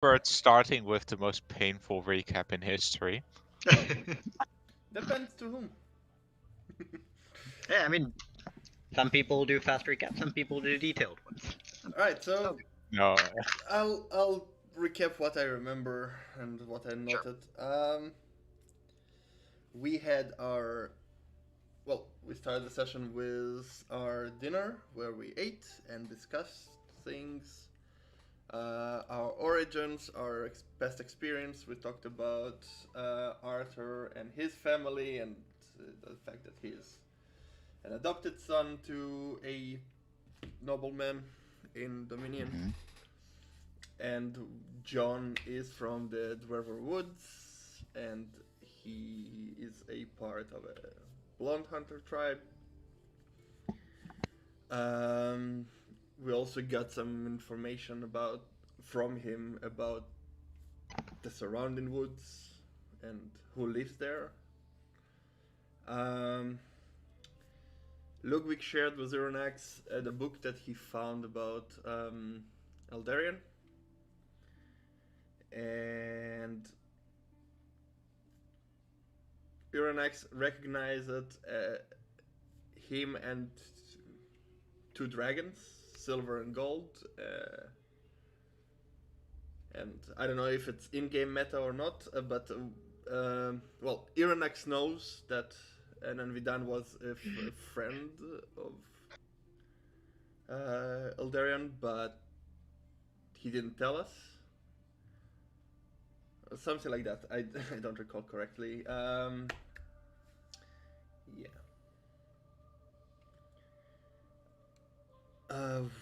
First, starting with the most painful recap in history. Depends to whom. Yeah, I mean, some people do fast recaps, some people do detailed ones. Alright, so No. I'll recap what I remember and what I noted. We had our we started the session with our dinner where we ate and discussed things. Our origins, our past experience. We talked about Arthur and his family and the fact that he is an adopted son to a nobleman in Dominion. And John is from the Dwever Woods, and he is a part of a blonde hunter tribe. We also got some information from him about the surrounding woods and who lives there. Ludwig shared with Ironax the book that he found about Eldarion. And Ironax recognized him and two dragons, silver and gold. And I don't know if it's in-game meta or not, but Ironax knows that Nanvidan was a friend of Eldarion, but he didn't tell us. Something like that. I don't recall correctly.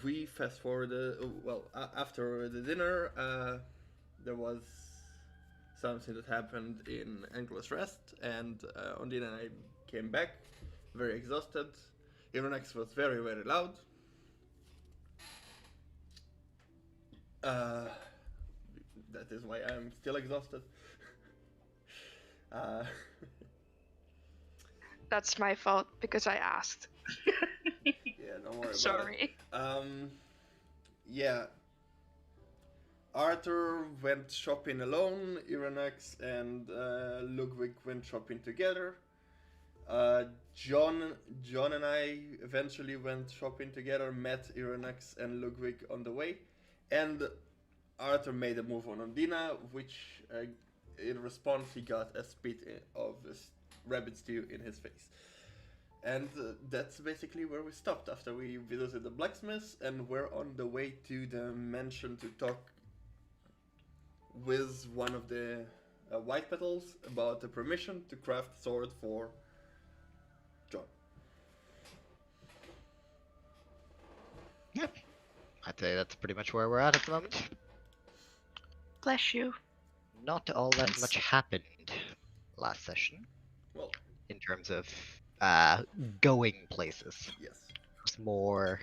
We fast forward. After the dinner, there was something that happened in Angelus Rest, and Ondine and I came back very exhausted. Ironax was very, very loud. That is why I'm still exhausted. That's my fault because I asked. Yeah, don't worry Sorry. about it. Yeah. Arthur went shopping alone. Ironax and Ludwig went shopping together. John and I eventually went shopping together, met Ironax and Ludwig on the way, and Arthur made a move on Ondina, which in response he got a spit of rabbit stew in his face. And that's basically where we stopped after we visited the blacksmith, and we're on the way to the mansion to talk with one of the white petals about the permission to craft sword for John. Yep. I'd say that's pretty much where we're at the moment. Bless you. Not all that much happened last session. Well, in terms of going places. yes. There's more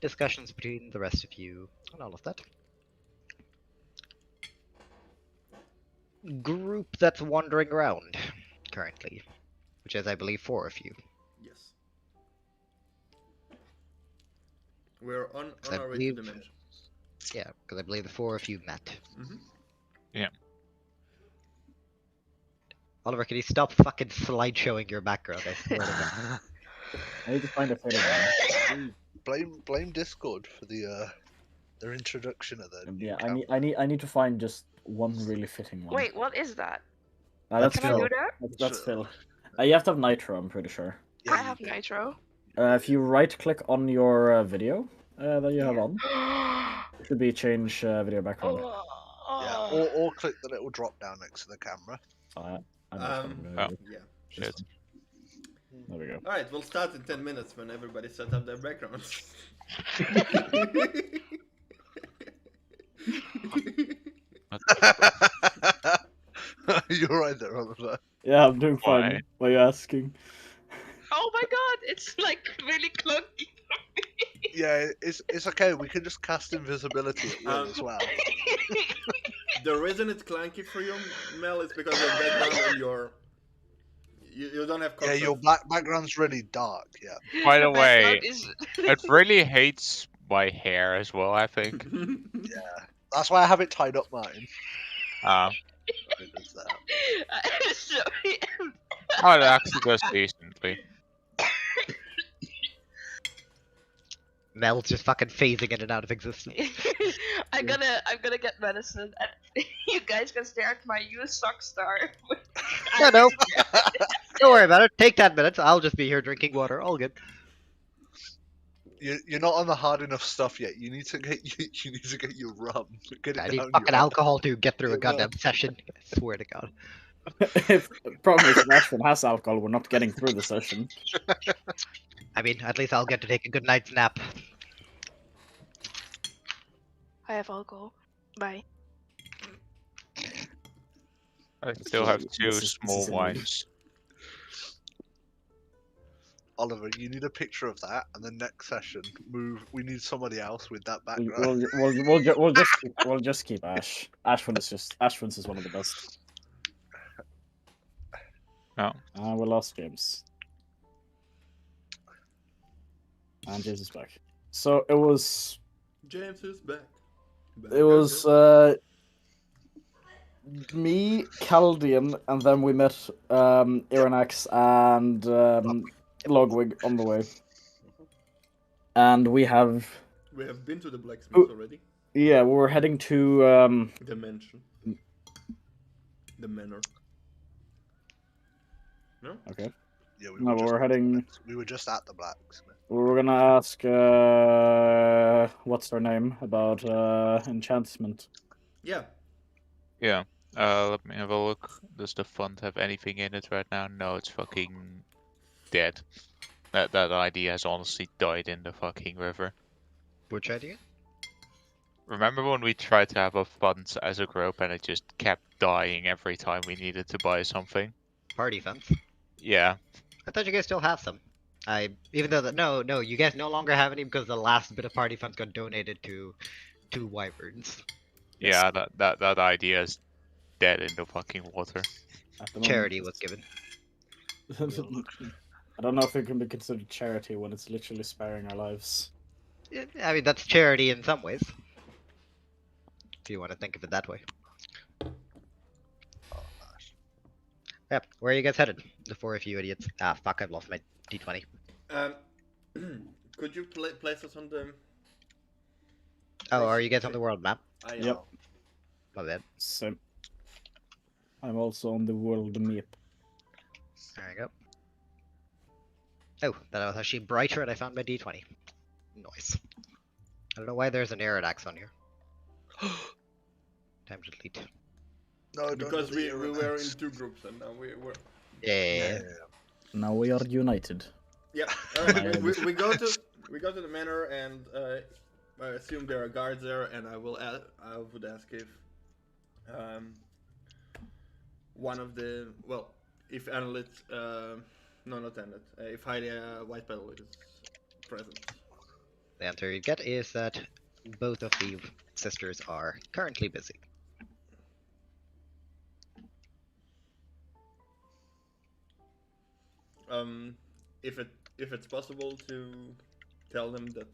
discussions between the rest of you and all of that. Group that's wandering around currently, which is, I believe, 4 of you. Yes. We're on our way to the mansion. Yeah, because I believe the 4 of you met. Mm-hmm. Yeah. Oliver, can you stop fucking slideshowing your background? I swear to God. I need to find a photo. Blame Discord for their introduction of the. Yeah, I need to find just one really fitting one. Wait, what is that? That's Can I Phil. do that? That's Phil. You have to have Nitro, I'm pretty sure. Yeah, I have Nitro. If you right-click on your video that you have on, it should be change video background. Yeah, or click the little drop down next to the camera. Yeah. Shit. There we go. All right, we'll start in 10 minutes when everybody set up their backgrounds. You're right there, Oliver. Yeah, I'm doing fine. Why? Why are you asking? Oh my god, it's like really clunky. Yeah, it's okay. We can just cast invisibility at will as well. The reason it's clunky for you, Mel, is because your background and you don't have Yeah, context. your background's really dark. Yeah. By the The way, background is... it really hates my hair as well, I think. Yeah. That's why I have it tied up, mine. Uh, It does that. I'm sorry. oh, it actually does decently. Mel's just fucking phasing in and out of existence. I'm gonna get medicine, and you guys can stare at my used sock star. Yeah, no. Don't worry about it. Take 10 minutes. I'll just be here drinking water. All good. You're not on the hard enough stuff yet. You need to get you need to get your rum. Get it I need down fucking your. alcohol to get through a Yeah, well. goddamn session. I swear to God. If the problem is, if Ashton has alcohol, we're not getting through the session. I mean, at least I'll get to take a good night's nap. I have alcohol. Bye. I still have two This small is a wines. Oliver, you need a picture of that, and the next session, we need somebody else with that We- background. we'll just keep Ash. Ashwin's is one of the best. No. We lost James. And James is back. So it was James is back. it was me, Caldian, and then we met Iranax and Logwig on the way. And we have been to the blacksmith already. we were heading to The mansion. The manor. No? okay. Yeah, No, but we're heading. We were just at the blacksmith. We were gonna ask what's her name about enchantment. Yeah. Yeah. Let me have a look. Does the font have anything in it right now? No, it's fucking dead. That idea has honestly died in the fucking river. Which idea? Remember when we tried to have a font as a group and it just kept dying every time we needed to buy something? Party funds. Yeah. I thought you guys still have some. Even though no, you guys no longer have any because the last bit of party funds got donated to wyverns. Yeah, that idea is dead in the fucking water. At the moment. Charity was given. I don't know if it can be considered charity when it's literally sparing our lives. I mean, that's charity in some ways. If you want to think of it that way. Yep. Where are you guys headed? The four of you idiots. Ah, fuck! I've lost my D20. Could you place us on the? Oh, are you guys on the world map? I am. Yep. My bad. So I'm also on the world map. There you go. Oh, that was actually brighter, and I found my D20. Nice. I don't know why there's an Aerodax on here. Time to delete. No, don't Because we delete it. were in two groups and now we're. Yeah. Now we are united. Yeah. Alright. we go to the manor and I assume there are guards there, and I would ask if one of the if Annlet no, not Annlet, if Heidi White Petal is present. The answer you get is that both of the sisters are currently busy. If it's possible to tell them that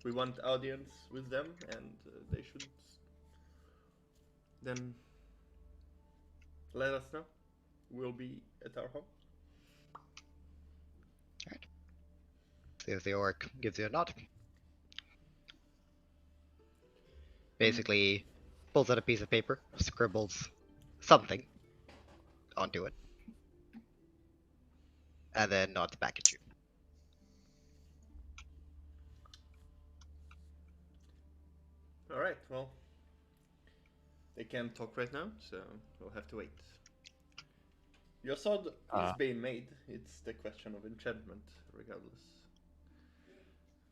we want audience with them and they should then let us know. We'll be at our home. See if the orc gives you a nod. Basically, pulls out a piece of paper, scribbles something onto it, and then nods back at you. Alright, well, they can't talk right now, so we'll have to wait. Your sword is being made. It's the question of enchantment, regardless.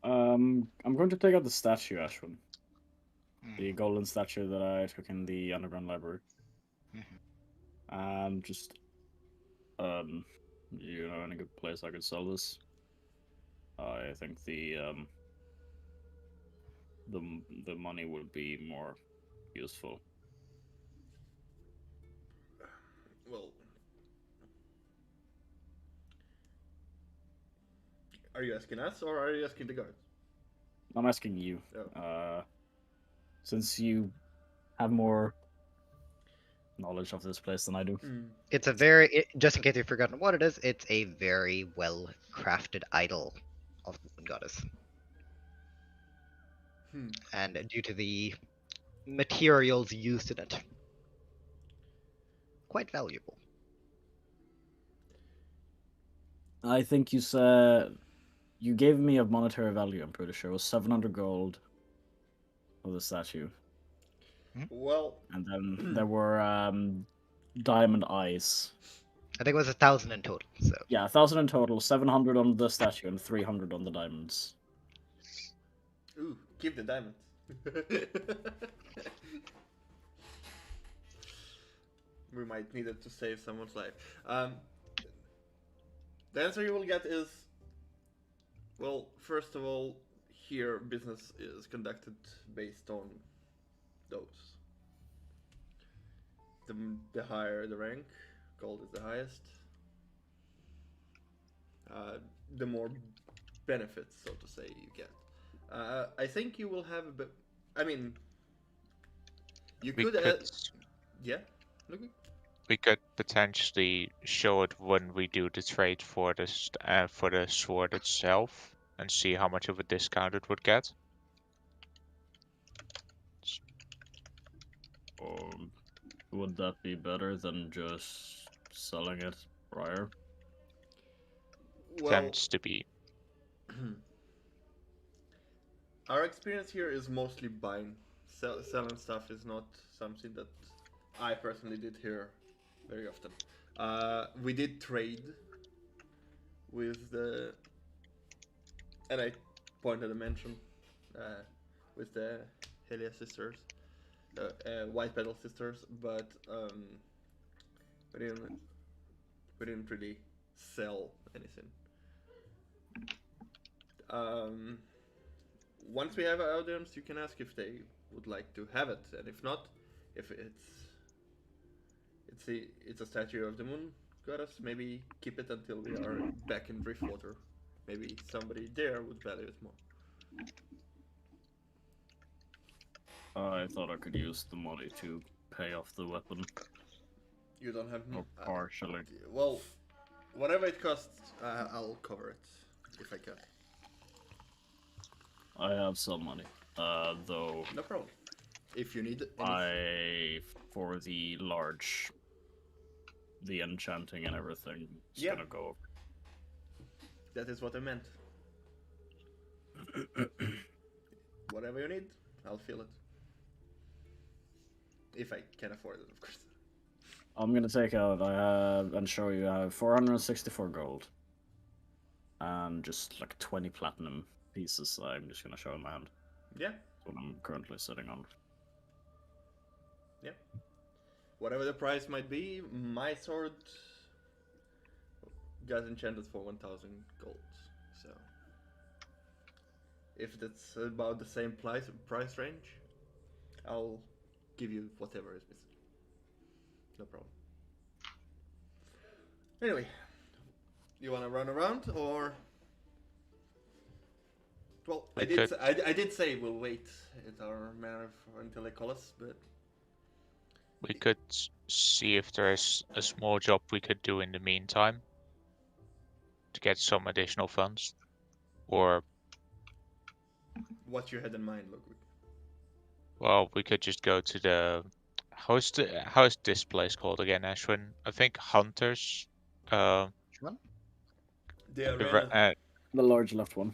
I'm going to take out the statue, Ashwin. The golden statue that I took in the underground library. And just, you know, any good place I could sell this? I think the money would be more useful. Well, are you asking us or are you asking the guards? I'm asking you. Oh. since you have more knowledge of this place than I do. It's a very, just in case you've forgotten what it is, it's a very well crafted idol of the moon goddess. And due to the materials used in it, quite valuable. I think you said you gave me a monetary value. I'm pretty sure it was 700 gold for the statue, Well, and then there were diamond eyes. I think it was 1,000 in total. So Yeah, 1,000 in total. 700 on the statue and 300 on the diamonds. ooh, keep the diamonds. We might need it to save someone's life. The answer you will get is, well, first of all, here business is conducted based on those. The higher the rank, gold is the highest. The more benefits, so to say, you get. I think you will have a bit. I mean, you We could. could, Yeah, look. we could potentially show it when we do the trade for the sword itself, and see how much of a discount it would get. Would that be better than just selling it prior? Well, Tends to be. our experience here is mostly buying. Selling stuff is not something that I personally did here very often. We did trade with the, and I pointed a mention with the Helia sisters, White Petal sisters, but we didn't really sell anything. Once we have our audience, you can ask if they would like to have it, and if not, if it's a statue of the moon goddess, maybe keep it until we are back in Driftwater. Maybe somebody there would value it more. I thought I could use the money to pay off the weapon. You don't have Or partially. well, whatever it costs, I'll cover it if I can. I have some money, though. No problem. If you need anything. For the enchanting and everything, it's gonna go. That is what I meant. Whatever you need, I'll fill it. If I can afford it, of course. I'm gonna take out. I have and show you. I have 464 gold, and just like 20 platinum pieces. I'm just gonna show in my hand. Yeah. That's what I'm currently sitting on. Yeah. Whatever the price might be, my sword got enchanted for 1,000 gold. So if that's about the same price range, I'll give you whatever is missing. No problem. Anyway, you wanna run around or? Well, I did say we'll wait at our manor until they call us, but We could see if there's a small job we could do in the meantime to get some additional funds, or what you had in mind, Ludwig? well, we could just go to the how's this place called again, Ashwin? I think Hunters. which one? The The arena. The large left one.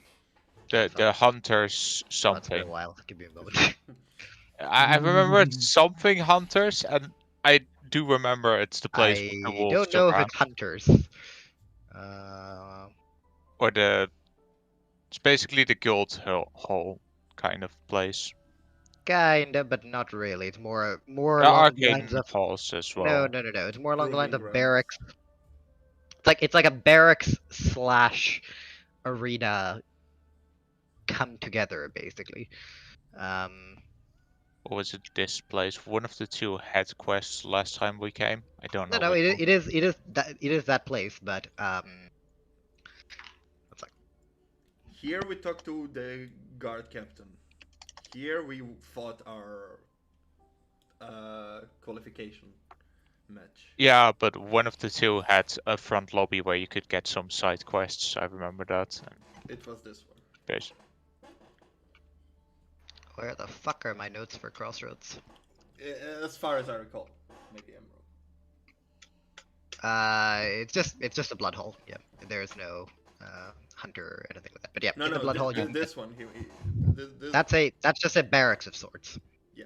the Hunters Oh, it's been a something. while. Give me a moment. I remember it's something Hunters, and I do remember it's the place with the I wolves don't know if around, it's hunters. or it's basically the guild hall kind of place. Kinda, but not really. It's more There along are the lines of halls as no. well. It's more along the lines Proving of grounds. barracks. It's like a barracks slash arena come together basically. Or was it this place? One of the two had quests last time we came. I don't know. No, which it one. it is that place, but Here we talk to the guard captain. here we fought our qualification match. Yeah, but one of the two had a front lobby where you could get some side quests. I remember that. It was this one. There's Where the fuck are my notes for Crossroads? As far as I recall. Maybe I'm wrong. It's just a blood hole. Yeah, there's no hunter or anything like that. But yeah, No, in the blood hole. You this one. This, that's just a barracks of sorts. Yeah.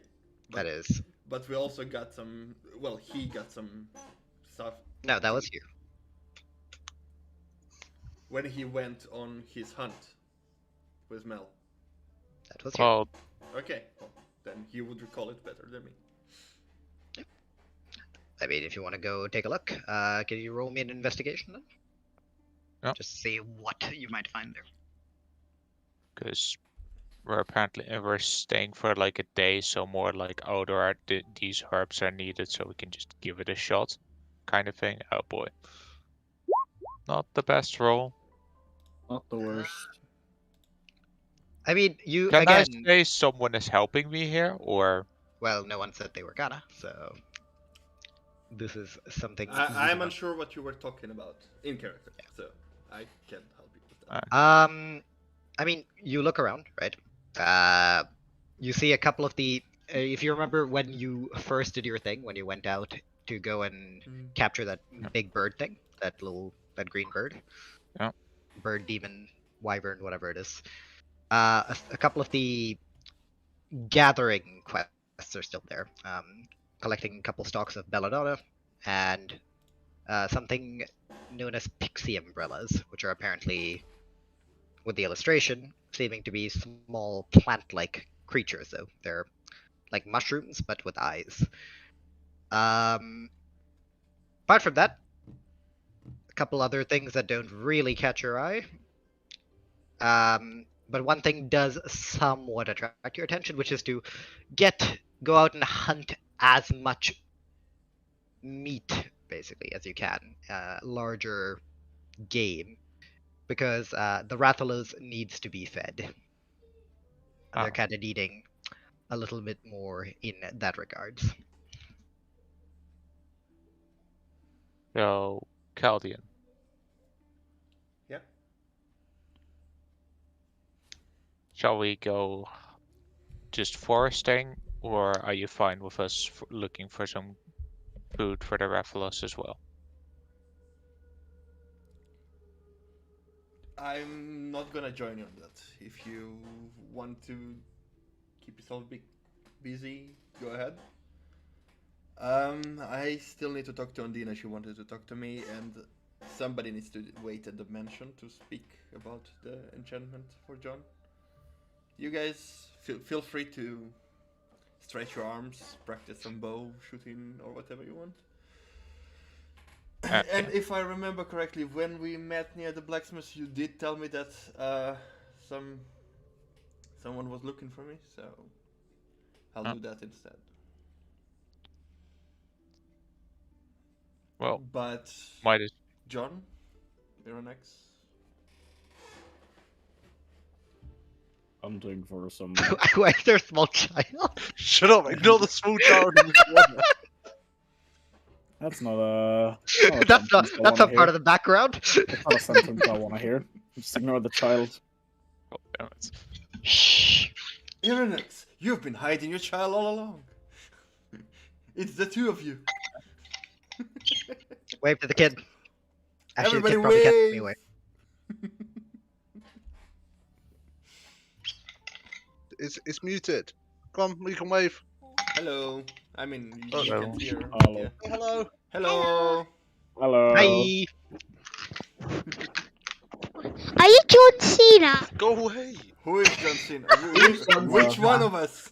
That is. But we also got some. Well, he got some stuff No, that was here. when he went on his hunt with Mel. That was here. well, Okay, well, then he would recall it better than me. I mean, if you want to go take a look, can you roll me an investigation then? Yeah. Just see what you might find there. because we're staying for like a day, so more like these herbs are needed, so we can just give it a shot, kind of thing. Oh boy, not the best roll. Not the worst. I mean, you Can again. I say someone is helping me here, or Well, no one said they were gonna, so this is something. I'm unsure what you were talking about in character, so I can't help you with that. I mean, you look around, right? You see a couple of the. If you remember when you first did your thing, when you went out to go and capture that big bird thing, that green bird, Yeah. bird, demon, wyvern, whatever it is. A couple of the gathering quests are still there. Collecting a couple stalks of belladonna and something known as pixie umbrellas, which are apparently, with the illustration, seeming to be small plant-like creatures, though. They're like mushrooms, but with eyes. Apart from that, a couple other things that don't really catch your eye. But one thing does somewhat attract your attention, which is to go out and hunt as much meat, basically, as you can. Larger game. Because the Rathalos needs to be fed. They're kind of needing a little bit more in that regards. so Chaldean? Yeah. Shall we go just foresting, or are you fine with us looking for some food for the Rathalos as well? I'm not gonna join you on that. If you want to keep yourself busy, go ahead. I still need to talk to Undina. She wanted to talk to me, and somebody needs to wait at the mansion to speak about the enchantment for John. You guys feel free to stretch your arms, practice some bow shooting or whatever you want. And if I remember correctly, when we met near the blacksmith, you did tell me that someone was looking for me, so I'll do that instead. Well, But might as John, Mironex, Hunting for some. Why is there a small child? Shut up! Ignore the small child in the corner. That's not a. That's not part of the background. That's not a sentence I want to hear. Just ignore the child. oh, damn it. Shh. Mironex, you've been hiding your child all along. It's the two of you. Wave to the kid. Actually, Everybody the kid probably wave. kept me away. It's muted. Come on, we can wave. Hello. I mean, you Hello. can hear. Hello. Yeah. Hey, hello. Hello. Hello. Hi. Are you John Cena? Go away. Who is John Cena? Which one of us?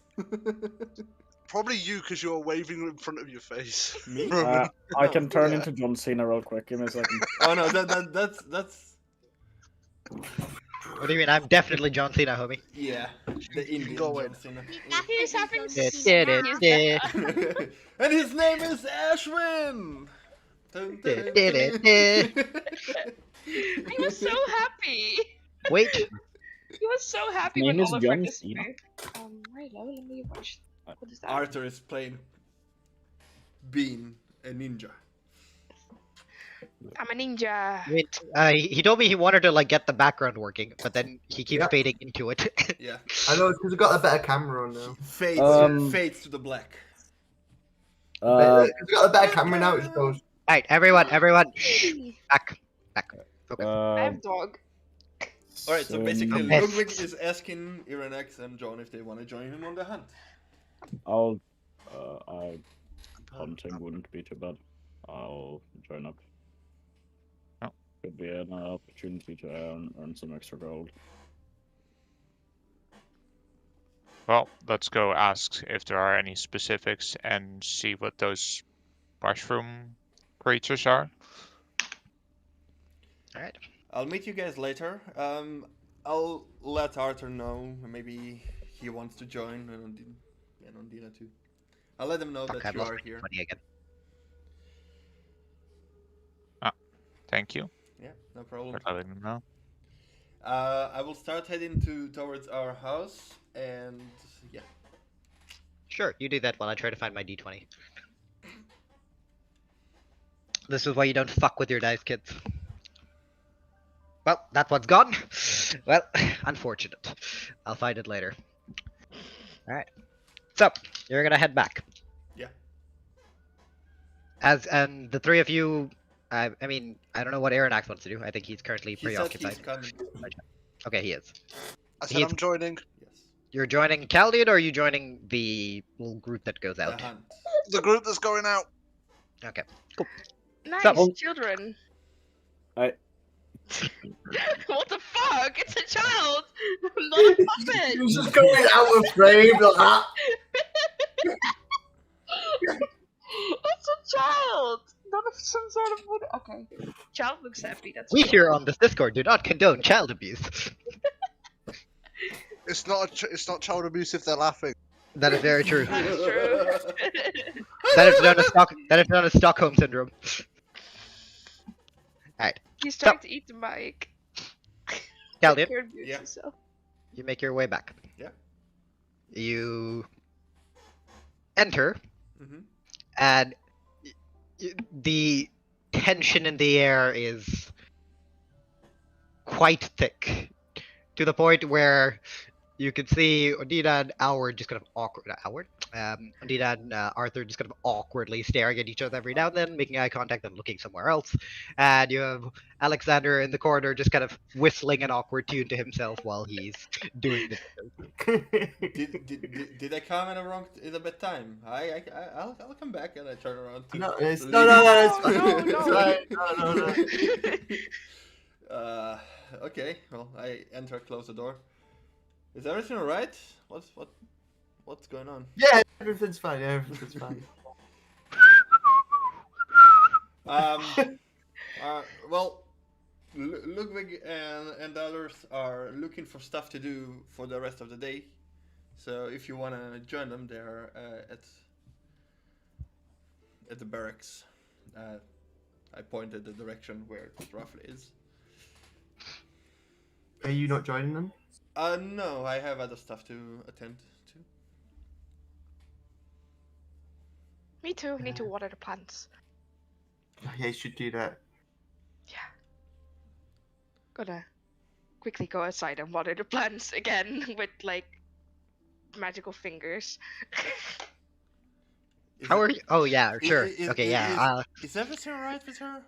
Probably you, because you're waving in front of your face. Me? I can turn Yeah. into John Cena real quick. Give me a second. Oh no, that's What do you mean? I'm definitely John Cena, homie. yeah, the Indian Go John in. Cena. He's having And his name is Ashwin. Dun, dun, dun, dun. I was so happy. Wait, He was so happy Name when is Oliver John disappeared. Right now, let me watch. What is that? Arthur is playing being a ninja. I'm a ninja. I mean, he told me he wanted to like get the background working, but then he keeps Yeah. fading into it. Yeah. I know because we've got a better camera on now. Fades to the black. Uh, We've got a better camera now. It just goes. Alright, everyone, shh, back. Focus. I uh, have dog. Alright, so basically Okay. Ludwig is asking Iranex and John if they want to join him on the hunt. hunting wouldn't be too bad. I'll join up. Oh. Could be an opportunity to earn some extra gold. Well, let's go ask if there are any specifics and see what those mushroom creatures are. Alright. I'll meet you guys later. I'll let Arthur know. Maybe he wants to join, and Ondina too. I'll let him know Fuck, that I've you lost are my here. money again. Thank you Yeah, no problem. for letting them know. I will start heading towards our house, and yeah. Sure, you do that while I try to find my D20. This is why you don't fuck with your dice, kids. Well, that one's gone. Well, unfortunate. I'll find it later. Alright. So, you're gonna head back. Yeah. And the three of you, I mean, I don't know what Aronax wants to do. I think he's currently He said preoccupied. he's coming. Okay, he is. I said He's- I'm joining Yes. You're joining Caldian, or are you joining the little group that goes The out? hunt. the group that's going out. Okay. Nice So- children. I- What the fuck? It's a child, not a puppet. He was just going out of frame like that. It's a child, not some sort of. Okay, child looks happy. That's We fine. here on this Discord do not condone child abuse. It's not child abuse if they're laughing. That is very true. That is true. That is known as Stockholm syndrome. He's trying to eat the mic. Caldian, Care abuse Yeah. himself. you make your way back. Yeah. You enter, Mm-hmm. and the tension in the air is quite thick, to the point where you can see Ondina and Howard just kind of Ondina and Arthur just kind of awkwardly staring at each other every now and then, making eye contact and looking somewhere else. And you have Alexander in the corner just kind of whistling an awkward tune to himself while he's doing this. Did I come in a bad time? I'll come back, and I turn around. To No, to it's, leave. no, it's fine. No, It's no. fine. No. Okay. Well, I enter, close the door. Is everything alright? What's going on? Yeah, everything's fine. Yeah, everything's fine. Well, Ludwig and the others are looking for stuff to do for the rest of the day. So if you wanna join them, they're at the barracks. I pointed the direction where it roughly is. Are you not joining them? No, I have other stuff to attend to. Me too. I need to water the plants. Oh, yeah, you should do that. Yeah. Gonna quickly go outside and water the plants again with like magical fingers. How are you? Oh yeah, sure. is- Okay, is- yeah. Is everything alright with her?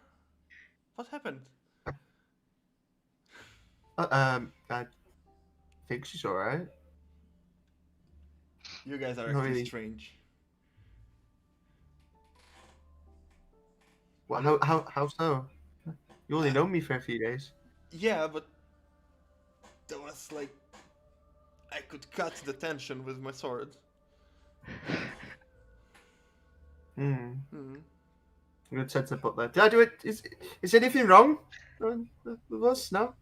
What happened? I think she's alright. You guys are Not actually really. strange. Well, how so? You only know me for a few days. Yeah, but there was like I could cut the tension with my sword. Hmm. Hmm. I'm gonna set up there. Did I do it? Is anything wrong with us? No.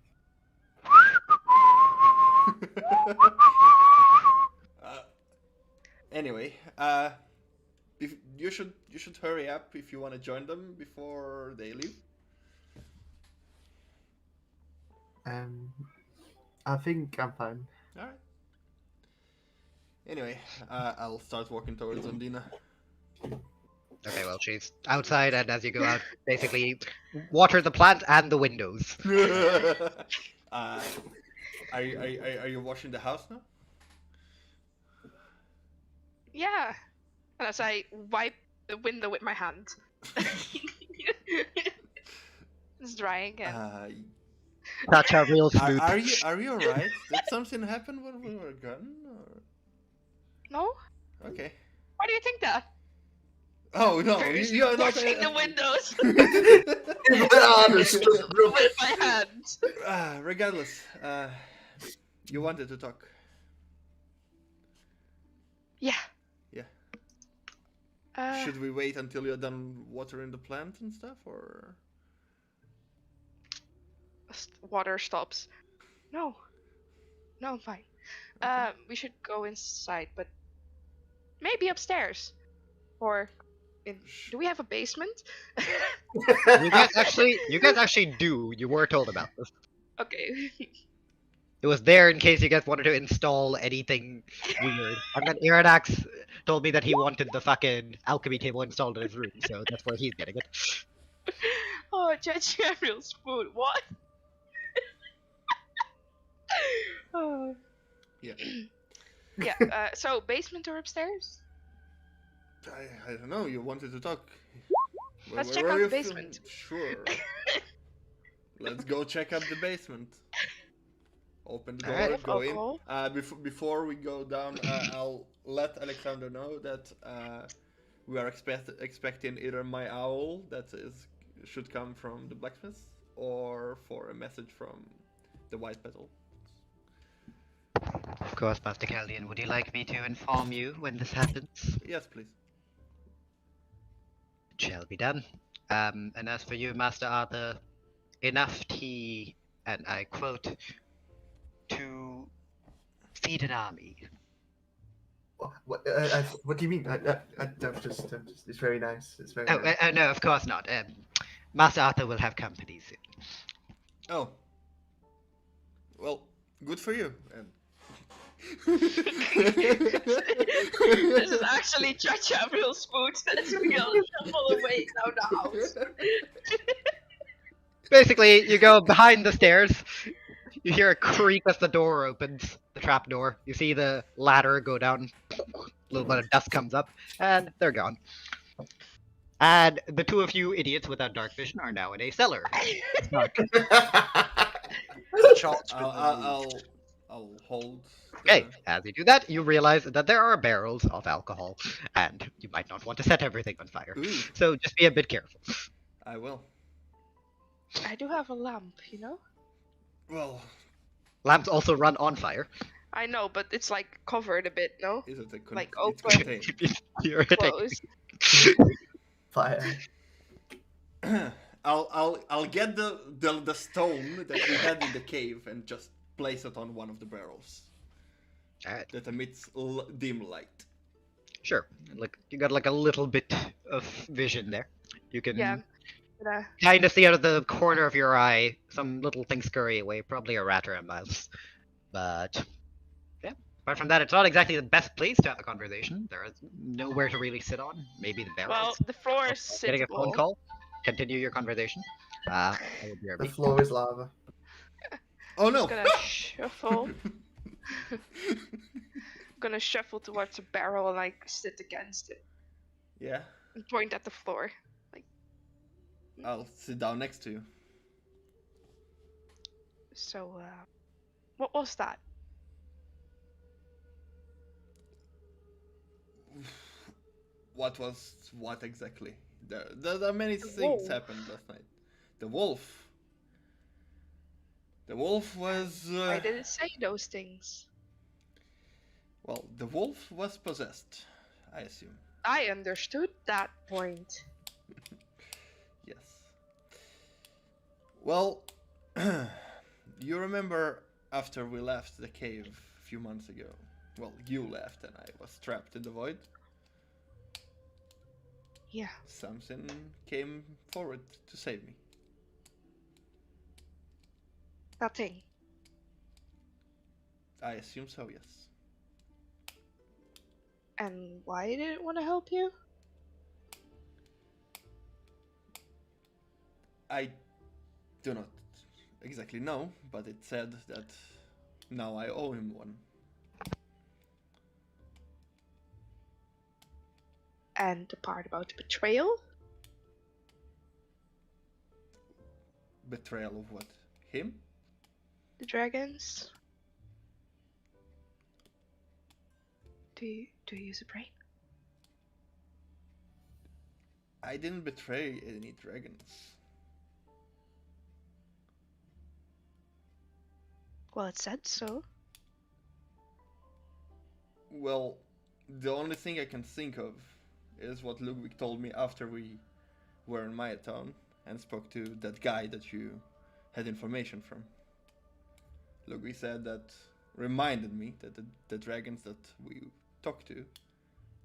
Anyway, you should hurry up if you want to join them before they leave. I think I'm fine. All right. Anyway, I'll start walking towards Undina. Okay, well, she's outside, and as you go out, basically water the plant and the windows. Are you washing the house now? Yeah. And as I wipe the window with my hand. It's drying again. That's a real smooth. Are you alright? Did something happen when we were gone? Or... No? Okay. Why do you think that? Oh no, First, you're not washing the windows Honest. with my hand. Regardless, you wanted to talk. Yeah. Yeah. Should we wait until you're done watering the plant and stuff, or? Water stops. No. No, I'm fine. Okay. We should go inside, but maybe upstairs. Or do we have a basement? You guys actually do. You were told about this. Okay. It was there in case you guys wanted to install anything weird. And then Iradax told me that he wanted the fucking alchemy table installed in his room, so that's where he's getting it. Oh, Judge Gabriel's food. What? Oh. Yeah. Yeah. So basement or upstairs? I don't know. You wanted to talk. Let's Where check were out you the basement. Sure. Let's go check out the basement. Open the door, Alright. go Alcohol. in. Before we go down, I'll let Alexander know that we are expecting either my owl should come from the blacksmith, or for a message from the white petal. Of course, Master Caldian, would you like me to inform you when this happens? Yes, please. It shall be done. And as for you, Master Arthur, enough tea, and I quote, to feed an army. What do you mean? I'm just, it's very nice. It's very nice. No, of course not. Master Arthur will have company soon. Oh. Well, good for you. This is actually Judge Gabriel's food as we all shuffle away down the house. Basically, you go behind the stairs, you hear a creak as the door opens, the trap door. You see the ladder go down, a little bit of dust comes up, and they're gone. And the two of you idiots without dark vision are now in a cellar. It's dark. Chart's been removed. I'll hold. Okay, as you do that, you realize that there are barrels of alcohol, and you might not want to set everything on fire. Ooh, So just be a bit careful. I will. I do have a lamp, you know? Well, Lamps also run on fire. I know, but it's like covered a bit, no? is it a Like it's open. contained? Close. Fire. I'll get the stone that we had in the cave and just place it on one of the barrels Alright, that emits dim light. sure. Like you got like a little bit of vision there. You can Yeah. But, kind of see out of the corner of your eye some little thing scurry away, probably a rat or a mouse. But yeah, apart from that, it's not exactly the best place to have a conversation. There is nowhere to really sit on. Maybe the barrels. well, the floor is Getting a phone sittable. call. Continue your conversation. I will be The RB. floor is lava. Oh no! Gonna shuffle. Gonna shuffle towards the barrel and like sit against it Yeah, and point at the floor. I'll sit down next to you. So, what was that? What exactly? There are many things wolf. happened last night. The wolf. The wolf was. Why did it say those things? Well, the wolf was possessed, I assume. I understood that point. Yes. Well, you remember after we left the cave a few months ago? Well, you left and I was trapped in the void. Yeah. Something came forward to save me. That thing. I assume so, yes. And why did it want to help you? I do not exactly know, but it said that now I owe him one. And the part about the betrayal? Betrayal of what? Him? The dragons? Do you use a brain? I didn't betray any dragons. Well, it said so. Well, the only thing I can think of is what Ludwig told me after we were in Maya Town and spoke to that guy that you had information from. Ludwig said that reminded me that the dragons that we talked to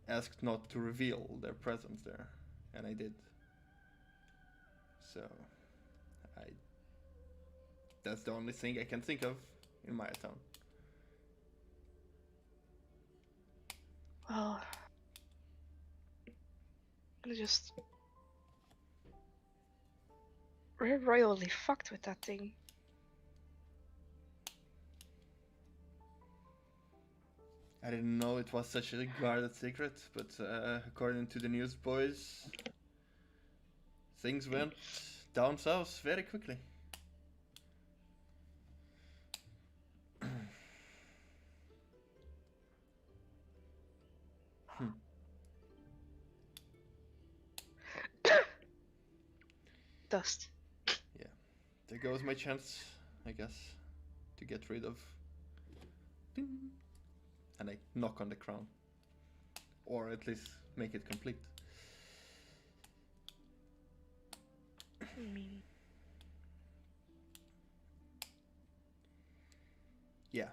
asked not to reveal their presence there, and I did. So, I that's the only thing I can think of in Maya Town. Well, I'm just. We're royally fucked with that thing. I didn't know it was such a guarded secret, but according to the newsboys, things went down south very quickly. Dust. Yeah, there goes my chance, I guess, to get rid of. Ding, and I knock on the crown, or at least make it complete. I mean, Yeah,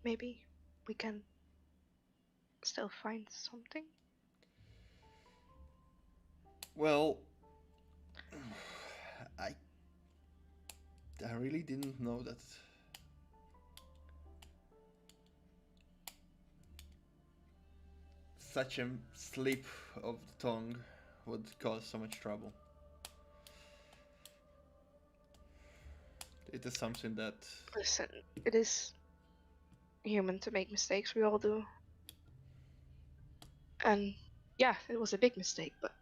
maybe we can still find something. well, I really didn't know that. Such a slip of the tongue would cause so much trouble. It is something that Listen, it is human to make mistakes. We all do. And yeah, it was a big mistake, but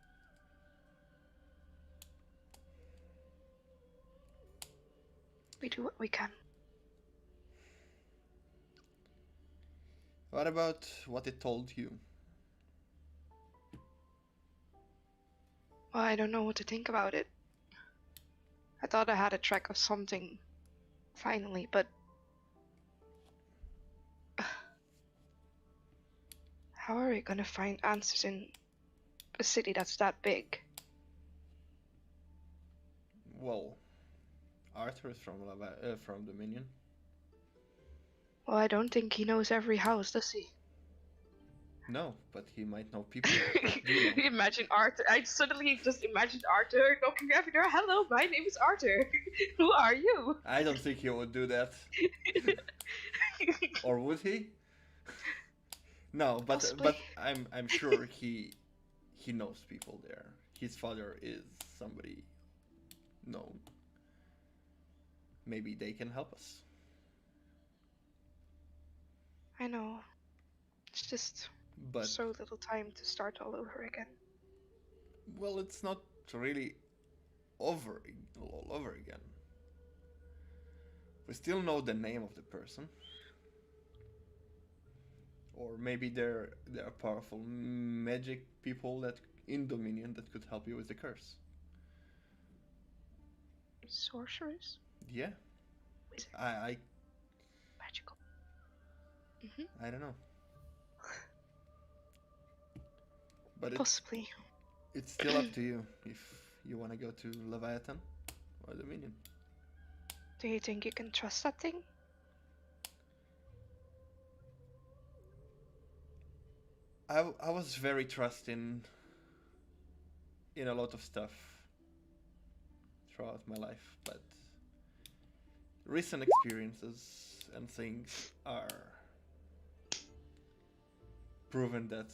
we do what we can. What about what it told you? Well, I don't know what to think about it. I thought I had a track of something, finally, but how are we gonna find answers in a city that's that big? Well, Arthur is from Dominion. Well, I don't think he knows every house, does he? No, but he might know people that do know. Imagine Arthur. I suddenly just imagined Arthur knocking at the door. Hello, my name is Arthur. Who are you? I don't think he would do that. Or would he? No, but Possibly. I'm sure he knows people there. His father is somebody known. Maybe they can help us. I know. It's just But so little time to start all over again. well, it's not really all over again. We still know the name of the person. Or maybe there are powerful magic people that in Dominion that could help you with the curse. Sorcerers? Yeah. Wizard. I Magical. I don't know. But Possibly. it's still up to you if you want to go to Leviathan or Dominion. Do you think you can trust that thing? I was very trusting in a lot of stuff throughout my life, but recent experiences and things are proven that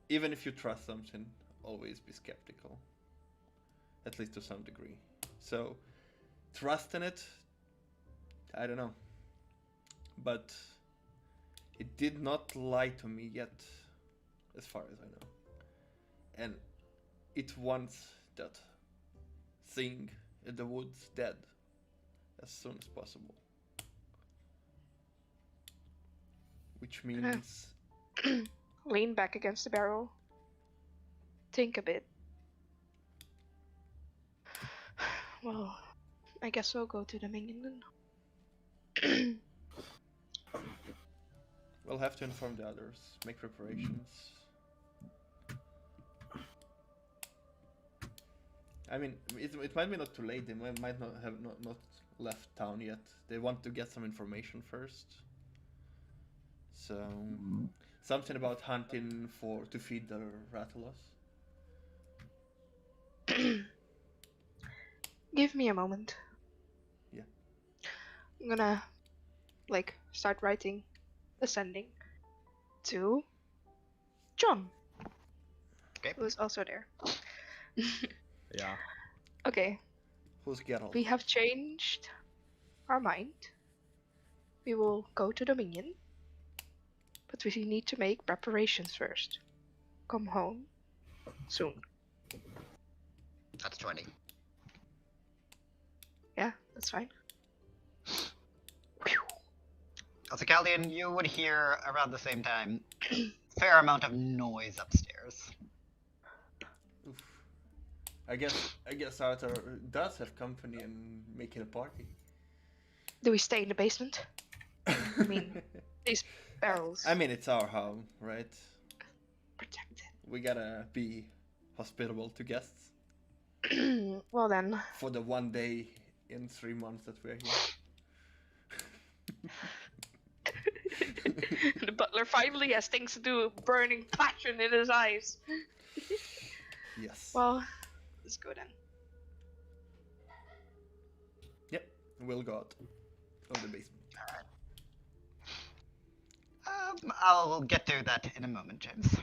even if you trust something, always be skeptical, at least to some degree. So, trust in it, I don't know. But it did not lie to me yet, as far as I know. And it wants that thing in the woods dead as soon as possible. Which means Lean back against the barrel. Think a bit. Well, I guess we'll go to the minion then. we'll have to inform the others, make preparations. I mean, it might be not too late. They might not have not left town yet. They want to get some information first. So something about hunting to feed the Rathalos. Give me a moment. Yeah. I'm gonna start writing ascending to John. Okay. Who is also there. Yeah. Okay. Who's Geralt? We have changed our mind. We will go to Dominion. But we need to make preparations first. Come home soon. That's 20. Yeah, that's fine. Also, Caldian, you would hear around the same time fair amount of noise upstairs. Oof. I guess Arthur does have company and making a party. Do we stay in the basement? I mean, these barrels. I mean, it's our home, right? Protected. We gotta be hospitable to guests Well then. for the one day in 3 months that we're here. The butler finally has things to do, burning passion in his eyes. Yes. Well, let's go then. Yep, we'll go out of the basement. I'll get to that in a moment, James.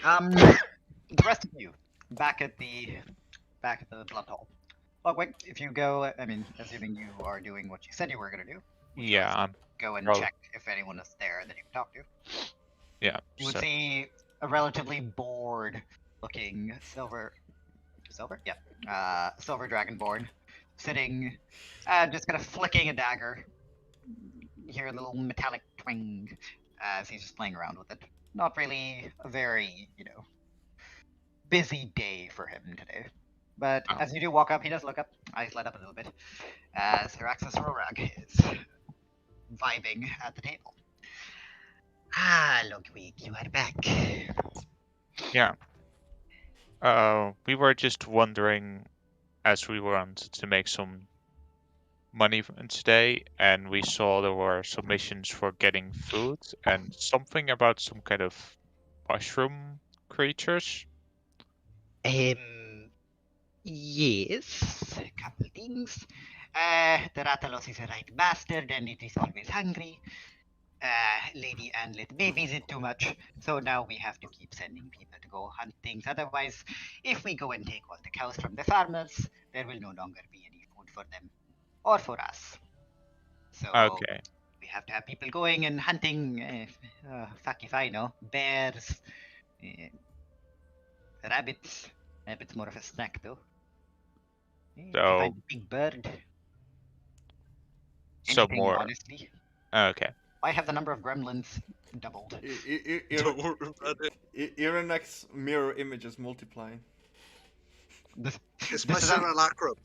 The rest of you, back at the blood hall. Well, wait, if you go, I mean, assuming you are doing what you said you were gonna do. Yeah, I'm Go and Well- check if anyone is there that you can talk to. yeah. You would So, see a relatively bored-looking silver, silver dragonborn sitting, just kind of flicking a dagger. You hear a little metallic twang as he's just playing around with it. Not really a very, busy day for him today. But Oh. as you do walk up, he does look up. Eyes light up a little bit as Heraxis Rorag is vibing at the table. Ah, Ludwig, you are back. yeah. We were just wondering, as we wanted to make some money today, and we saw there were some missions for getting food and something about some kind of mushroom creatures. Yes, a couple things. The Rathalos is a right bastard, and it is always hungry. Lady Anlet babies it too much, so now we have to keep sending people to go hunt things. Otherwise, if we go and take all the cows from the farmers, there will no longer be any food for them or for us. So Okay. we have to have people going and hunting. Fuck if I know. Bears, rabbits. Rabbits more of a snack though. If you So- find a big bird. So Anything, more. honestly. Okay. I have the number of gremlins doubled. Don't worry about it. Ironex's mirror image is multiplying. This, It's my this is a- simulacrum.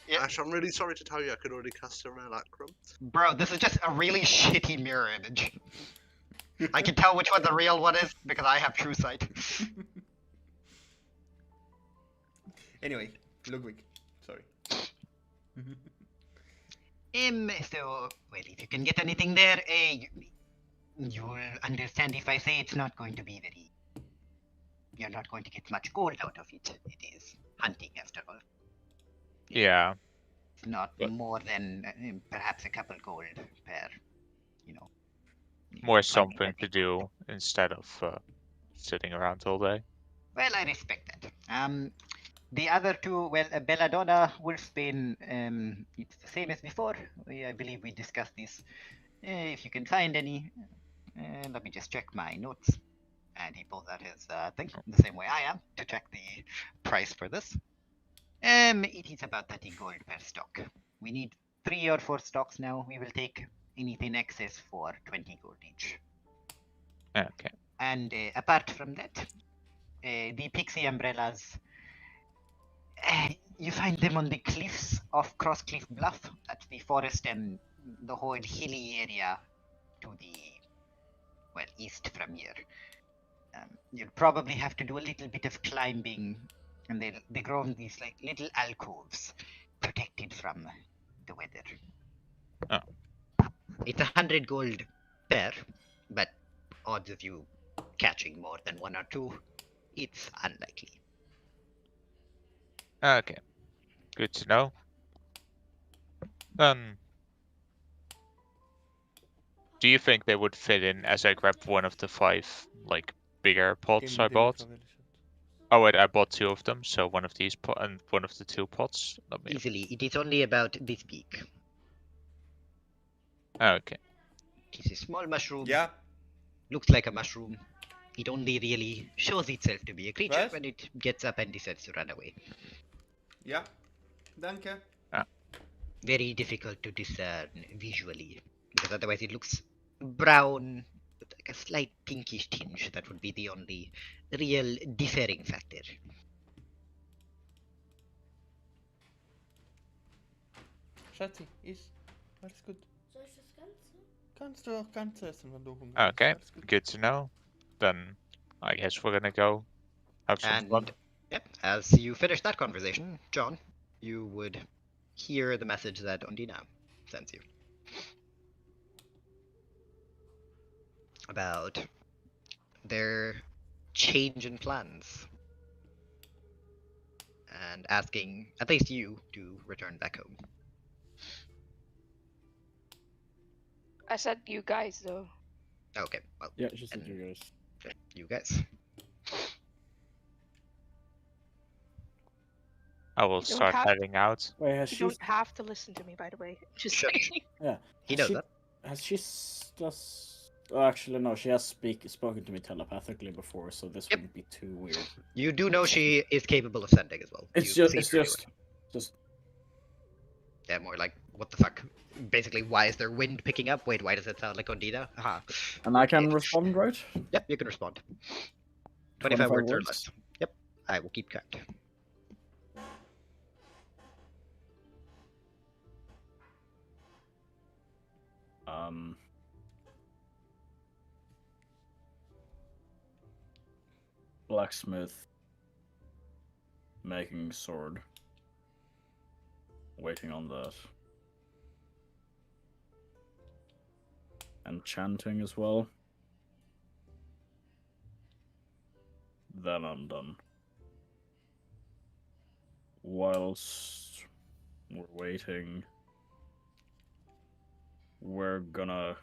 Yeah. Ash, I'm really sorry to tell you I could already cast simulacrum. Bro, this is just a really shitty mirror image. I can tell which one the real one is because I have true sight. Anyway, Ludwig, sorry. So, well, if you can get anything there, you'll understand if I say it's not going to be very... You're not going to get much gold out of it. It is hunting, after all. Yeah. not But- more than perhaps a couple gold per, you know. More finding something to 30 do instead of sitting around all day. Well, I respect that. The other two, well, Belladonna, Wolfsbane, it's the same as before. I believe we discussed this. If you can find any, let me just check my notes. And he pulls out his thing, the same way I am, to check the price for this. It is about 30 gold per stock. We need 3 or 4 stocks now. We will take anything excess for 20 gold each. Okay. And apart from that, the pixie umbrellas, you find them on the cliffs of Crosscliff Bluff. That's the forest and the whole hilly area to the, well, east from here. You'll probably have to do a little bit of climbing, and they grow in these like little alcoves, protected from the weather. Oh. It's 100 gold per, but odds of you catching more than 1 or 2, it's unlikely. Okay. Good to know. Do you think they would fit in as I grab one of the 5 like bigger pots I bought? Oh wait, I bought 2 of them, so one of these and one of the 2 pots. Let me. Easily, it is only about this big. Okay. It is a small mushroom. Yeah. Looks like a mushroom. It only really shows itself to be a creature Right. when it gets up and decides to run away. Yeah. Danke. Very difficult to discern visually, because otherwise it looks brown with like a slight pinkish tinge. That would be the only real differing factor. Schatzi, iss. Alles gut. Soll ich das Ganze? Kannst du auch ganz essen, wenn du hungrig bist. Okay. Alles gut. Good to know. Then I guess we're gonna go have some fun. And yep, as you finish that conversation, John, you would hear the message that Ondina sends you about their change in plans and asking at least you to return back home. I said you guys though. Okay, well, Yeah, she said And- you guys. you guys. I will You don't start have- heading out. Wait, has You she? don't have to listen to me, by the way. Just Sure. saying. Yeah. He has knows she, that. Has she oh, actually no, she has spoken to me telepathically before, so this Yep. wouldn't be too weird. You do know she is capable of sending as well. It's You've just seen it's her do it. just Yeah, more like, what the fuck? Basically, why is there wind picking up? Wait, why does it sound like Ondina? Aha. and I can Okay. respond, right? Yep, you can respond. 25 words or words? less. Yep, I will keep count. Um. Blacksmith. Making sword. Waiting on that. Enchanting as well. Then I'm done. Whilst we're waiting, we're gonna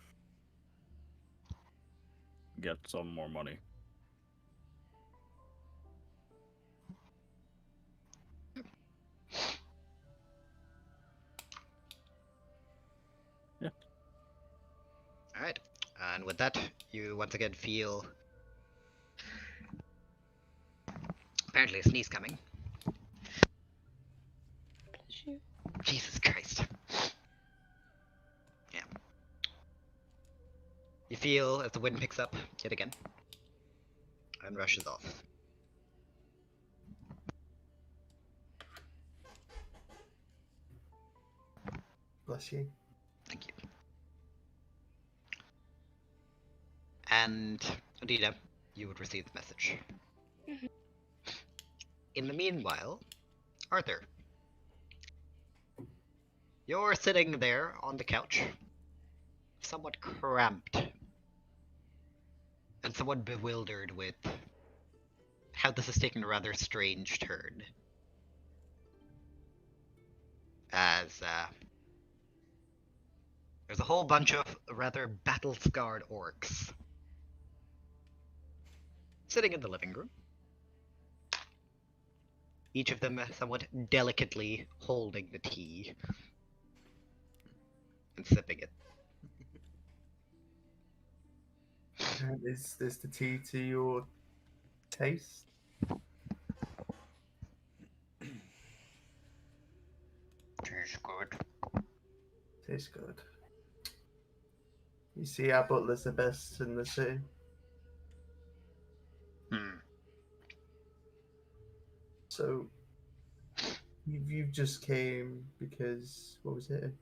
get some more money. Yeah. Alright, and with that, you once again feel apparently a sneeze coming. Bless you. Jesus Christ. Yeah. You feel as the wind picks up yet again and rushes off. Bless you. Thank you. And Adina, you would receive the message. Mhm. In the meanwhile, Arthur, you're sitting there on the couch, somewhat cramped and somewhat bewildered with how this has taken a rather strange turn. as there's a whole bunch of rather battle-scarred orcs sitting in the living room. Each of them somewhat delicately holding the tea and sipping it. Is the tea to your taste? Tea's good. Tastes good. You see, our butler's the best in the city. So, you just came because, what was it?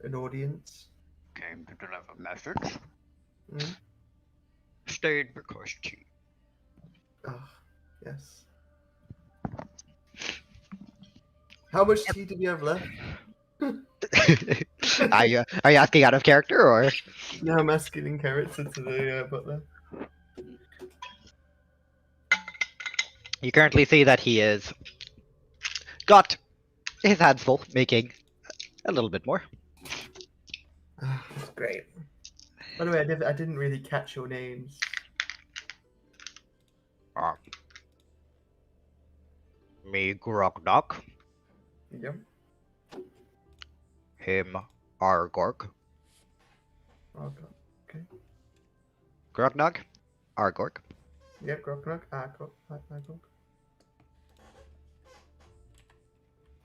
An audience? Came to deliver message. Mm? Stayed because tea. Ah, yes. How much tea do we have left? Are you asking out of character or? No, I'm asking in character to the butler. You currently see that he is got his hands full, making a little bit more. Ah, that's great. By the way, I didn't really catch your names. Me Grognog, Yep. him Argorg. Oh, God. Okay. Grognog, Argorg. Yep, Grognog. Argog.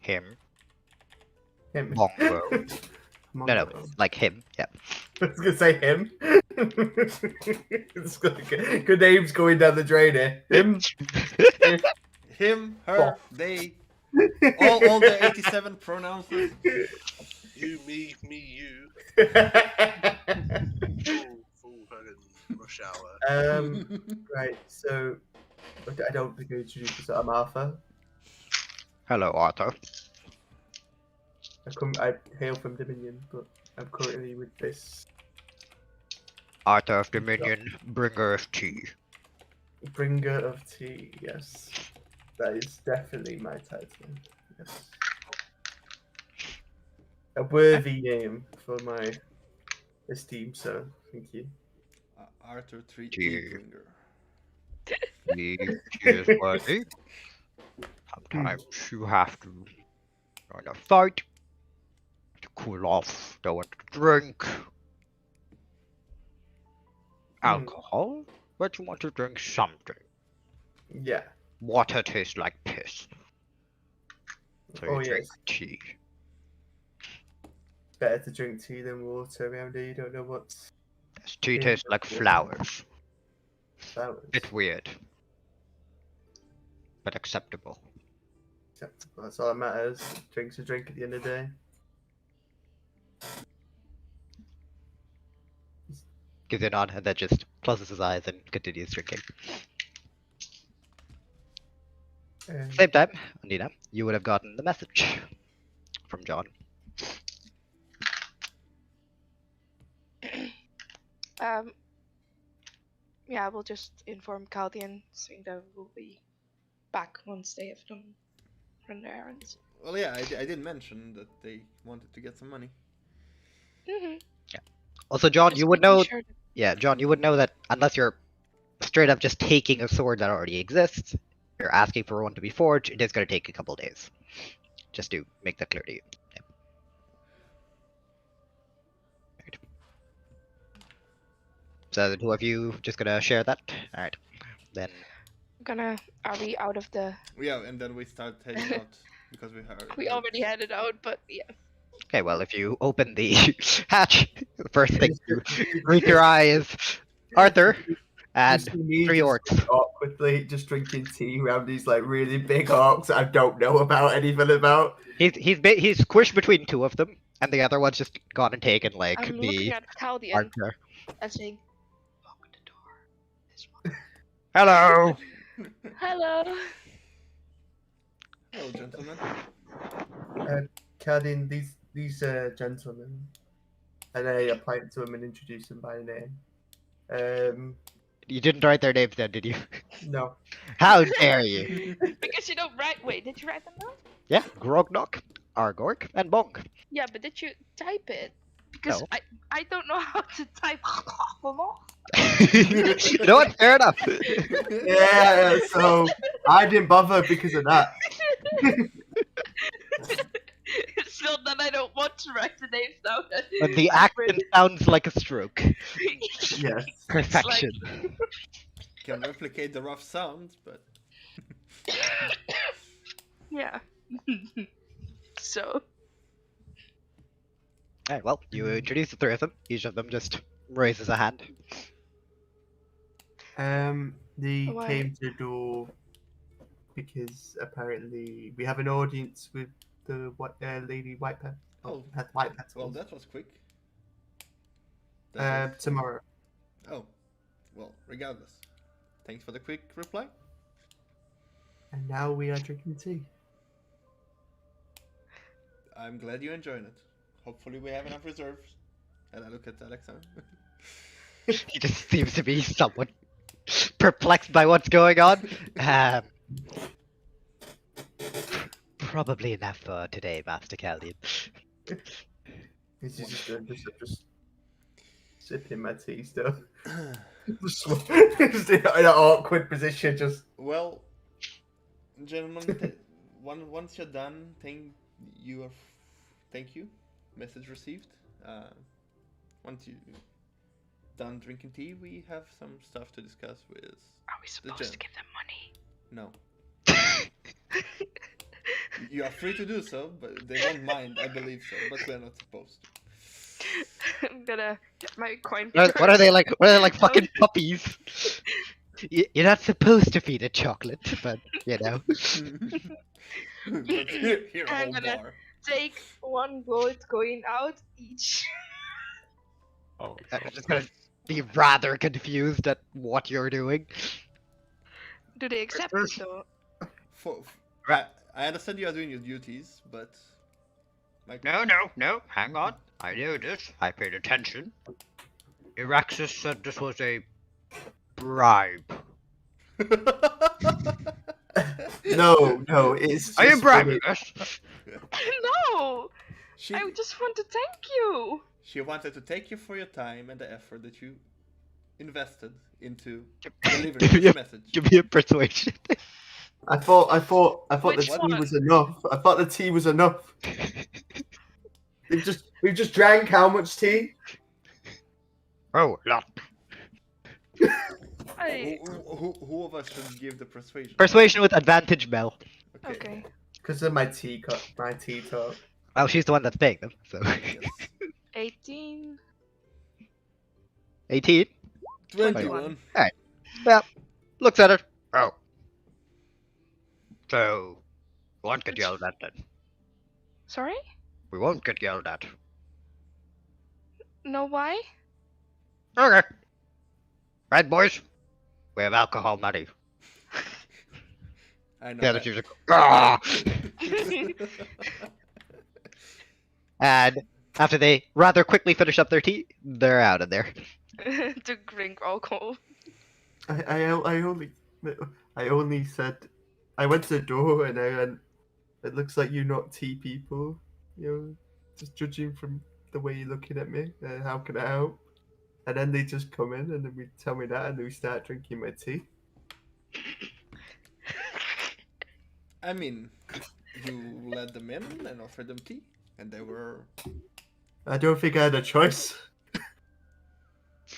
Him. Him. Mongo. No, Mongo. like him. Yeah. I was gonna say him. It's good names going down the drain here. Him. Him, her, they, all the 87 pronouns. You, me, you. Full fucking rush hour. Right. So, I don't think I introduced myself. I'm Arthur. Hello, Arthur. I hail from Dominion, but I'm currently with this Arthur of Dominion, bringer of tea. bringer of tea. Yes, that is definitely my title. Yes, a worthy name for my esteemed sir. Thank you. Arthur Tree Tea. Bringer. Tea is worthy. Sometimes you have to join a fight to cool off, don't want to drink alcohol, but you want to drink something. Yeah. Water tastes like piss. So you Oh drink yes. tea. Better to drink tea than water around here. You don't know what's Yes, tea in tastes the like water. flowers. Flowers. Bit weird. But acceptable. Acceptable. That's all that matters. Drink's a drink at the end of the day. Gives it on and then just closes his eyes and continues drinking. Same time, Nina, you would have gotten the message from John. Yeah, we'll just inform Chaldean, saying that we'll be back once they have done run their errands. Well, yeah, I did mention that they wanted to get some money. Mm-hmm. Also, John, Just you would making know. sure that- Yeah, John, you would know that unless you're straight up just taking a sword that already exists, you're asking for one to be forged, it is going to take a couple days. Just to make that clear to you. Yeah. Right. So the two of you just gonna share that? Alright. Then Are we out of the... Yeah, and then we start heading out because we heard. We already had it out, but yeah. okay, well if you open the hatch, the first thing you greet your eye is Arthur and You see me 3 just orcs. awkwardly just drinking tea around these like really big orcs I don't know about anything about. He's squished between 2 of them, and the other one's just gone and taken like I'm the looking at Chaldean Arthur. and saying, open the door. This one. Hello. Hello. Hello, gentlemen. Cardin, these gentlemen, and I point to them and introduce them by name. You didn't write their names down, did you? No. How dare you? Because you don't write. Wait, did you write them down? Yeah, Grognog, Argorg, and Bong. Yeah, but did you type it? Because No. I don't know how to type. You know what? Fair enough. Yeah, so I didn't bother because of that. It's not that I don't want to write the names down. But the I've accent sounds like a stroke. Yes. Perfection. Can replicate the rough sounds, but Yeah. So. Alright, well, you introduce the three of them. Each of them just raises a hand. They Why? came to the door because apparently we have an audience with the Lady White Pet. oh, White Petals. well, that was quick. That was- Tomorrow. Oh, well, regardless. Thanks for the quick reply. And now we are drinking tea. I'm glad you're enjoying it. Hopefully we have enough reserves. And I look at Alexander. He just seems to be somewhat perplexed by what's going on. Probably enough for today, Master Caldian. This is just sipping my tea still. Just in an awkward position, just. Well, gentlemen, once you're done, thank you. Message received. Once you done drinking tea, we have some stuff to discuss with. Are we supposed to give them money? No. You are free to do so, but they won't mind. I believe so, but we're not supposed to. I'm gonna get my coin. What are they like? What are they like? Fucking puppies? You're not supposed to feed a chocolate, but you know. But here a I'm whole gonna- bar. Take one gold coin out each. Oh, I'm just gonna be rather confused at what you're doing. Do they accept it though? I understand you are doing your duties, but No. Hang on. I knew this. I paid attention. Iraxis said this was a bribe. No, it's. Are you just bribing funny. us? No! she I just want to thank you! she wanted to take you for your time and the effort that you invested into delivering this message. Give me a persuasion. I thought the Which tea one? was enough. I thought the tea was enough. We've just drank how much tea? Oh, lot. Who of us should give the persuasion? Persuasion with advantage, Mel. Okay. Because of my tea talk. Well, she's the one that's paying them, so. Yes. 18. 18. 21. Well, looks at her. Oh. So, we won't get yelled at then. Sorry? We won't get yelled at. No, why? Okay. Right, boys? We have alcohol money. I know. The other two are "Ah!" And after they rather quickly finish up their tea, they're out of there. To drink alcohol. I only said I went to the door and I went. It looks like you're not tea people. You know, just judging from the way you're looking at me. How can I help? And then they just come in and then we tell me that and then we start drinking my tea. I mean, you let them in and offered them tea, and they were. I don't think I had a choice.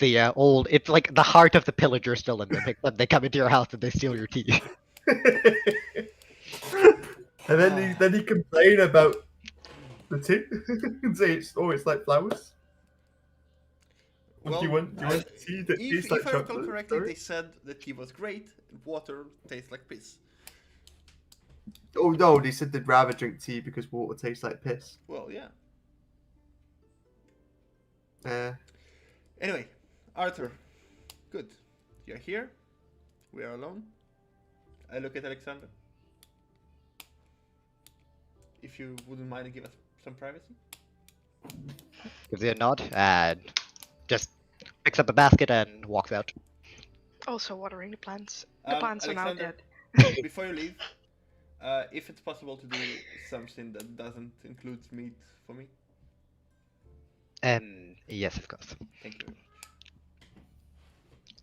The old, it's like the heart of the pillager still in them. They come into your house and they steal your tea. And then he complain about the tea and say it's like flowers. Well, do you want tea that tastes like if I recall chocolate? correctly, Sorry? they said the tea was great, and water tastes like piss. Oh no, they said they'd rather drink tea because water tastes like piss. Well, yeah. Anyway, Arthur, good. You're here. We are alone. I look at Alexander. If you wouldn't mind to give us some privacy. Gives you a nod and just picks up a basket and walks out. Also watering the plants. The plants are now Alexander, dead. before you leave, if it's possible to do something that doesn't include meat for me. Yes, of course. Thank you very much.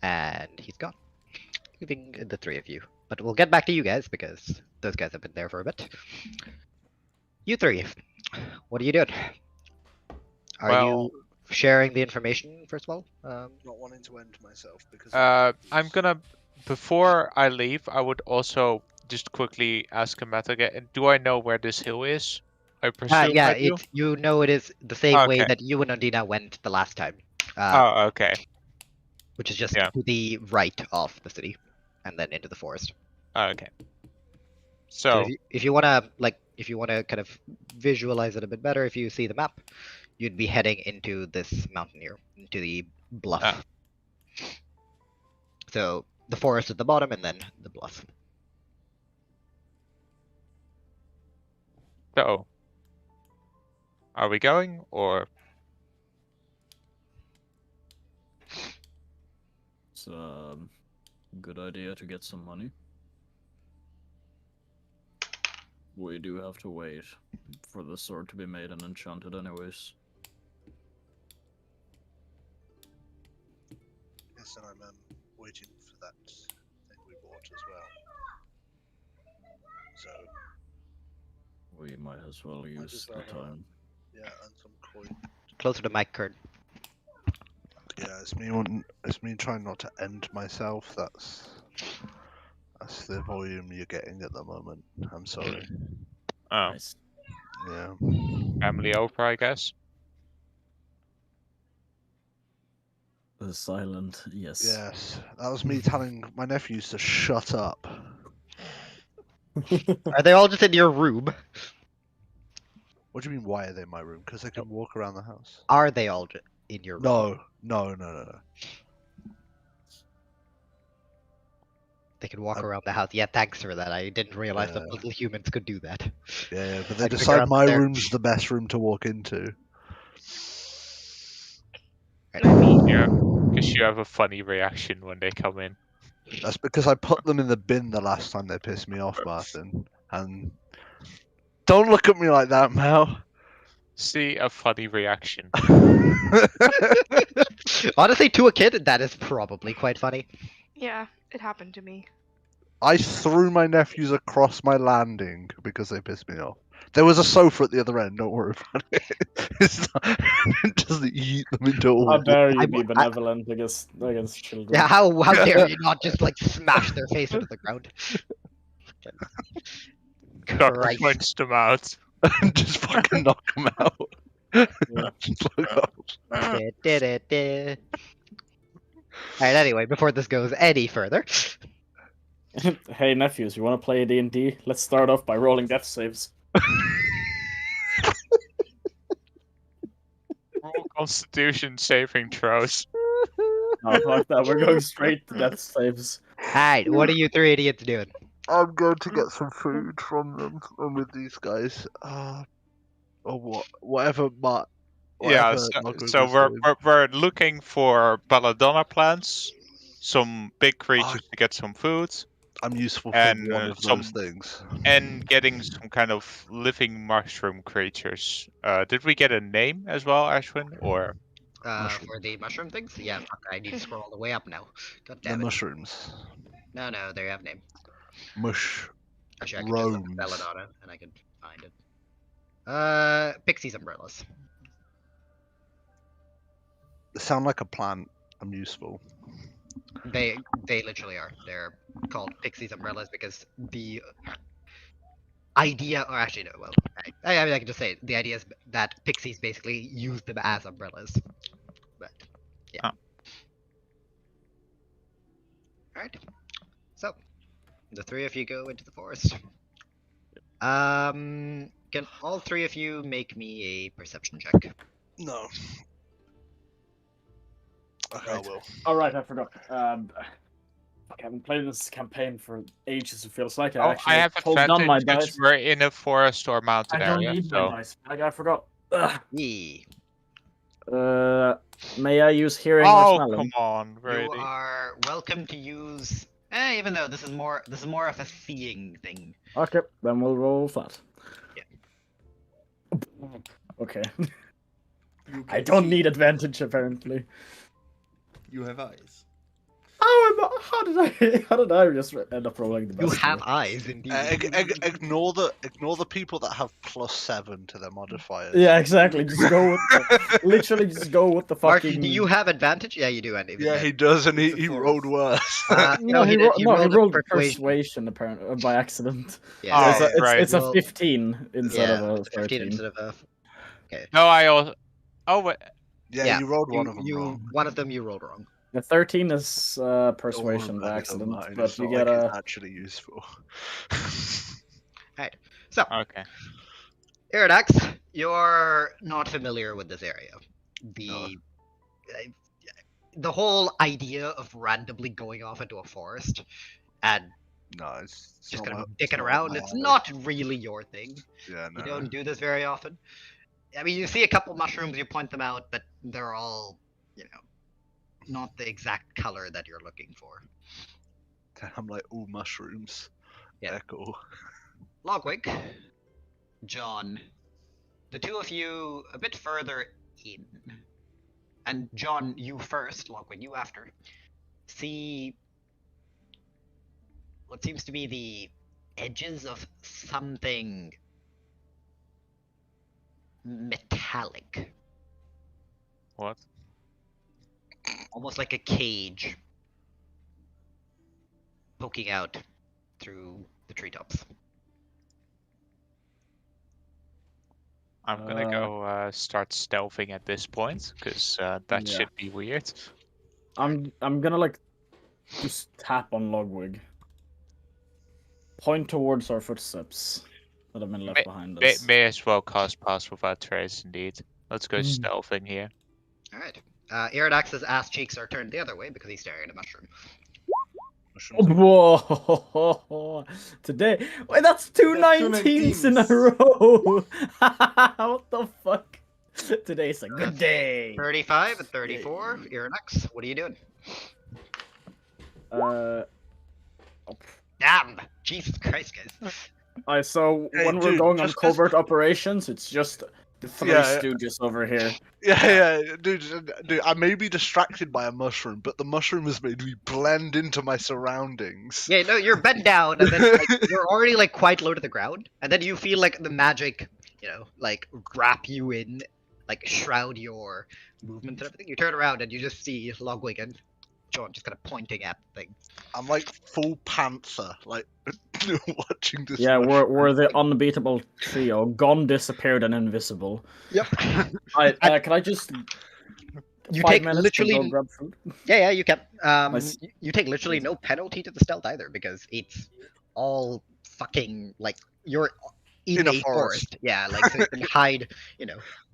And he's gone, leaving the three of you. But we'll get back to you guys because those guys have been there for a bit. You three, what are you doing? Are Well, you sharing the information first of all? Not wanting to end myself because. I'm gonna. Before I leave, I would also just quickly ask him again. Do I know where this hill is? I presume Yeah, I do. you know it is the same way Okay. that you and Undina went the last time. Oh, okay. Which is just Yeah. to the right of the city, and then into the forest. Okay. So So if you wanna kind of visualize it a bit better, if you see the map, you'd be heading into this mountain here, into the bluff. Ah. So the forest at the bottom, and then the bluff. So, are we going or? It's a good idea to get some money. We do have to wait for the sword to be made and enchanted anyways. Yes, and I'm waiting for that thing we bought as well. So We might as well use as the well, time. yeah, and some coin. Closer to Mike Kern. Yeah, it's me trying not to end myself. That's the volume you're getting at the moment. I'm sorry. Oh, Nice. Yeah. family over, I guess. Silent, yes. Yes, that was me telling my nephews to shut up. Are they all just in your room? What do you mean? Why are they in my room? Because they can walk around the house. Are they all in your room? No. They can walk around the house. Yeah, thanks for that. I didn't realize that Yeah. little humans could do that. Yeah, but they I figure decide out my that they're- room's the best room to walk into. Yeah, because you have a funny reaction when they come in. That's because I put them in the bin the last time they pissed me off, Martin. And don't look at me like that, Mel. See a funny reaction. Honestly, to a kid, that is probably quite funny. Yeah, it happened to me. I threw my nephews across my landing because they pissed me off. There was a sofa at the other end. Don't worry about it. It's not, it doesn't eat them into a How wall. dare you I- be benevolent against children? Yeah, how dare you not just like smash their face into the ground? Got Christ. punched them out. Just fucking knock them out. Just look up. Alright, anyway, before this goes any further, Hey nephews, you want to play D&D? Let's start off by rolling death saves. Roll Constitution saving throws. No, fuck that. We're going straight to death saves. alright, what are you three idiots doing? I'm going to get some food from them and with these guys. Or whatever, but Yeah, Marco so was we're, doing. we're looking for belladonna plants, some big creatures to get some food, I'm useful for and one of those things. and getting some kind of living mushroom creatures. Did we get a name as well, Ashwin? Or For the mushroom things? Yeah, fuck, I need to scroll all the way up now. God The damn it. mushrooms. No, they have name. Mush. Actually, I could just look Roams. at Belladonna and I could find it. Pixie's umbrellas. They sound like a plant. I'm useful. They literally are. They're called Pixie's umbrellas because the idea, or actually no, well, I mean I can just say it. The idea is that pixies basically use them as umbrellas. But yeah. Oh. Alright. So the three of you go into the forest. Can all three of you make me a perception check? No. Okay, Right. I will. Alright, I forgot. Fuck, I haven't played this campaign for ages, it feels like. I actually have pulled down my advantage dice. because we're in a forest or mountain I don't area. need So my dice. I forgot. Ugh. Yee. May I use hearing or oh smelling? come on, You really? are welcome to use Even though this is more of a seeing thing. Okay, then we'll roll flat. Yeah. Okay. You I can don't see. need advantage apparently. You have eyes. How did I just end up rolling the You best? have here? eyes, indeed. Ignore the people that have +7 to their modifiers. Yeah, exactly. Just go with literally just go with the Mark, fucking. do you have advantage? Yeah, you do, Andy. Yeah, he does, and It's a he forest. rolled worse. No, he, did. he rolled persuasion. persuasion apparently by accident. Yeah, Oh, it's a, right. it's a Well, 15 instead yeah, of a it's a 15 13. instead of a. Okay. No, I also. Oh, wait. yeah, you rolled one of them wrong. One of them you rolled wrong. The 13 is Don't persuasion worry by about it, accident, Martin, but it's you not get like a. it's actually useful. Alright. So, Okay. Iridax, you're not familiar with this area. The whole idea of randomly going off into a forest and No, it's just not kind my- of it's dicking not around, my it's alley. not really your thing. Yeah, no. You don't do this very often. I mean, you see a couple mushrooms, you point them out, but they're all, not the exact color that you're looking for. I'm like, all mushrooms. Yeah. Echo. Logwig, John, the two of you a bit further in, and John, you first, Logwig, you after, see what seems to be the edges of something metallic, What? almost like a cage poking out through the treetops. I'm gonna go start stealthing at this point, because that Yeah. should be weird. I'm gonna like just tap on Logwig. Point towards our footsteps that have been left behind us. May as well cast Pass Without Trace, indeed. Let's go Mm. stealthing here. Alright. Iridax's ass cheeks are turned the other way because he's staring at a mushroom. Mushrooms. Whoa! Today, wait, that's two That's 19s in a 19s. row. What the fuck? Today's a good day. 35 and 34, Iridax, what are you doing? Damn! Jesus Christ, guys. So Hey, when we're dude, going on just 'cause- covert operations, it's just the three Yeah. stooges over here. Yeah, dude, I may be distracted by a mushroom, but the mushroom has made me blend into my surroundings. Yeah, no, you're bent down, and then you're already quite low to the ground, and then you feel the magic, wrap you in, shroud your movement and everything. You turn around and you just see Logwig and John just kind of pointing at the thing. I'm like full panther, watching this. Yeah, mushroom. we're the unbeatable trio. Gone, disappeared, and invisible. Yep. Can I just? You 5 take minutes literally. to go grab food. Yeah, you can. Nice. You take literally no penalty to the stealth either because it's all fucking you're in a forest. Yeah, so you can hide.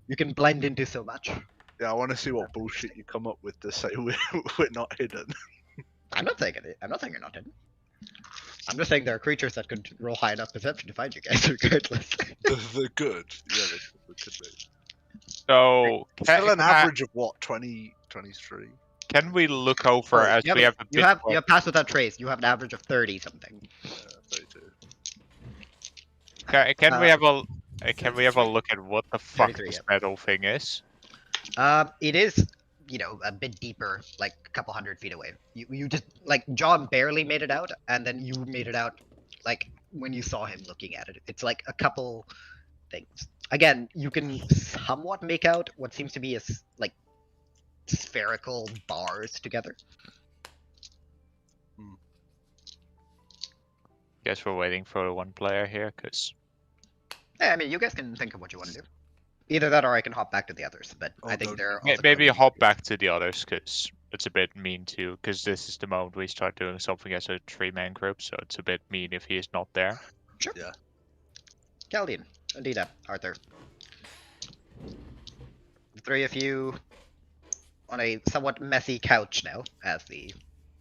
You can blend into so much. Yeah, I want to see what bullshit you come up with to say we're not hidden. I'm not saying it. I'm not saying you're not hidden. I'm just saying there are creatures that could roll high enough perception to find you guys regardless. They're good. Yeah, they could be. So, Still an average of what, 20, 23? Can we look over as we have a bit you have more- passed without trace. You have an average of 30 something. 32. Can we have a look at what the fuck 33, this yeah. metal thing is? It is, a bit deeper, a couple 100 feet away. You just John barely made it out, and then you made it out, when you saw him looking at it. It's a couple things. Again, you can somewhat make out what seems to be spherical bars together. Guess we're waiting for the one player here, because Yeah, I mean, you guys can think of what you want to do. Either that, or I can hop back to the others. But I think they're also maybe gonna be- hop back to the others, because it's a bit mean too. Because this is the moment we start doing something as a 3-man group, so it's a bit mean if he is not there. Sure. Yeah. Chaldean, Adida, Arthur. The three of you on a somewhat messy couch now, as the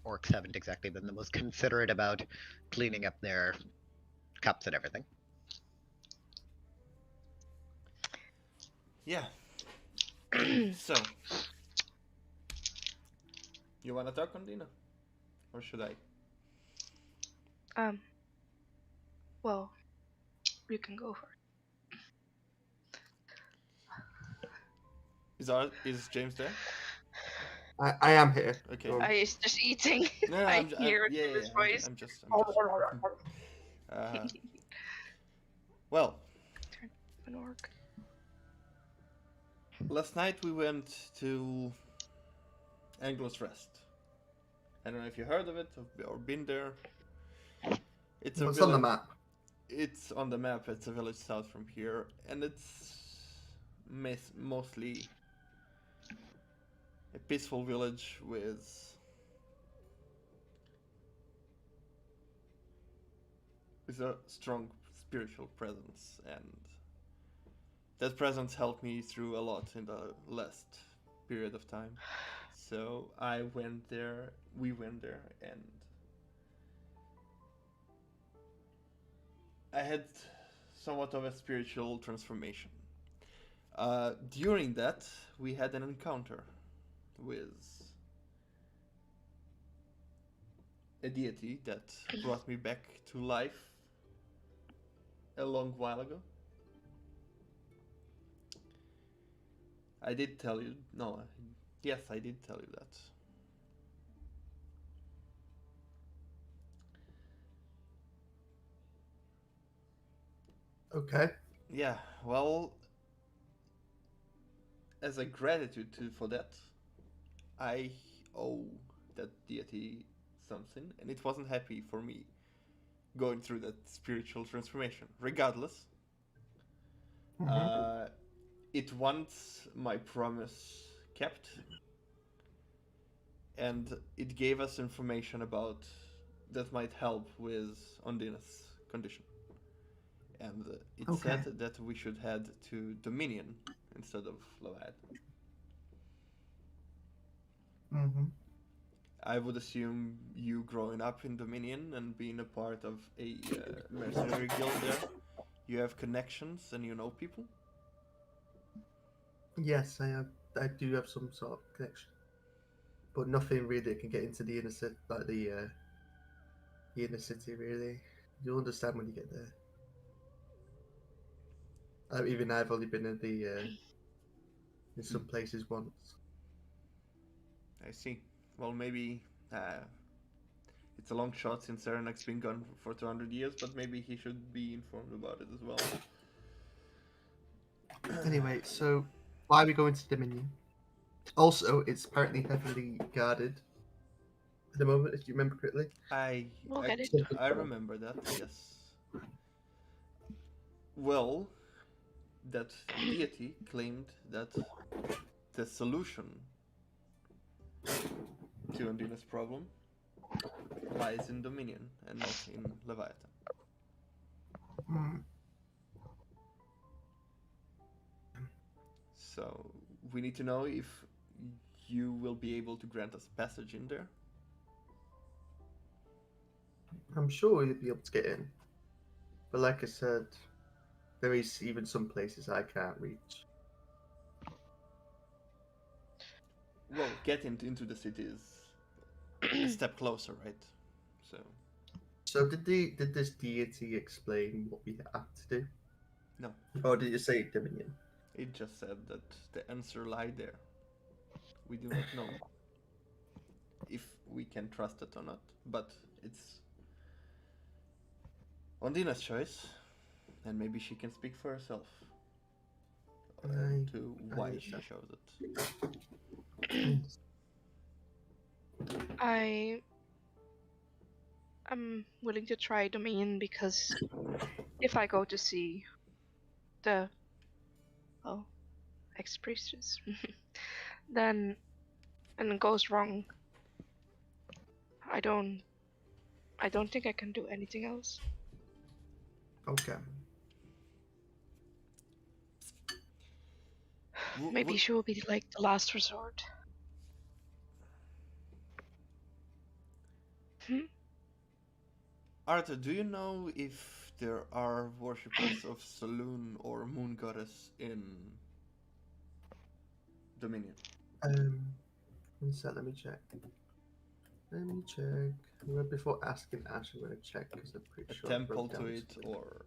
orcs haven't exactly been the most considerate about cleaning up their cups and everything. Yeah. So, you wanna talk, Ondina? Or should I? Well, you can go first. Is James there? I am here. Okay. Oh, I is just eating. No, I I'm, hear it yeah, in his yeah, voice. I'm just. uh, well, Turn an orc. last night we went to Anglo's Rest. I don't know if you heard of it or been there. It's a what's on the village. map? It's on the map. It's a village south from here, and it's mostly a peaceful village with a strong spiritual presence, and that presence helped me through a lot in the last period of time. So I went there. We went there, and I had somewhat of a spiritual transformation. During that, we had an encounter with a deity that brought me back to life a long while ago. I did tell you. No, yes, I did tell you that. Okay. Yeah, well, as a gratitude for that, I owe that deity something, and it wasn't happy for me going through that spiritual transformation. Regardless, Mhm. it wants my promise kept, and it gave us information about that might help with Ondina's condition. And it Okay. said that we should head to Dominion instead of Leviathan. Mhm. I would assume you growing up in Dominion and being a part of a mercenary guild there, you have connections and you know people. Yes, I have. I do have some sort of connection, but nothing really that can get into the inner city, like the inner city. Really, you'll understand when you get there. Even I've only been in the in some places once. I see. Well, maybe it's a long shot since Serenak's been gone for 200 years, but maybe he should be informed about it as well. Anyway, so why are we going to Dominion? Also, it's apparently heavily guarded at the moment, if you remember correctly. I, We'll I get it. I remember that. Yes. Well, that deity claimed that the solution to Undina's problem lies in Dominion and not in Leviathan. Hmm. So we need to know if you will be able to grant us passage in there. I'm sure you'll be able to get in, but like I said, there is even some places I can't reach. Well, getting into the city is a step closer, right? So So did this deity explain what we have to do, no, or did you say Dominion? it just said that the answer lie there. We do not know if we can trust it or not, but it's Ondina's choice, and maybe she can speak for herself to I why she understand. chose it. I am willing to try Dominion because if I go to see the ex-priestess, then and it goes wrong, I don't think I can do anything else. Okay. Maybe she will be like the last resort. Arthur, do you know if there are worshippers of Saloon or Moon Goddess in Dominion? One sec, let me check. Let me check. Well, before asking Ash, I'm gonna check because I'm pretty A sure. I temple wrote to down it, something. or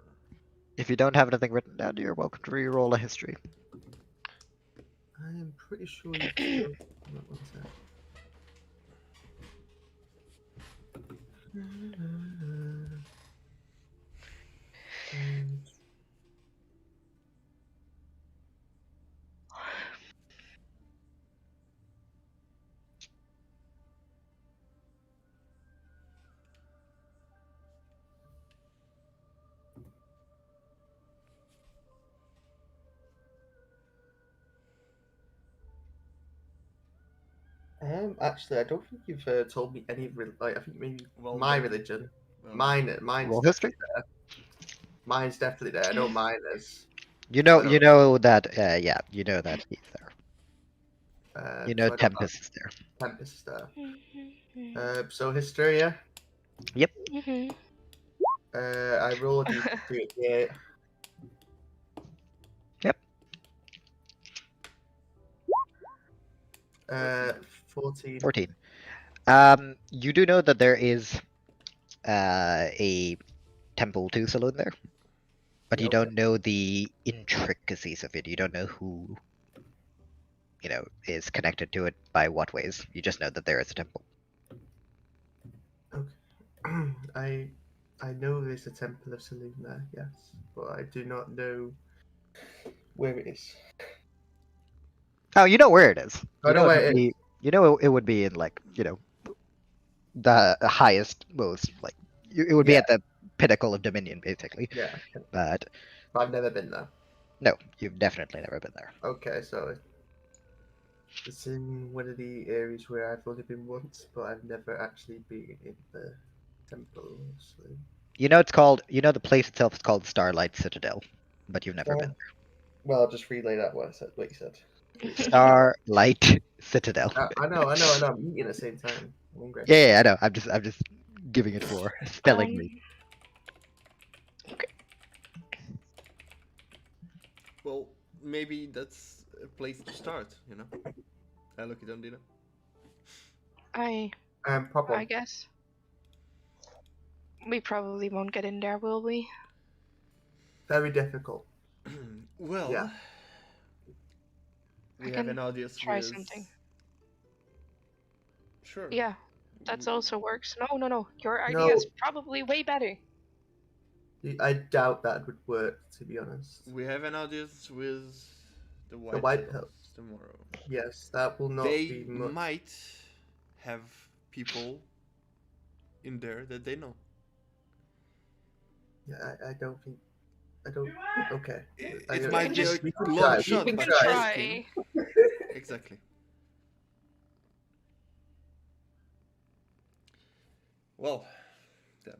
If you don't have anything written down, you're welcome to re-roll a history. I am pretty sure you told. What was that? Actually, I don't think you've told me any. Like, I think maybe well, my then- religion. well, Mine's Roll history. definitely there. Mine's definitely there. I know mine is. You know, I don't you know that. Yeah, you know that he's there. You know So I don't know. Tempest is there. Tempest is there. Mm-hmm. So Hysteria. Mm-hmm. I roll a d8. Yep. 14. 14. You do know that there is a temple to saloon there, but Yeah, you okay. don't know the intricacies of it. You don't know who, is connected to it by what ways. You just know that there is a temple. I know there's a temple of Selene there, yes, but I do not know where it is. Oh, you know where it is. I You know know it where would it is. be. You know it would be in the highest, most it would be Yeah, at the pinnacle of Dominion, basically. yeah, But but I've never been there. no, you've definitely never been there. Okay, so it's in one of the areas where I've only been once, but I've never actually been in the temple of Selene. You know it's called. You know the place itself is called Starlight Citadel, but you've never been Well, I'll just relay that what you said. there. Starlight Citadel. I know. I'm eating at the same time. I'm hungry. Yeah, I know. I'm just giving it for spelling me. well, maybe that's a place to start. I look at Undina. I Problem. guess we probably won't get in there, will we? Very difficult. Well, Yeah. we I have can an audience try with. something. Sure. Yeah, that's also works. No. Your idea No. is probably way better. I doubt that would work, to be honest. We have an audience with the White, White Hills Hills. tomorrow. Yes, that will not They be much. might have people in there that they know. Yeah, I don't think. I don't. Okay. It might be a we can long try. shot, We can but try. asking. Exactly. Well, then.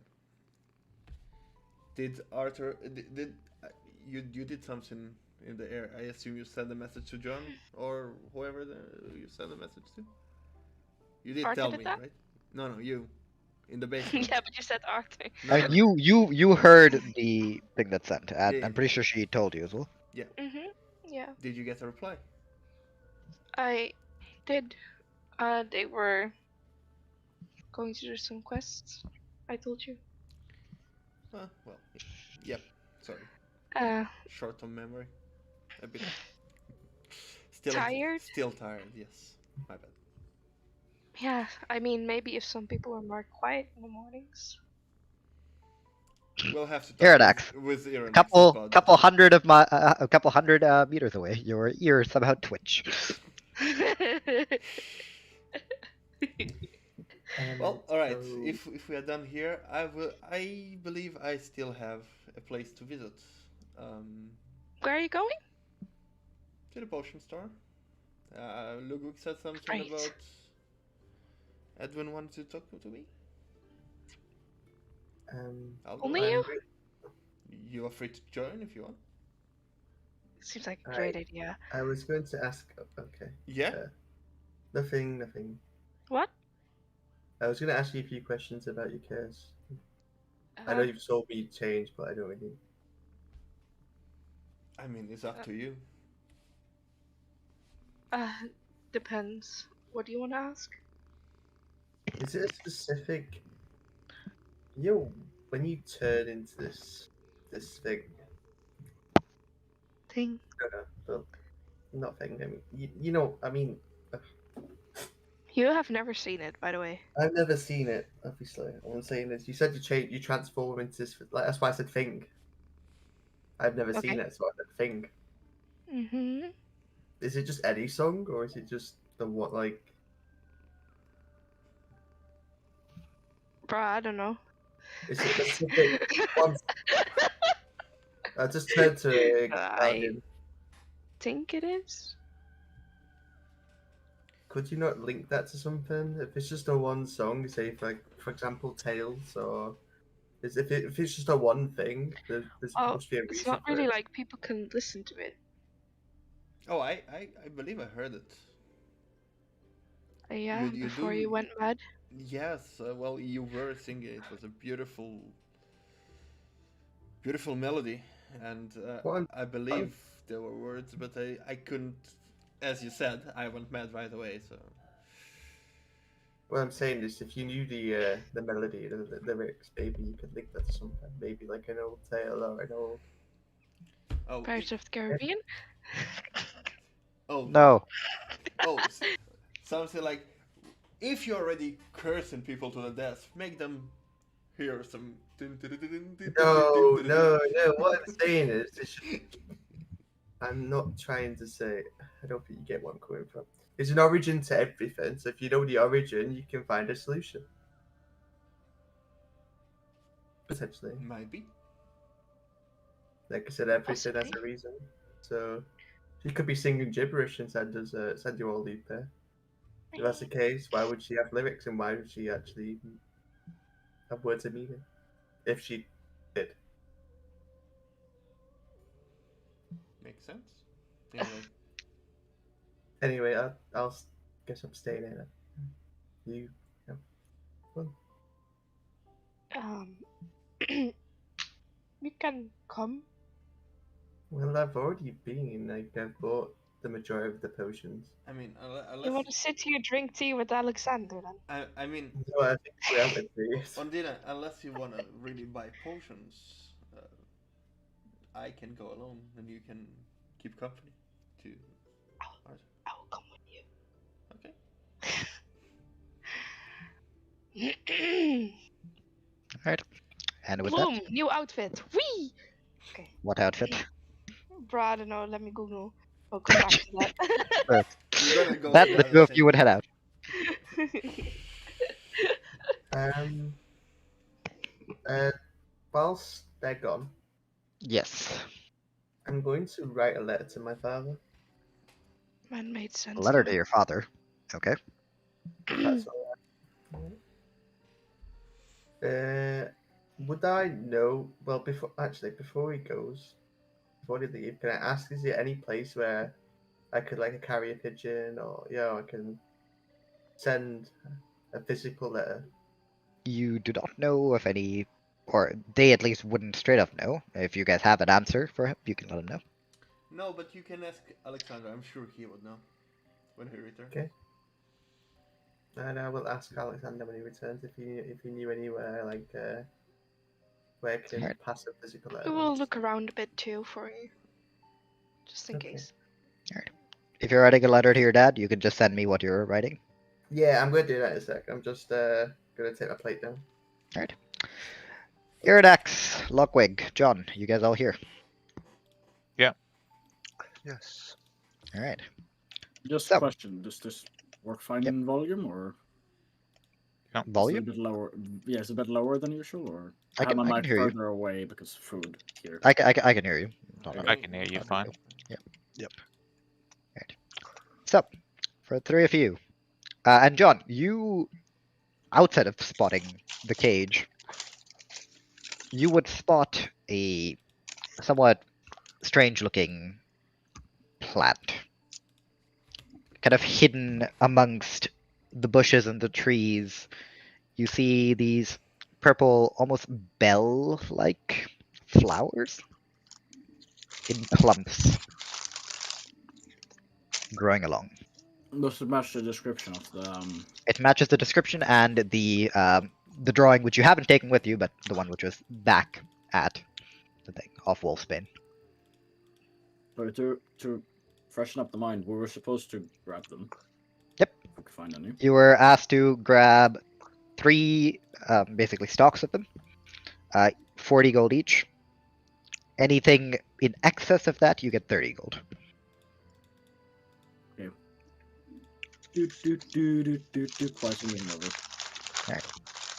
Did Arthur? Did you did something in the air? I assume you sent a message to John or whoever you sent a message to. You did Arthur tell did me, that? right? No, you. In the basement. Yeah, but you said Arthur. No, I no, mean, you heard the thing that's sent, and Yeah. I'm pretty sure she told you as well. Yeah. Yeah, Did you get a reply? I did. They were going to do some quests. I told you. Well, yep. Sorry. Short on memory. A bit. Tired? Still tired. Yes. My bad. Yeah, I mean, maybe if some people are more quiet in the mornings. We'll have to talk Iradex. with Iradex A couple about couple that. hundred of my a couple hundred meters away. Your ear somehow twitch. Well, all right. If we are done here, I believe I still have a place to visit. Where are you going? To the potion store. Ludwig said something Right. about Edwin wanted to talk to me. I'll go. Only you? You are free to join if you want. Seems like a great idea. I was going to ask. Okay. Yeah. Nothing. What? I was going to ask you a few questions about your case. I know you've told me change, but I don't really. I mean, it's up to you. Depends. What do you want to ask? Is it a specific? When you turn into this thing, Thing. well, not thing. I mean, you know, I mean, You have never seen it, by the way. I've never seen it. Obviously, all I'm saying is, you said you transform into this. Like that's why I said thing. I've never seen Okay. it, so I said thing. Mm-hmm. Is it just any song, or is it just the what like? Bruh, I don't know. Is it specific one? I just turned to I Guardian. think it is. Could you not link that to something? If it's just a one song, say for example, Tales, or if it's just a one thing, there's Oh, must be a it's reason not for really it. like people can listen to it. Oh, I believe I heard it. Yeah, You before you do. went mad. Yes. Well, you were singing. It was a beautiful melody, and What I'm, I believe there were words, but I couldn't. As you said, I went mad right away. So. what I'm saying is, if you knew the melody, the lyrics, maybe you could link that to something. Maybe like an old tale or an old. Oh. Pirates of the Caribbean? Oh. No. Oh. Something like, if you're already cursing people to the death, make them hear some. No. What I'm saying is, I'm not trying to say. I don't think you get where I'm coming from. There's an origin to everything, so if you know the origin, you can find a solution. Potentially. Might be. Like I said, everything has Possibly. a reason. So she could be singing gibberish and send you all deep there. If that's the case, why would she have lyrics and why would she actually have words of meaning? If she did. Makes sense. Anyway. Anyway, I'll guess I'm staying in it. You, yeah. Well, Um, you can come. well, I've already been. Like, I've bought the majority of the potions. I mean, You unless want to sit here drink tea with Alexander then? I mean, No, I think we have it, please. Ondina, unless you wanna really buy potions, I can go alone, and you can keep company to Arthur. I will come with Okay. you. Alright. And with Bloom, that, new outfit. Whee! Okay. what outfit? Bruh, I don't know. Let me Google. We'll come back to that. You're gonna go That to the the two of same you would head out. Uh, whilst they're gone, Yes. I'm going to write a letter to my father. Man made sense. A letter now. to your father. Okay. If that's all right. Would I know? Well, before he goes, before he leave, can I ask? Is there any place where I could like carry a pigeon, or I can send a physical letter? You do not know of any, or they at least wouldn't straight up know. If you guys have an answer for him, you can let him know. No, but you can ask Alexander. I'm sure he would know when he returns. Okay. And I will ask Alexander when he returns if he knew anywhere where I can Alright. pass a physical We letter. will look around a bit too for you. Just in Okay. case. If you're writing a letter to your dad, you can just send me what you're writing. Yeah, I'm going to do that in a sec. I'm just going to take my plate down. Alright. Iridax, Lockwig, John, you guys all here. Yes. Alright. Just So- a question: does this work fine in volume, or is it a Volume? bit lower? Yeah, it's a bit lower than usual, or I have can- my I can mic hear you. further away because of food here. I can hear you. Not a- I can hear you fine. So, for the three of you, and John, you, outside of spotting the cage, you would spot a somewhat strange-looking plant, kind of hidden amongst the bushes and the trees. You see these purple, almost bell-like flowers in clumps growing along. Does it match the description of the? It matches the description and the drawing, which you haven't taken with you, but the one which was back at the thing of Wolfsbane. Sorry, to freshen up the mind, we were supposed to grab them. Yep. If we could find any. You were asked to grab 3, basically stocks of them, 40 gold each. Anything in excess of that, you get 30 gold. Quite a meeting over. Alright.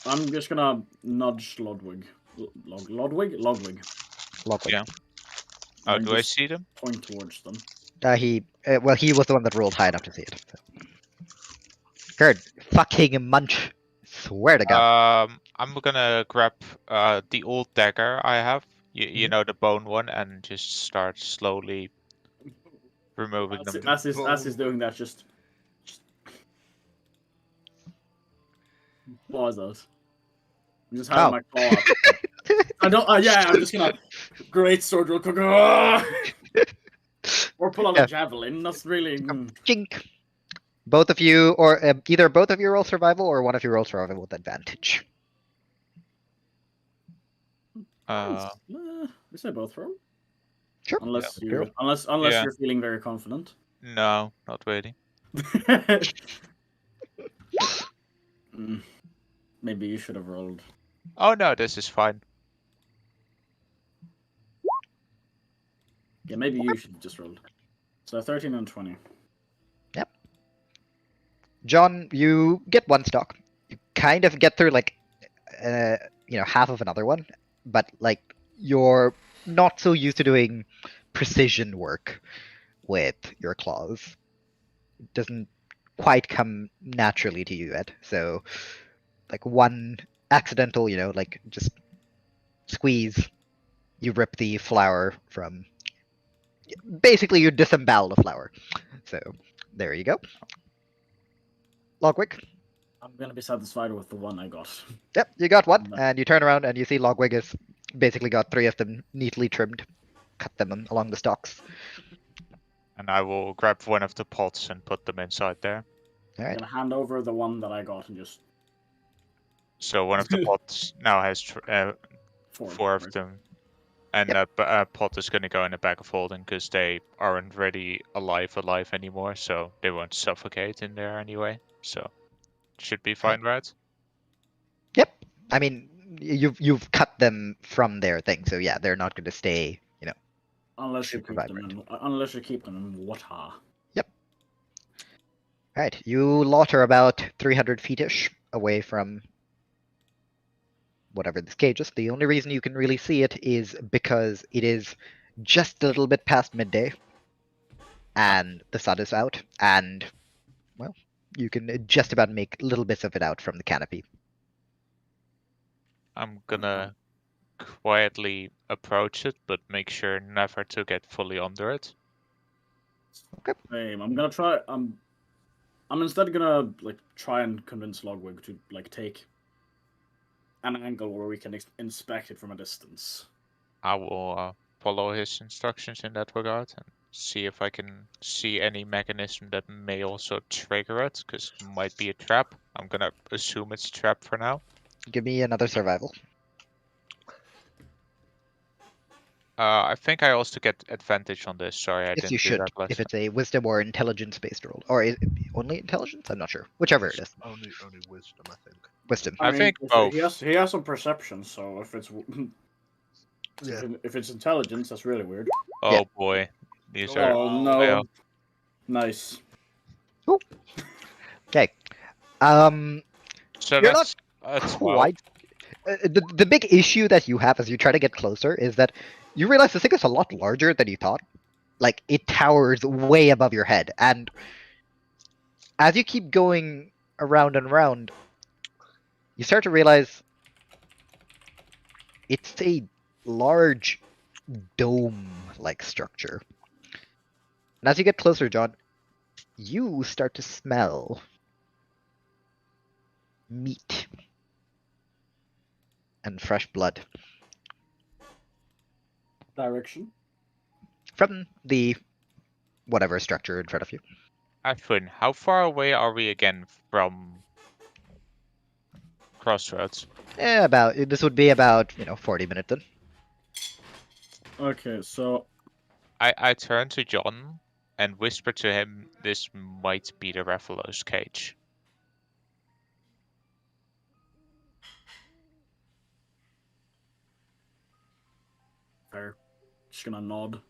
I'm just gonna nudge Lodwig. Lodwig? Lodwig. Logwig. Yeah. Oh, And do I just see them? point towards them. He was the one that rolled high enough to see it. So. Gerd, fucking munch. Swear to God. I'm gonna grab the old dagger I have. You know, the bone one, and just start slowly removing them. As he's doing that, just pause those. I'm just having my claw up. I don't. Yeah, I'm just gonna great sword real quick. Or pull out a javelin. That's really. Jink. Both of you, or either both of you roll survival, or one of you roll survival with advantage. We say both roll. Sure. Unless Yeah. you're feeling very confident. No, not really. Maybe you should have rolled. Oh no, this is fine. Yeah, maybe you should have just rolled. So 13 and 20. Yep. John, you get one stock. You kind of get through like, half of another one, but like you're not so used to doing precision work with your claws. It doesn't quite come naturally to you yet. So, like one accidental, like just squeeze, you rip the flower from. Basically, you disembowel the flower. So, there you go. Logwig. I'm gonna be satisfied with the one I got. Yep, you got one, and you turn around and you see Logwig has basically got 3 of them neatly trimmed, cut them along the stalks. And I will grab one of the pots and put them inside there. All right. I'm gonna hand over the one that I got and just. So one of the pots now has 4 of them. And a pot is going to go in a bag of holding because they aren't really alive anymore, so they won't suffocate in there anyway. So should be fine, right? Yep. I mean, you've cut them from their thing, so yeah, they're not going to stay. Unless you keep them in water. Yep. All right. You lot are about 300 feet-ish away from whatever this cage is. The only reason you can really see it is because it is just a little bit past midday, and the sun is out, and, well, you can just about make little bits of it out from the canopy. I'm gonna quietly approach it, but make sure never to get fully under it. Okay. Same. I'm gonna try. I'm instead gonna try and convince Logwig to take an angle where we can inspect it from a distance. I will follow his instructions in that regard and see if I can see any mechanism that may also trigger it, because it might be a trap. I'm gonna assume it's a trap for now. Give me another survival. I think I also get advantage on this. Sorry, I Yes, didn't you do should, that last if it's a wisdom or intelligence-based roll. Or is it only intelligence? I'm not sure. Whichever it is. Only wisdom, I think. Wisdom. I think both. He has some perception, so if it's Yeah. if it's intelligence, that's really weird. Oh Yeah. boy, these are. Oh no! well. Nice. Okay. So You're that's quite. The big issue that you have as you try to get closer is that you realize this thing is a lot larger than you thought. Like, it towers way above your head, and as you keep going around and around, you start to realize it's a large dome-like structure. And as you get closer, John, you start to smell meat and fresh blood Direction. from the whatever structure in front of you. Ashwin, how far away are we again from Crossroads? About this would be about 40 minutes then. Okay, so I turn to John and whisper to him, this might be the Rathalos cage. fair. Just gonna nod.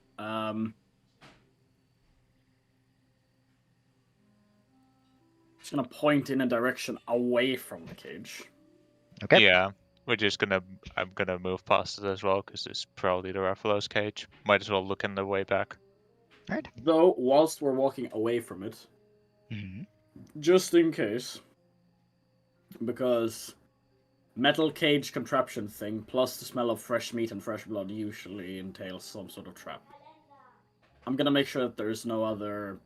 Just gonna point in a direction away from the cage. Okay. Yeah, I'm gonna move past it as well because it's probably the Rathalos cage. Might as well look in the way back. All right. Though, whilst we're walking away from it, Mhm. just in case, because metal cage contraption thing plus the smell of fresh meat and fresh blood usually entails some sort of trap. I'm gonna make sure that there's no other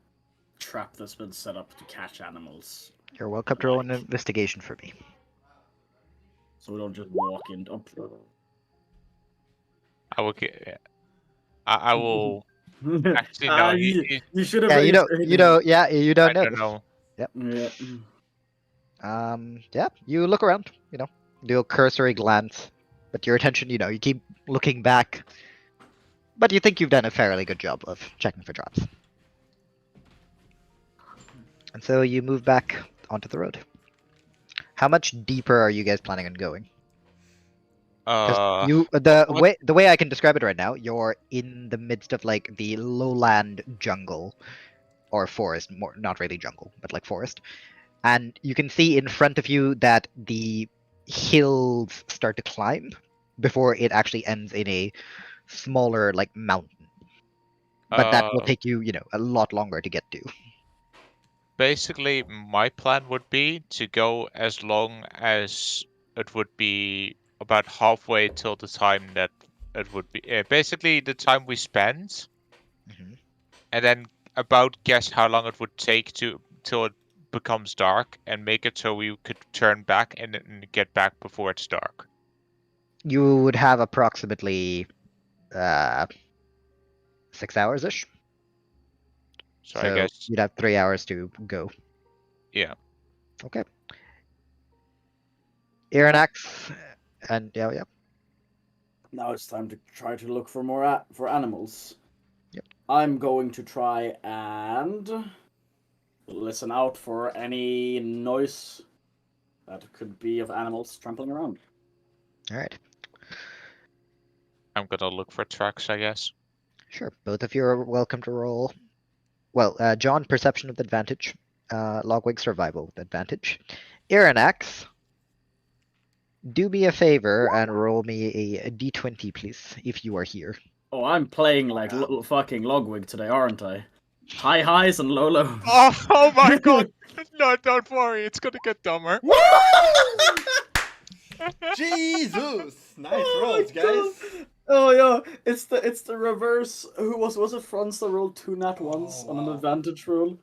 trap that's been set up to catch animals, You're welcome to roll an investigation for me. so we don't just walk in. I will get. I will. Actually, no. You should have. Yeah, you don't. Yeah, you don't I know. don't know. Yeah. Yeah, you look around, do a cursory glance, but your attention, you keep looking back. But you think you've done a fairly good job of checking for traps. And so you move back onto the road. How much deeper are you guys planning on going? 'Cause the way I can describe it right now, you're in the midst of like the lowland jungle or forest, more not really jungle, but like forest. And you can see in front of you that the hills start to climb before it actually ends in a smaller like mountain. But that will take you, a lot longer to get to. Basically, my plan would be to go as long as it would be about halfway till the time that it would be. Basically, the time we spend, Mhm. and then about guess how long it would take till it becomes dark, and make it so we could turn back and get back before it's dark. You would have approximately 6 hours ish. So I guess, you'd have 3 hours to go. yeah. Okay. Irinax and yeah. Now it's time to try to look for animals. Yep. I'm going to try and listen out for any noise that could be of animals trampling around. All right. I'm gonna look for tracks, I guess. Sure. Both of you are welcome to roll. Well, John, perception with advantage. Logwig, survival with advantage. Irinax, do me a favor and roll me a d20, please, if you are here. Oh, I'm playing like fucking Logwig today, aren't I? High highs and low lows. Oh my god! No, don't worry, it's gonna get dumber. Jesus! Nice rolls, guys. Oh yeah, it's the reverse. Who was it? Franz that rolled 2 nat ones on an advantage roll.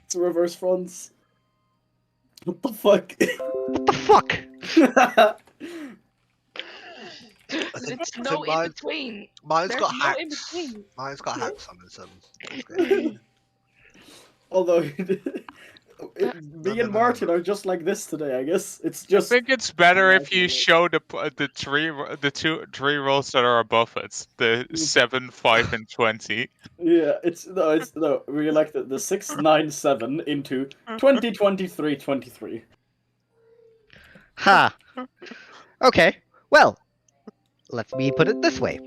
It's a reverse Franz. What the fuck? What the fuck? It's no in between. Mine's There's got no in hacks. between. Mine's got hacks on it. Although me and Martin are just like this today, I guess. It's I just. think it's better if you show the two three rolls that are above it, the 7, 5, and 20. Yeah, it's no. We like the 6, 9, 7 into 20, 23, 23. Ha! Okay, well, let me put it this way.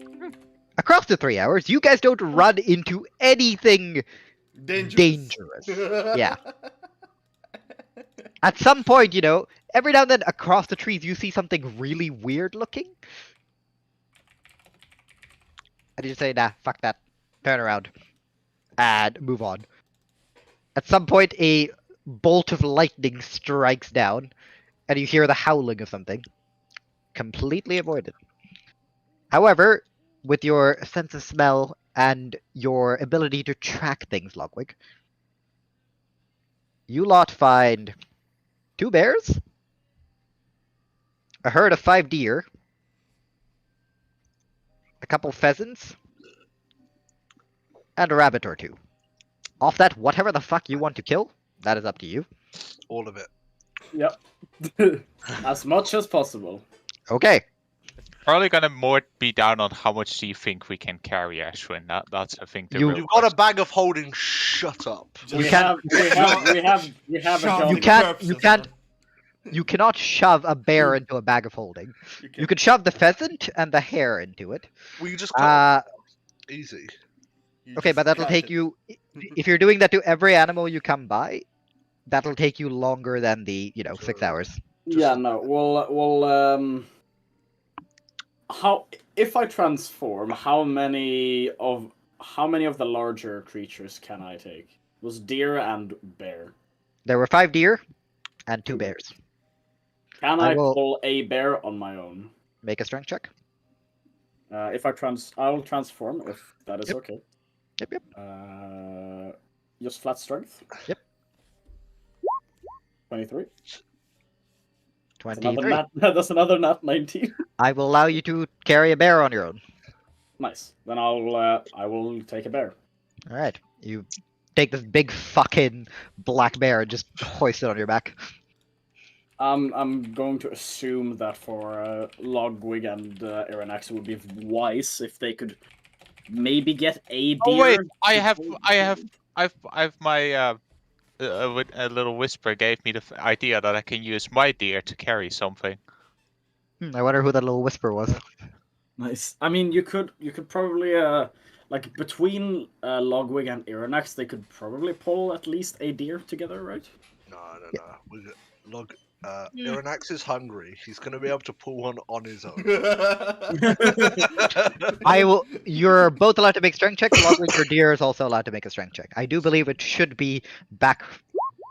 Across the 3 hours, you guys don't run into anything dangerous. Yeah. At some point, every now and then across the trees, you see something really weird looking. And you just say, nah, fuck that. Turn around. And move on. At some point, a bolt of lightning strikes down, and you hear the howling of something. Completely avoided. However, with your sense of smell and your ability to track things, Logwig, you lot find 2 bears, a herd of 5 deer, a couple pheasants, and a rabbit or 2. Off that, whatever the fuck you want to kill, that is up to you. All of it. Yep. As much as possible. Okay. Probably gonna more be down on how much do you think we can carry, Ashwin. That's I think the You- real You've got a question. bag of holding. Shut up. We can't- have a Shove gun. You the can't- corpses, you can't- man. You cannot shove a bear into a bag of holding. You could shove the pheasant and the hare into it. We just cut Uh, easy. You okay, just but that'll cut take it. you. If you're doing that to every animal you come by, that'll take you longer than the 6 Sure. hours. Yeah, no. Well, how if I transform, how many of the larger creatures can I take? It was deer and bear. There were 5 deer and 2 bears. Can I I will- pull a bear on my own? Make a strength check. If I will transform if that is Yep. okay. Yep. Just flat strength. Yep. 23. 23. That's another nat 19. I will allow you to carry a bear on your own. Nice. Then I will take a bear. All right. You take this big fucking black bear and just hoist it on your back. I'm going to assume that for Logwig and Iranax it would be wise if they could maybe get a deer. Oh wait, I to- have my a little whisper gave me the idea that I can use my deer to carry something. I wonder who that little whisper was. Nice. I mean, you could probably like between Logwig and Iranax, they could probably pull at least a deer together, right? No. Look, Iranax is hungry. He's gonna be able to pull one on his own. I will. You're both allowed to make strength checks. Along with your deer is also allowed to make a strength check. I do believe it should be back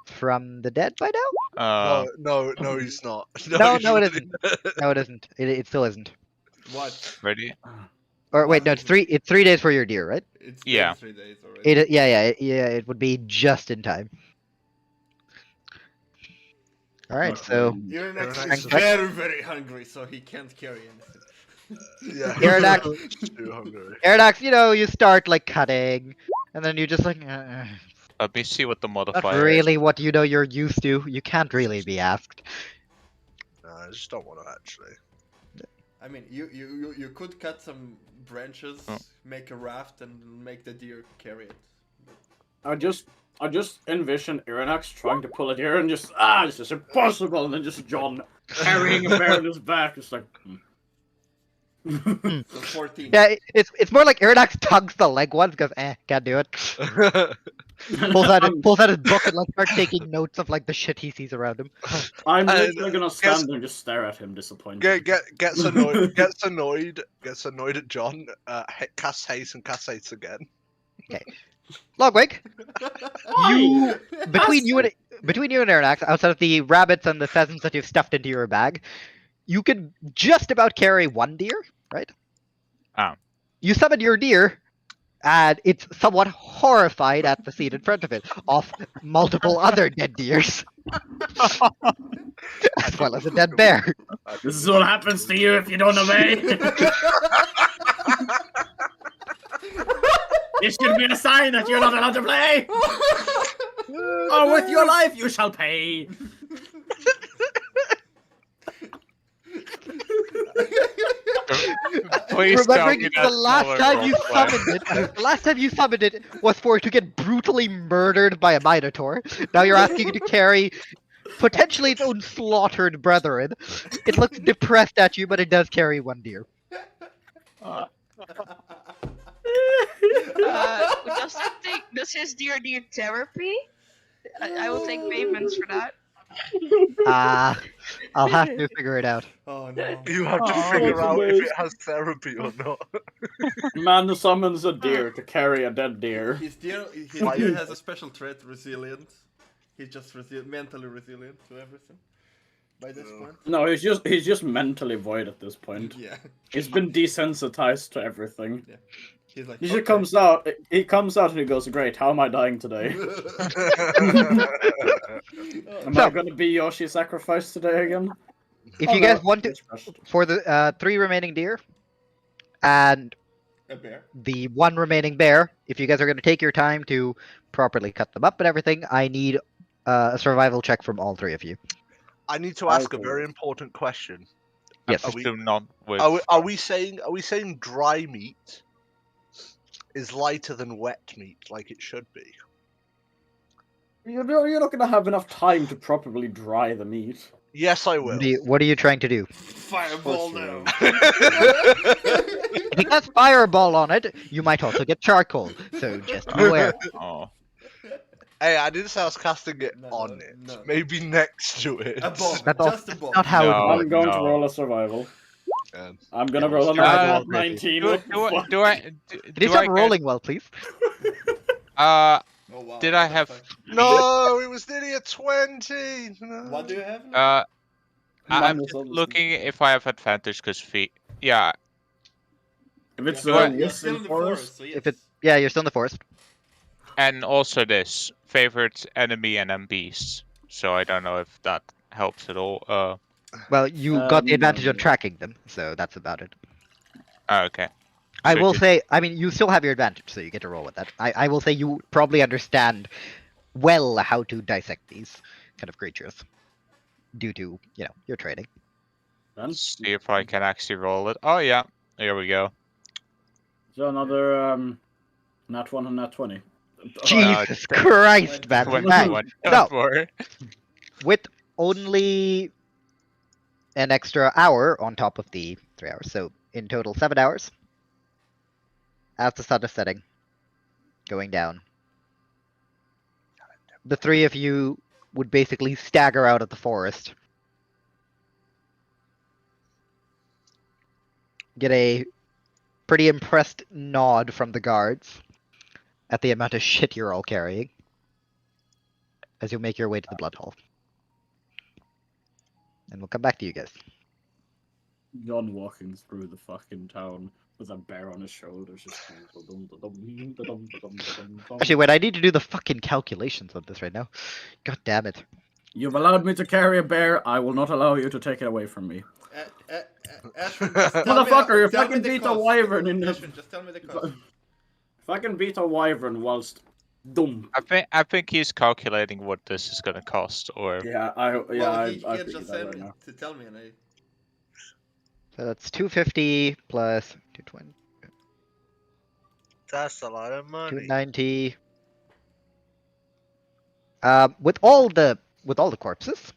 from the dead by now. No, he's not. No, he's no, it really- isn't. No, it isn't. It still isn't. What? Ready? Or wait, no, it's 3 days for your deer, right? It's Yeah. been 3 days already. It would be just in time. All right, so Iranax Iranax is is- very, very hungry, so he can't carry anything. Yeah, Iranax- he's too hungry. Erdax, you start like cutting, and then you just like. Let me see what the Not modifier is. really what you're used to. You can't really be asked. No, I just don't want to actually. I mean, you could cut some branches, Oh. make a raft, and make the deer carry it. I just envision Iranax trying to pull a deer and just this is impossible, and then just John carrying a bear on his back, just like. So 14. Yeah, it's more like Erdax tugs the leg once because can't do it. Pulls out his book and like starts taking notes of like the shit he sees around him. I'm Uh, literally gonna stand guess- there and just stare at him, disappointed. Gets annoyed at John. Casts haste and casts haste again. Logwig, you Hi! between you and Erdax, outside of the rabbits and the pheasants that you've stuffed into your bag, you can just about carry 1 deer, right? Oh. You summon your deer, and it's somewhat horrified at the scene in front of it, of multiple other dead deers, as well as a dead bear. This is what happens to you if you don't obey. This should be a sign that you're not allowed to play. Oh, with your life you shall pay. Please tell Remembering me the that's last not a time you roleplay. summoned it, the last time you summoned it was for it to get brutally murdered by a minotaur. Now you're asking it to carry potentially its own slaughtered brethren. It looks depressed at you, but it does carry 1 deer. Does his deer need therapy? I will take payments for that. I'll have to figure it out. Oh no. You have to Oh, figure that's out if amazing. it has therapy or not. Man summons a deer to carry a dead deer. His deer has a special trait, resilient. He's just mentally resilient to everything. By this point. No, he's just mentally void at this point. Yeah. He's been desensitized to everything. He's like. He just "Okay." comes out. He comes out and he goes, "Great, how am I dying today? Am I gonna be Yoshi sacrificed today again?" If Oh, you no, guys want to, it's crushed. for the 3 remaining deer, and A bear. the one remaining bear. If you guys are going to take your time to properly cut them up and everything, I need a survival check from all three of you. I need to ask a very important question. Yes. Are we, Assume not with. are we saying dry meat is lighter than wet meat, like it should be? You're not gonna have enough time to properly dry the meat. Yes, I will. What are you trying to do? Fireball Of course now. If it has fireball on it, you might also get charcoal. So just be aware. Oh, Hey, I didn't say I was casting it No, on it. no. Maybe next to it. Above. That's all- Just above. not how it No. works. I'm going to no. roll a survival. Yeah. I'm gonna Yeah, roll a survival nat crazy. 19. do, what the do, I- fuck? do I? Do, Can you do I stop get- rolling well, please? Oh wow. Did I what the have- fuck? No, it was nearly a 20. No. What do you have now? I'm Minus just all the looking if I have advantage because yeah. If it's Do I- You're woods still and in the forest, forest, so yes. If it, yeah, you're still in the forest. And also this favorite enemy and beasts. So I don't know if that helps at all. Well, you got the advantage on no. tracking them, so that's about it. Okay. I So will just- say, I mean, you still have your advantage, so you get to roll with that. I will say you probably understand well how to dissect these kind of creatures due to, your training. Then, See if I can actually roll it. Oh yeah, here we go. so another nat 1 and nat 20. Jesus Christ, man. Twenty. Right. 21. So- Don't worry. With only an extra hour on top of the 3 hours, so in total 7 hours, as the sun is setting, going down, the three of you would basically stagger out of the forest, get a pretty impressed nod from the guards at the amount of shit you're all carrying as you make your way to the blood hall. And we'll come back to you guys. John walking through the fucking town with a bear on his shoulders. Just Actually, wait, I need to do the fucking calculations on this right now. God damn it. You've allowed me to carry a bear. I will not allow you to take it away from me. Ashwin, just tell me Motherfucker, if tell I me can the beat a cost. wyvern in the- Ashwin, just tell me the cost. If I can beat a wyvern whilst dumb. I think he's calculating what this is gonna cost, or Yeah, Well, he I had figured just that said right me now. to tell me, and I. So that's 250 plus 220, That's a lot of money. 290. With all the corpses,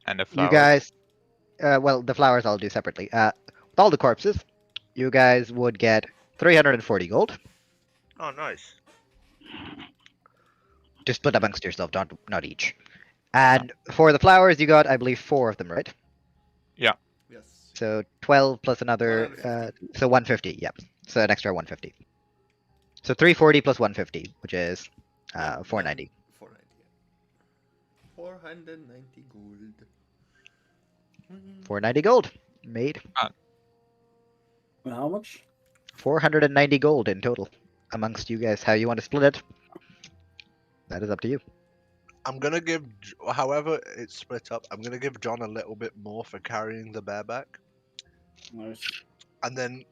and the you flowers. guys, well, the flowers I'll do separately. With all the corpses, you guys would get 340 gold Oh, nice. to split amongst yourself, not each. And for the flowers, you got, I believe, 4 of them, right? Yes. So 12 plus another, 150. so 150. Yep. So an extra 150. So 340 plus 150, which is 490. 490. Yeah. 490 gold. 490 gold made. How much? 490 gold in total amongst you guys. How you want to split it? That is up to you. I'm gonna give, however it's split up, I'm gonna give John a little bit more for carrying the bareback, Nice. and then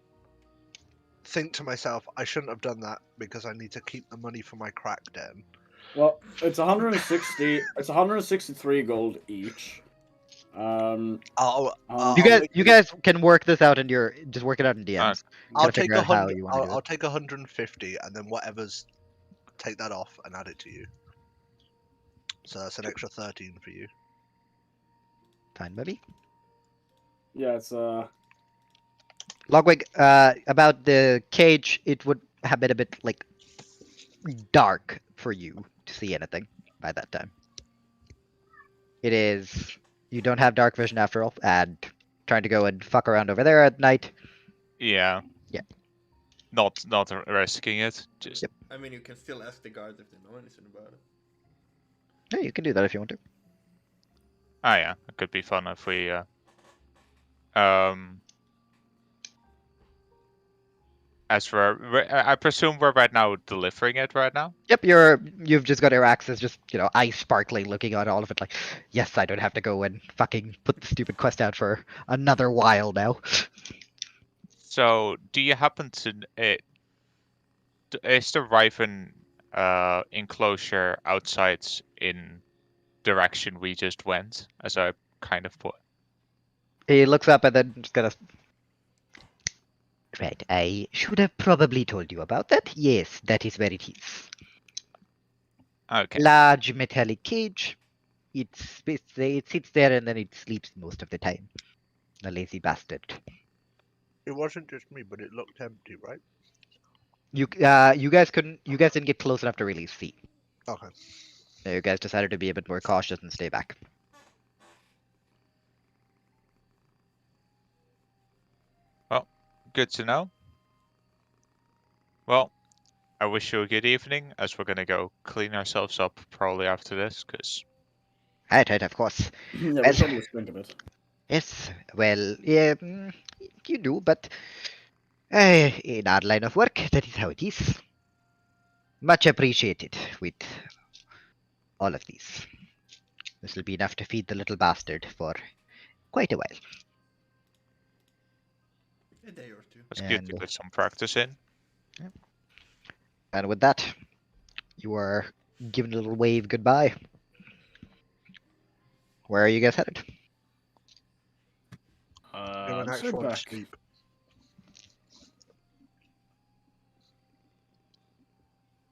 think to myself, I shouldn't have done that because I need to keep the money for my crack den. Well, it's 160. It's 163 gold each. I'll You guys can work this out in your, just work it out in DMs. I'll Gotta take figure out how 100. you want to do I'll it. take 150, and then whatever's, take that off and add it to you. So that's an extra 13 for you. Fine, maybe. Yeah, it's Logwig, about the cage, it would have been a bit like dark for you to see anything by that time. It is, you don't have dark vision after all, and trying to go and fuck around over there at night. Yeah. Yeah. Not risking it. Just Yep. I mean, you can still ask the guards if they know anything about it. Yeah, you can do that if you want to. yeah, it could be fun if we as for I presume we're right now delivering it right now. Yep, you've just got your axes, just eyes sparkling, looking at all of it like, yes, I don't have to go and fucking put the stupid quest out for another while now. So, do you happen to is the Riven enclosure outside in direction we just went, as I kind of put? He looks up and then just kind of. Right, I should have probably told you about that. Yes, that is where it is. Okay. Large metallic cage. It sits there and then it sleeps most of the time. The lazy bastard. It wasn't just me, but it looked empty, right? You guys didn't get close enough to really see. Okay. So you guys decided to be a bit more cautious and stay back. Good to know. Well, I wish you a good evening, as we're gonna go clean ourselves up probably after this, because Right, of course. Yeah, we Well, probably stink a bit. yes, well, yeah, you do, but in our line of work, that is how it is. Much appreciated with all of these. This will be enough to feed the little bastard for quite a while. A day or two. it's good to And- get some practice in. And with that, you are given a little wave goodbye. Where are you guys headed? Go and Let's head actual back. sleep.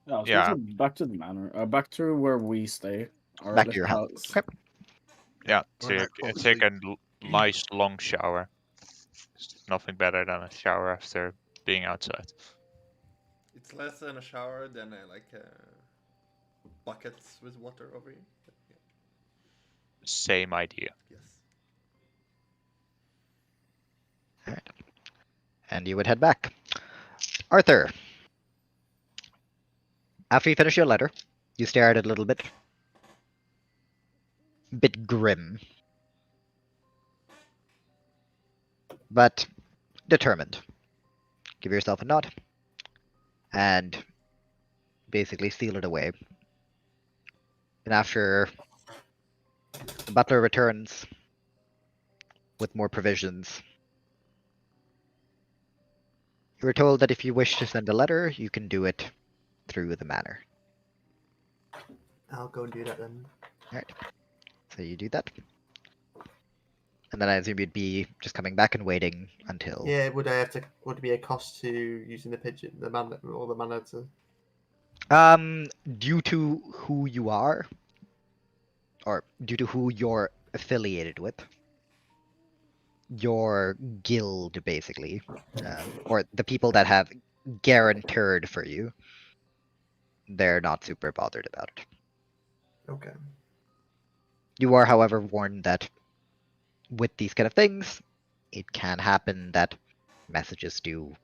Yeah, so Yeah. back to the manor. Back to where we stay. Our Back to your little house. Okay. Yeah, Go and take actual take sleep. a nice long shower. There's nothing better than a shower after being outside. It's less than a shower than buckets with water over you. But yeah. Same idea. Yes. Alright. And you would head back. Arthur. After you finish your letter, you stare at it a little bit. Bit grim. But determined. Give yourself a nod. And basically seal it away. And after the butler returns with more provisions, you were told that if you wish to send a letter, you can do it through the manor. I'll go and do that then. So you do that. And then I assume you'd be just coming back and waiting until. Yeah, would it be a cost to using the pigeon, the manner to? Due to who you are, or due to who you're affiliated with, your guild, basically, or the people that have guaranteed for you, they're not super bothered about it. Okay. You are, however, warned that with these kind of things, it can happen that messages do,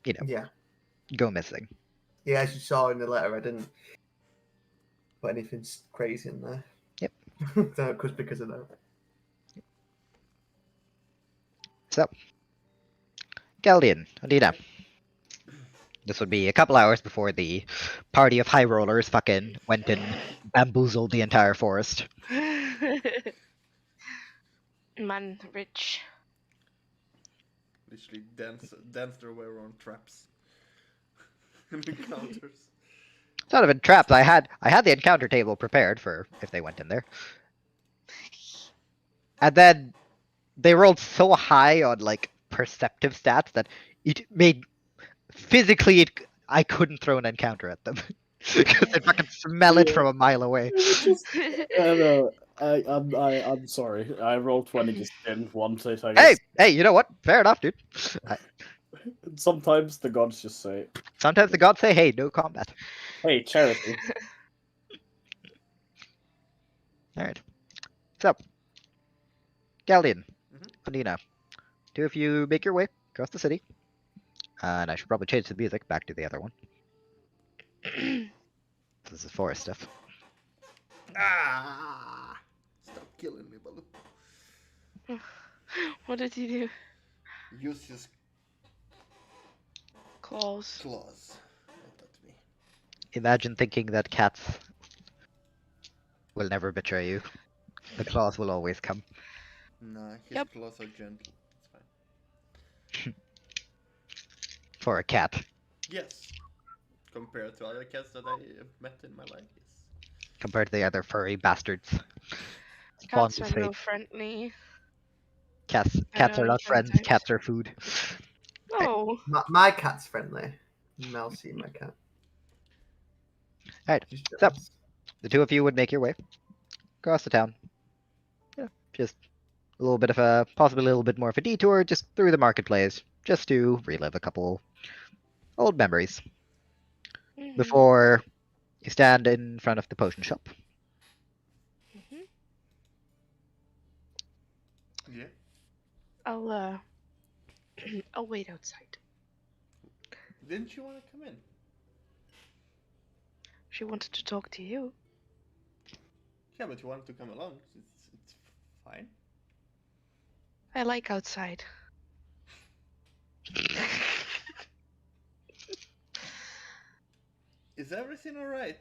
Yeah. go missing. Yeah, as you saw in the letter, I didn't put anything crazy in there. Yep. So, because of that. So, Galdian, Alina. This would be a couple hours before the party of high rollers fucking went and bamboozled the entire forest. Man, rich. Literally dance their way around traps and encounters. It's not even traps. I had the encounter table prepared for if they went in there. And then they rolled so high on like perceptive stats that it made physically I couldn't throw an encounter at them. Because they fucking smell it from a mile away. I'm sorry. I rolled 20, just didn't want it, I guess. Hey, you know what? Fair enough, dude. Sometimes the gods just say, Sometimes the gods say, hey, no combat. hey, charity. Alright. So, Galdian, Mhm. Alina, two of you make your way across the city. And I should probably change the music back to the other one. This is forest stuff. Ah! Stop killing me, Baloo. What did he do? Use his Claws. claws. Not at me. Imagine thinking that cats will never betray you. The claws will always come. Nah, his Yep. claws are gentle. It's fine. For a cat. Yes. Compared to other cats that I have met in my life, yes. Compared to the other furry bastards. Fond Cats to are say. no friendly. Cats are not friends, Sometimes. cats are food. No. My cat's friendly. Melcy, my cat. Alright, She's so jealous. the two of you would make your way across the town. Yeah, just a little bit of a, possibly a little bit more of a detour, just through the marketplace, just to relive a couple old memories Mhm. before you stand in front of the potion shop. Mhm. Yeah. I'll I'll wait outside. Didn't you want to come in? She wanted to talk to you. Yeah, but you wanted to come along. It's fine. I like outside. Is everything alright?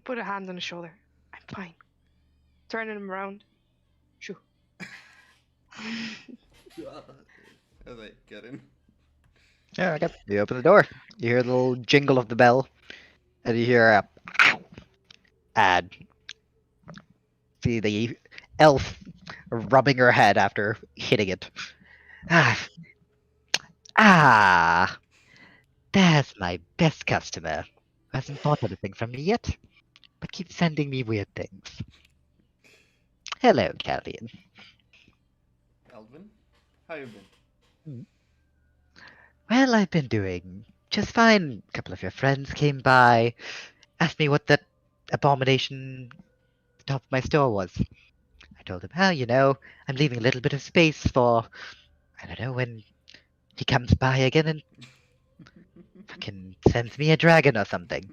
Put a hand on his shoulder. I'm fine. Turning him around. Shoo. As I get in. Yeah, okay. You open the door. You hear the little jingle of the bell, and you hear a ow, and see the elf rubbing her head after hitting it. Ah, ah, there's my best customer. Who hasn't bought anything from me yet, but keeps sending me weird things. Hello, Calvian. Alvin, how you been? Well, I've been doing just fine. A couple of your friends came by, asked me what that abomination at the top of my store was. I told them, I'm leaving a little bit of space for, I don't know, when he comes by again and fucking sends me a dragon or something.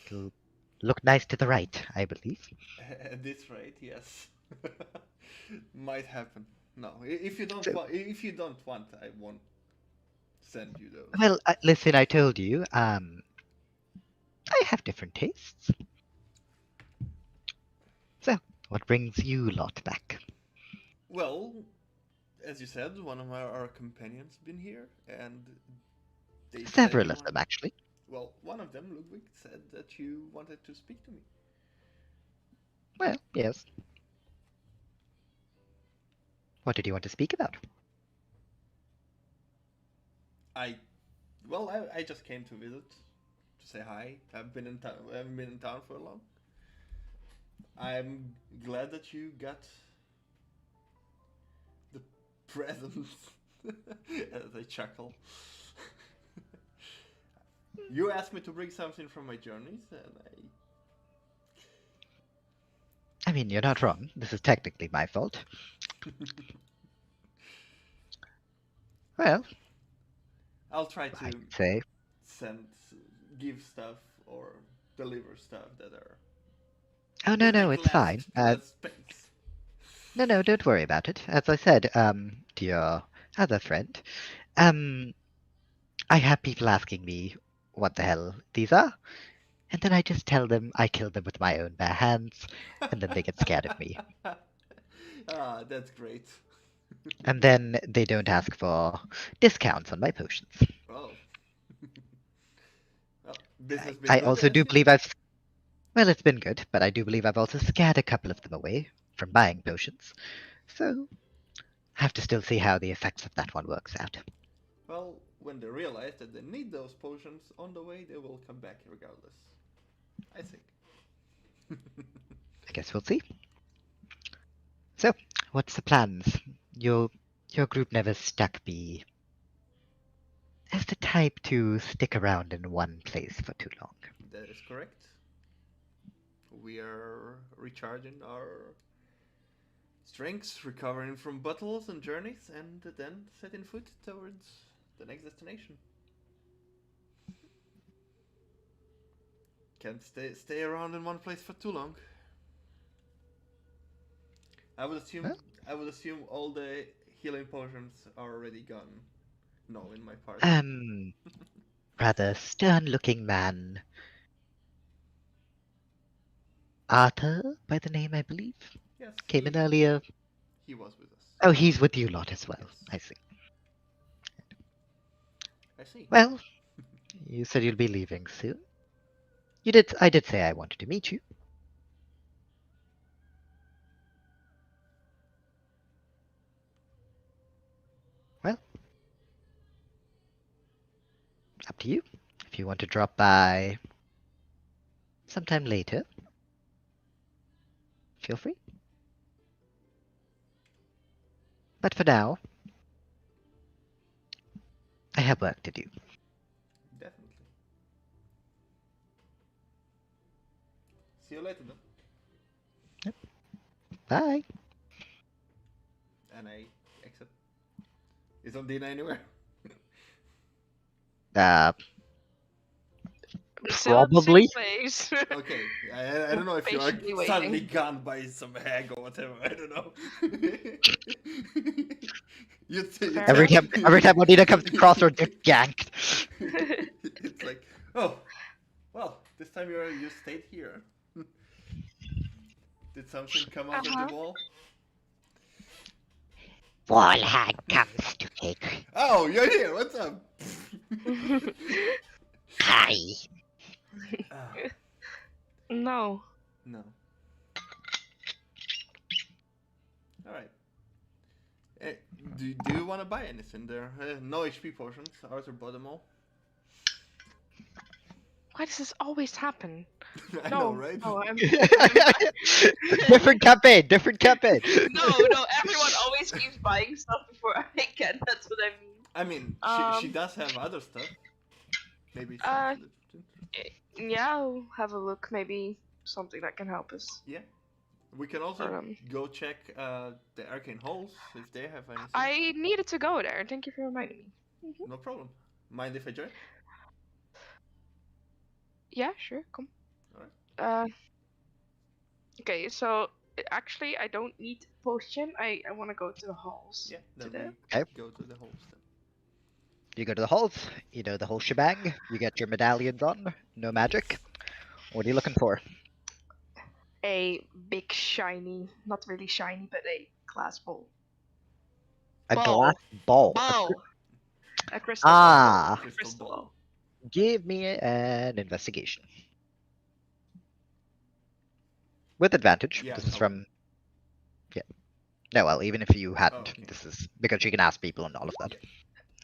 It'll look nice to the right, I believe. At this rate, yes. Might happen. No, if you don't So- want, if you don't want, I won't send you those. Well, listen, I told you, I have different tastes. So, what brings you lot back? Well, as you said, one of our companions been here, and they said Several you of want. them, actually. Well, one of them, Ludwig, said that you wanted to speak to me. Well, yes. What did you want to speak about? I just came to visit, to say hi. I've been in town. I haven't been in town for long. I'm glad that you got the presents. As I chuckle. You asked me to bring something from my journeys, and I mean, you're not wrong. This is technically my fault. Well, I'll try I to can say. send, give stuff or deliver stuff that are Oh, will no, take it's fine. less space. No, don't worry about it. As I said, to your other friend, I have people asking me what the hell these are, and then I just tell them I killed them with my own bare hands, and then they get scared of me. Ah, that's great. And then they don't ask for discounts on my potions. Oh. Well, business been I good, also I do assume? believe well, it's been good, but I do believe I've also scared a couple of them away from buying potions. So, have to still see how the effects of that one works out. Well, when they realize that they need those potions on the way, they will come back regardless. I think. I guess we'll see. So, what's the plans? Your group never stuck me as the type to stick around in one place for too long. That is correct. We are recharging our strengths, recovering from battles and journeys, and then setting foot towards the next destination. Can't stay around in one place for too long. I would assume Huh? I would assume all the healing potions are already gone. No, in my part. Rather stern-looking man. Arthur, by the name, I believe, Yes, came in earlier. he was with us. Oh, he's with you lot as well. Yes. I see. I see. Well, you said you'll be leaving soon. You did. I did say I wanted to meet you. Well, up to you. If you want to drop by sometime later, feel free. But for now, I have work to do. Definitely. See you later then. Bye. And I exit. Is Ondina anywhere? Uh, I'm still at the same Probably. place. Okay. I don't know if you are Patiently waiting. suddenly gone by some hag or whatever. I don't know. you Fair every enough. time, every time Odina comes across her, get ganked. It's like, oh, well, this time you stayed here. Did something come out of Uh-huh. the wall? Wall hag comes to take. Oh, you're here. What's up? Hi. Ah, No. no. All right. Do you want to buy anything there? No HP potions. Arthur bought them all. Why does this always happen? I No, know, right? no, Different campaign. Different campaign. no, everyone always keeps buying stuff before I can. That's what I mean. I mean, she does have other stuff. Maybe Uh, something. Yeah, I'll have a look. Maybe something that can help us. Yeah. We can also Um, go check the arcane halls if they have anything. I needed to go there. Thank you for reminding me. No problem. Mind if I join? Yeah, sure. Come. Alright. Okay, so actually, I don't need potion. I want to go to the halls. Yeah, then Today. we Okay. go to the halls then. You go to the halls. You know the whole shebang. You get your medallions on. No magic. What are you looking for? A big shiny, not really shiny, but a glass bowl. A Ball. glass ball. Ball. A crystal Ah. ball. Crystal ball. Give me an investigation. With advantage. Yeah, This is okay. from. Yeah. No, well, even if you hadn't, okay. this is because you can ask people and all of that.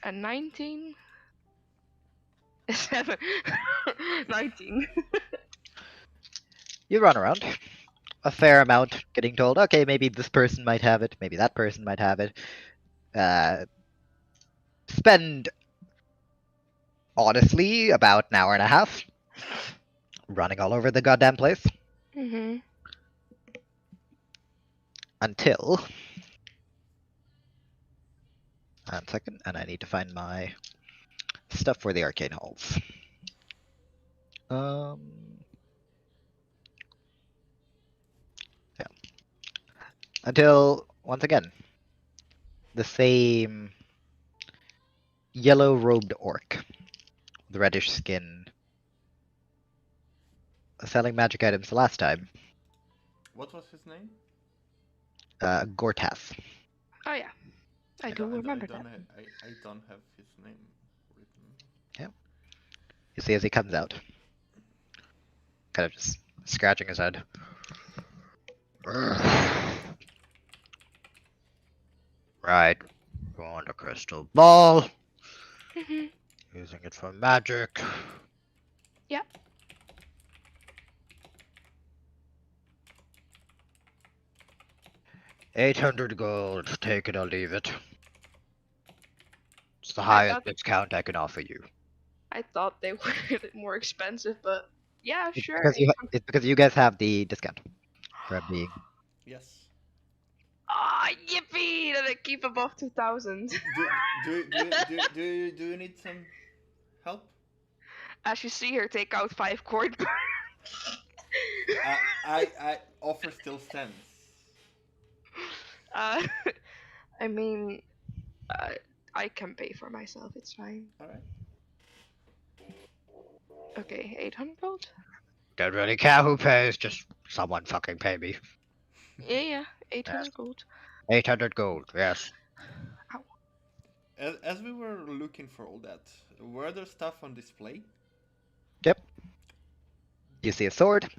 A 19. 7. 19. You run around a fair amount, getting told, okay, maybe this person might have it, maybe that person might have it. Spend, honestly, about an hour and a half running all over the goddamn place Mm-hmm. until. 1 second, and I need to find my stuff for the arcane halls. Yeah. Until, once again, the same yellow-robed orc, with reddish skin, selling magic items the last time, What was his name? Gortas. Oh yeah, I do remember that. I don't have his name written. You see as he comes out, kind of just scratching his head. Right, you want a crystal ball? Mm-hmm. Using it for magic. Yep. $800 gold. Take it or leave it. It's the I highest thought- discount I can offer you. I thought they were a bit more expensive, but yeah, It's sure. it's because you guys have the discount. For it being. Yes. Ah, yippee! That I keep above 2,000. Do you need some help? As you see her take out 5 coin. I offer still stands. I mean, I can pay for myself. It's fine. All right. Okay, 800 gold. Don't really care who pays, just someone fucking pay me. Yeah, 800 gold. 800 gold, yes. As we were looking for all that, were there stuff on display? Yep. You see a sword.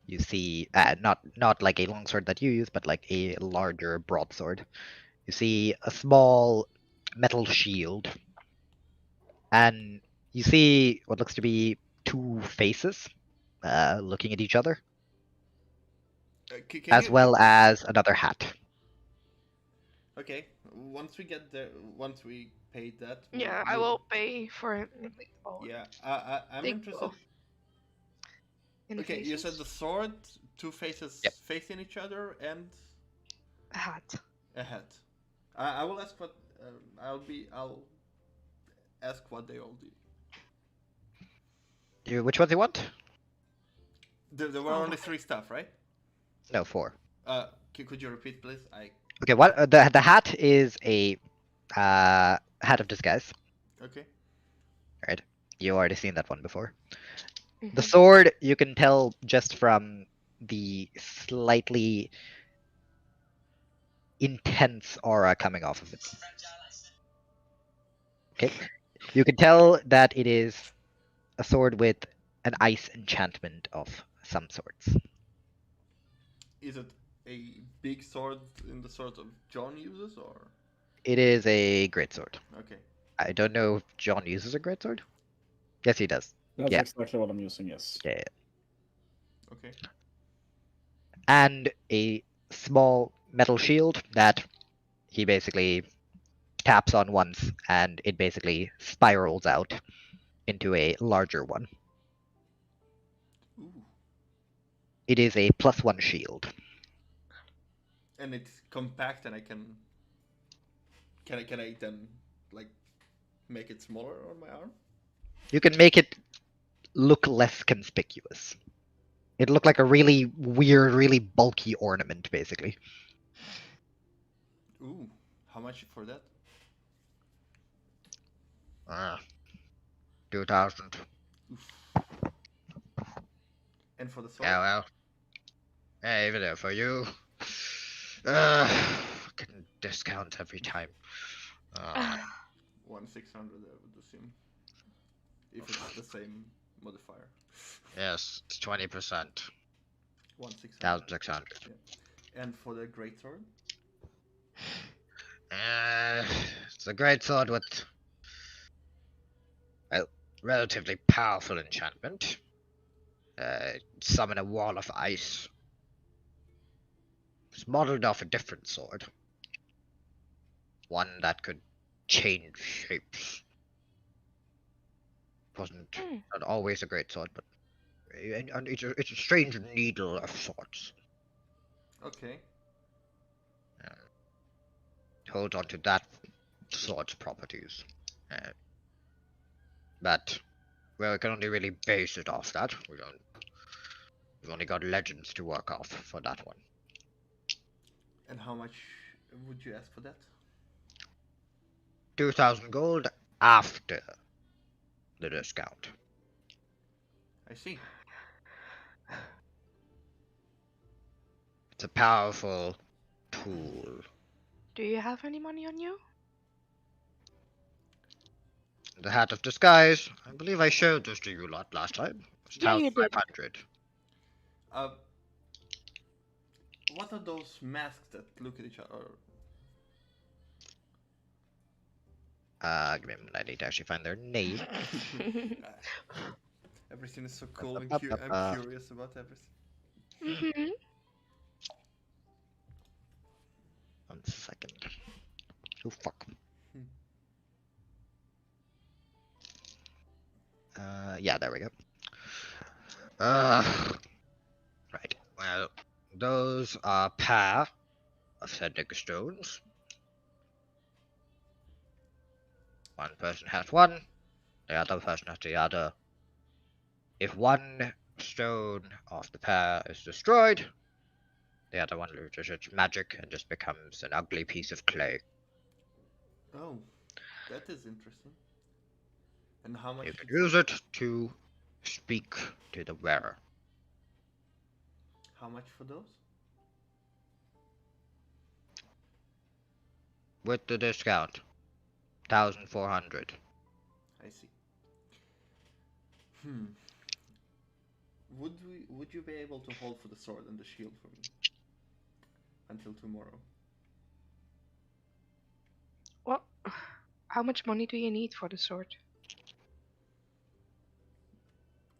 You see, not like a longsword that you use, but like a larger broadsword. You see a small metal shield, and you see what looks to be two faces looking at each other, Can as you? well as another hat. Okay. Once we get there, once we pay that. Yeah, I will pay for it. Yeah, I'm Take interested. both. Any Okay, you said faces? the sword, two faces Yep. facing each other, and A hat. a hat. I will ask what. I'll ask what they all do. Which ones you want? There were All only of three stuff, right? No, four. Could you repeat, please? Okay, what the hat is a hat of disguise. Okay. Right, you already seen that one before. The Mhm. sword, you can tell just from the slightly intense aura coming off of it. Okay, you can tell that it is a sword with an ice enchantment of some sorts. Is it a big sword in the sort of John uses, or? It is a greatsword. Okay. I don't know if John uses a greatsword. Yes, he does. That's Yeah. exactly what I'm using, yes. Yeah. Okay. And a small metal shield that he basically taps on once, and it basically spirals out into a larger one. Ooh. It is a +1 shield. And it's compact, and I can. Can I then like make it smaller on my arm? You can make it look less conspicuous. It looked like a really weird, really bulky ornament, basically. Ooh. How much for that? 2,000. Oof. And for the sword? Yeah, well. Hey, even there for you. Can discount every time. 1,600, I would assume. If it's the same modifier. Yes, it's 20%. 1,600. 1,600. Yeah. And for the greatsword? It's a great sword with a relatively powerful enchantment. Summon a wall of ice. It's modeled off a different sword. One that could change shapes. Wasn't not always a great sword, but and it's a strange needle of sorts. Okay. Holds on to that sword's properties. But well, we can only really base it off that. We've only got legends to work off for that one. And how much would you ask for that? 2,000 gold after the discount. I see. It's a powerful tool. Do you have any money on you? The hat of disguise. I believe I showed this to you lot last time. It's Yeah, you did. 1,500. What are those masks that look at each other? Give me a minute. I need to actually find their name. Everything is so cool and I'm curious about everything. Mhm. 1 second. Oh fuck. Yeah, there we go. Right. Well, those are a pair of sending stones. One person has one, the other person has the other. If one stone of the pair is destroyed, the other one loses its magic and just becomes an ugly piece of clay. Oh, that is interesting. And how much? You can use it to speak to the wearer. How much for those? With the discount. 1,400. I see. Would you be able to hold for the sword and the shield for me until tomorrow? Well, how much money do you need for the sword?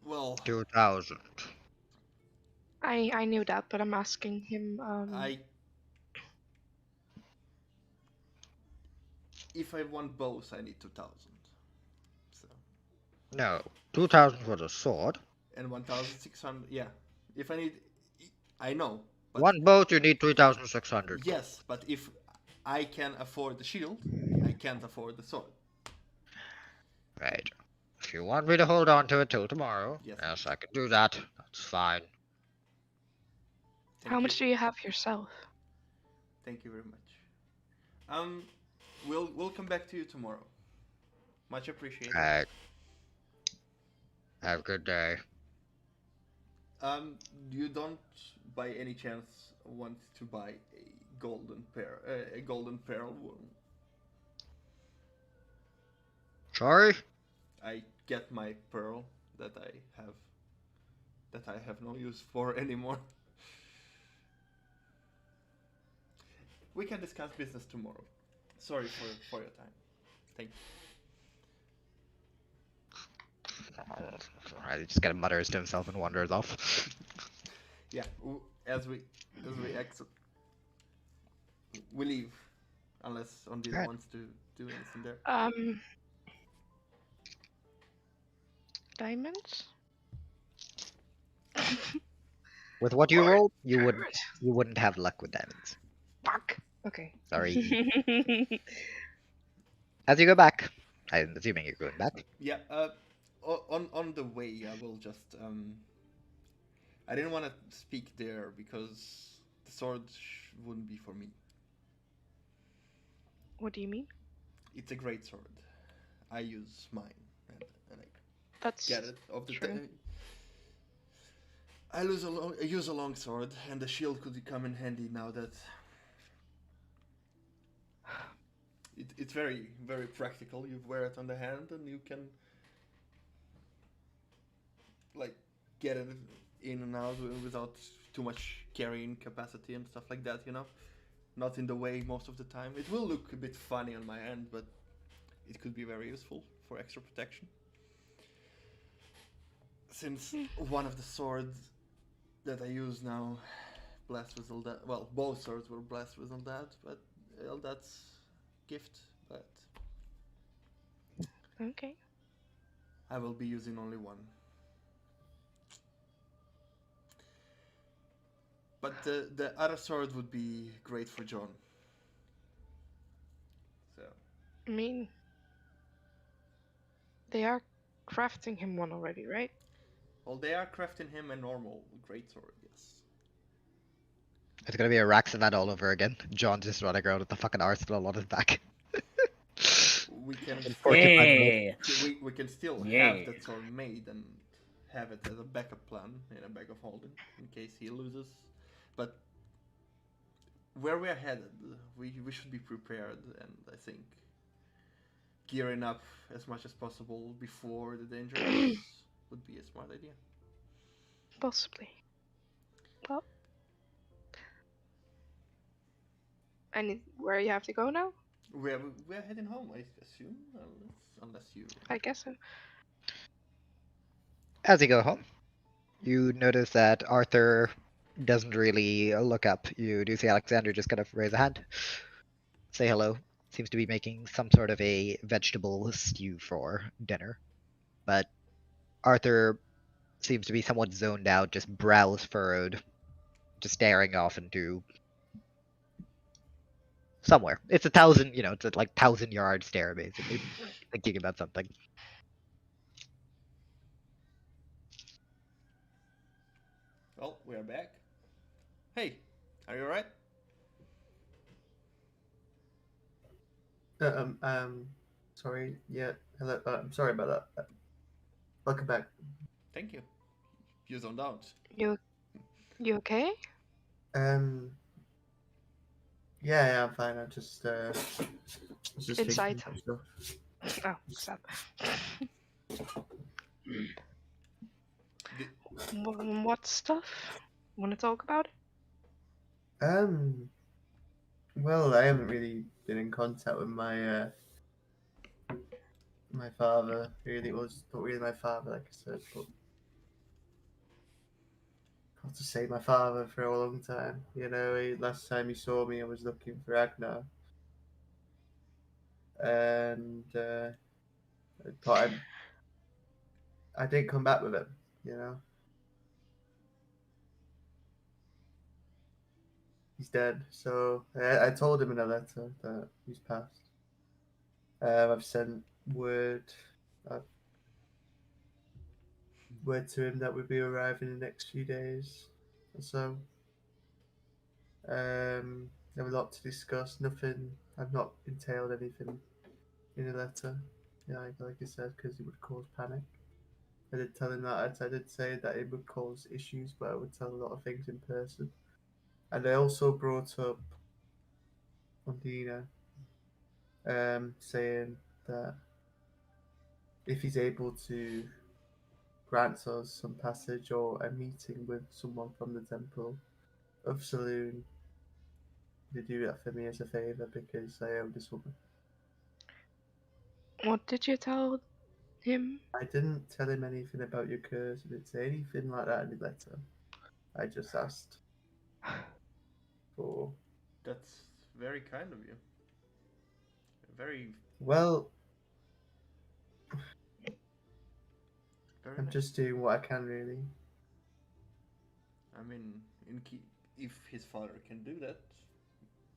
Well, 2,000. I knew that, but I'm asking him. If I want bows, I need 2,000. So. No, 2,000 for the sword. And 1,600. Yeah. If I need, I know. But One boat, you need 3,600. yes, but if I can afford the shield, I can't afford the sword. Right. If you want me to hold on to it till tomorrow, Yes. yes, I can do that. That's fine. How much do you have yourself? Thank you very much. We'll come back to you tomorrow. Much appreciated. Right. Have a good day. You don't, by any chance, want to buy a golden pearl wool? Sorry? I get my pearl that I have no use for anymore. We can discuss business tomorrow. Sorry for your time. Thank you. Alright, he just kind of mutters to himself and wanders off. Yeah, as we exit, we leave, unless Ondina Right. wants to do anything there. Diamonds? With what you What? rolled, you wouldn't have luck with diamonds. Fuck. Okay. Sorry. As you go back, I'm assuming you're going back. Yeah. On the way, I will just I didn't want to speak there because the sword wouldn't be for me. What do you mean? It's a great sword. I use mine, and I That's get it of the true. I use a long sword, and the shield could come in handy now that it's very, very practical. You wear it on the hand, and you can like get it in and out without too much carrying capacity and stuff like that. Not in the way most of the time. It will look a bit funny on my hand, but it could be very useful for extra protection. Since one of the swords that I use now, blessed with all that. Well, both swords were blessed with all that, but that's gift. But Okay. I will be using only one. But the other sword would be great for John. So. I mean, they are crafting him one already, right? Well, they are crafting him a normal greatsword, yes. It's gonna be a Raxavan all over again. John just running around with the fucking arsenal on his back. We can Yeah. we can still Yeah. have that sword made and have it as a backup plan in a bag of holding in case he loses. But where we are headed, we should be prepared, and I think gearing up as much as possible before the dangers would be a smart idea. Possibly. Well, and where you have to go now? We're heading home, I assume, unless you. I guess so. As you go home, you notice that Arthur doesn't really look up. You do see Alexander just kind of raise a hand, say hello. Seems to be making some sort of a vegetable stew for dinner. But Arthur seems to be somewhat zoned out, just brows furrowed, just staring off into somewhere. It's a thousand, it's a 1,000-yard stare, basically, thinking about something. Well, we are back. Hey, are you alright? Sorry. Yeah. Hello. I'm sorry about that. Welcome back. Thank you. You zoned out. You okay? Yeah, I'm fine. I just Inside. thinking of stuff. Oh, stop. What stuff? Want to talk about it? Well, I haven't really been in contact with my father. Really, well, it's not really my father, like I said, but how to say my father for a long time. Last time he saw me, I was looking for Agnar, and I didn't come back with him. You know, he's dead. So I told him in a letter that he's passed. I've sent word. I've word to him that we'll be arriving in the next few days or so. There were a lot to discuss. Nothing. I've not entailed anything in a letter. Yeah, like I said, because it would cause panic. I did tell him that. I did say that it would cause issues, but I would tell a lot of things in person. And I also brought up Ondina, saying that if he's able to grant us some passage or a meeting with someone from the Temple of Saloon, to do that for me as a favor because I owe this woman. What did you tell him? I didn't tell him anything about your curse. I didn't say anything like that in the letter. I just asked for. That's very kind of you. Very, Well, very I'm nice. just doing what I can, really. I mean, if his father can do that,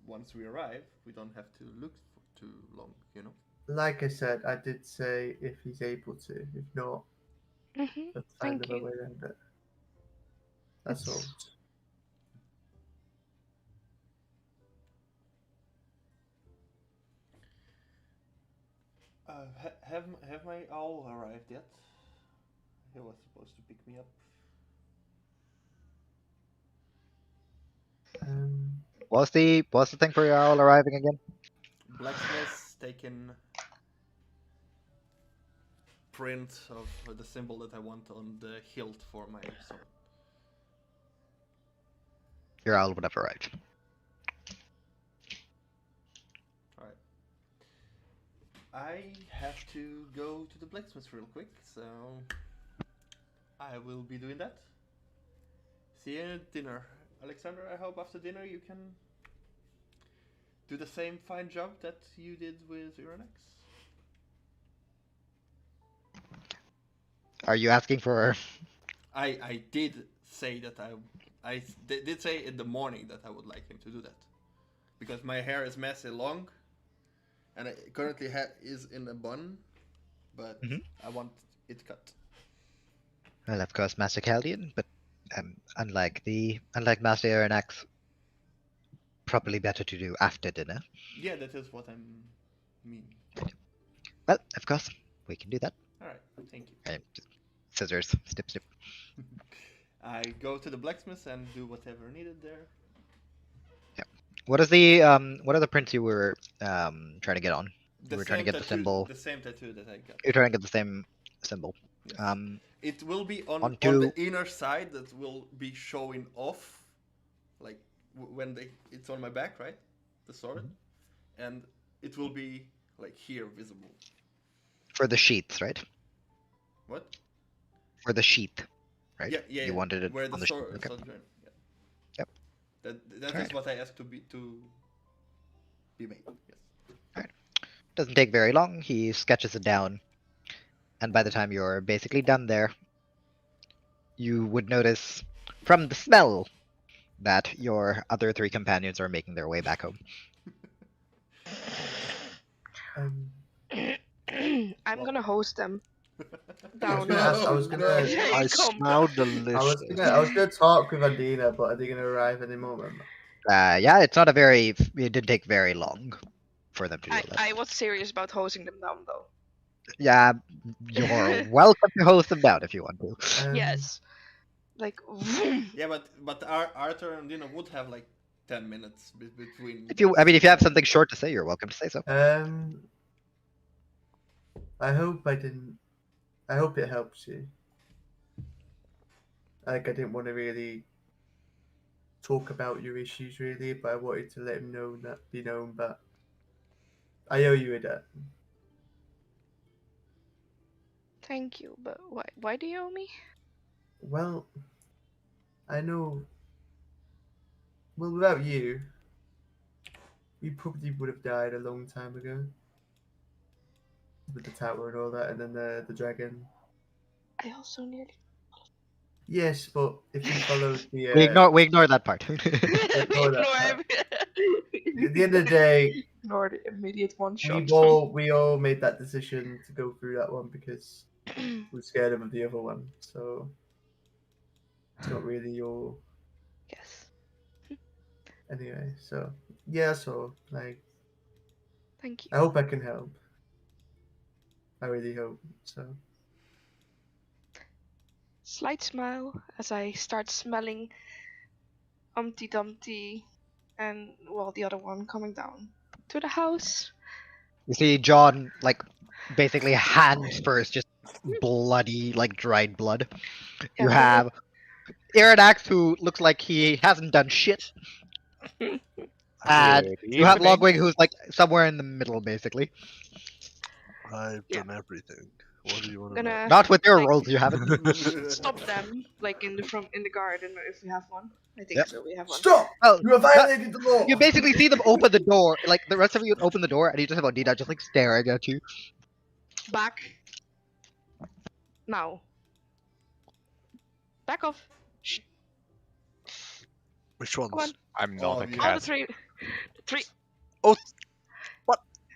once we arrive, we don't have to look for too long, you know? Like I said, I did say if he's able to. If not, Mm-hmm. let's find Thank another you. way around it. That's all. Have my owl arrived yet? He was supposed to pick me up. What's the thing for your owl arriving again? Blacksmith's taken print of the symbol that I want on the hilt for my sword. Your owl would have arrived. Alright. I have to go to the blacksmith real quick, so I will be doing that. See you at dinner. Alexander, I hope after dinner you can do the same fine job that you did with Uranex. Are you asking for? I did say that I did say in the morning that I would like him to do that, because my hair is messy long, and it currently is in a bun, but I want it cut. Well, of course, Master Caldian, but unlike Master Aronnax, probably better to do after dinner. Yeah, that is what I mean. Well, of course, we can do that. All right, thank you. And just scissors, snip, snip. I go to the blacksmith and do whatever needed there. Yeah. What are the prints you were trying to get on? You were trying to get the symbol. The same tattoo that I got. You're trying to get the same symbol. Yes. It will be on to... the inner side that will be showing off, like when it's on my back, right? The sword, and it will be like here visible. For the sheaths, right? What? For the sheath, right? Yeah. You wanted it where on the the sword. sheath. Okay. Yeah. Yep. That is what I asked to be made. Yes. Alright. Doesn't take very long. He sketches it down, and by the time you're basically done there, you would notice from the smell that your other 3 companions are making their way back home. I'm gonna host them. I was gonna I smell delicious. I was gonna talk with Adina, but are they gonna arrive any moment? Yeah, it's not a very. It didn't take very long for them to do that. I was serious about hosting them down, though. Yeah, you're welcome to host them down if you want to. Yes. Like. Yeah, but Arthur and Dina would have like 10 minutes between. If you have something short to say, you're welcome to say so. I hope I didn't. I hope it helps you. Like, I didn't want to really talk about your issues, really, but I wanted to let him know that be known that I owe you a debt. Thank you, but why do you owe me? Well, I know. Well, without you, we probably would have died a long time ago. With the tower and all that, and then the dragon. I also nearly. Yes, but if you followed the We ignore that part. ignore that part. At the end of the day, Ignore the immediate one shot. we all made that decision to go through that one because we're scared of the other one. So it's not really your Yes. anyway. So yeah, so like Thank you. I hope I can help. I really hope so. Slight smile as I start smelling Humpty Dumpty and the other one coming down to the house. You see John, like, basically hands first, just bloody, like, dried blood. You Yeah. have Iridax, who looks like he hasn't done shit. And Good you have evening. Logwing, who's, like, somewhere in the middle, basically. I've Yeah. done everything. What do you want to know? Gonna Not with your like, rolls, you haven't. stop them, like in the garden if we have one. I think Yep. so. We have one. Stop! Well, You have violated the law. you basically see them open the door, like, the rest of you open the door, and you just have Odina just, like, staring at you. Back. Now. Back off. Which ones? Come on. I'm not All a of you. All the cat. three. Three.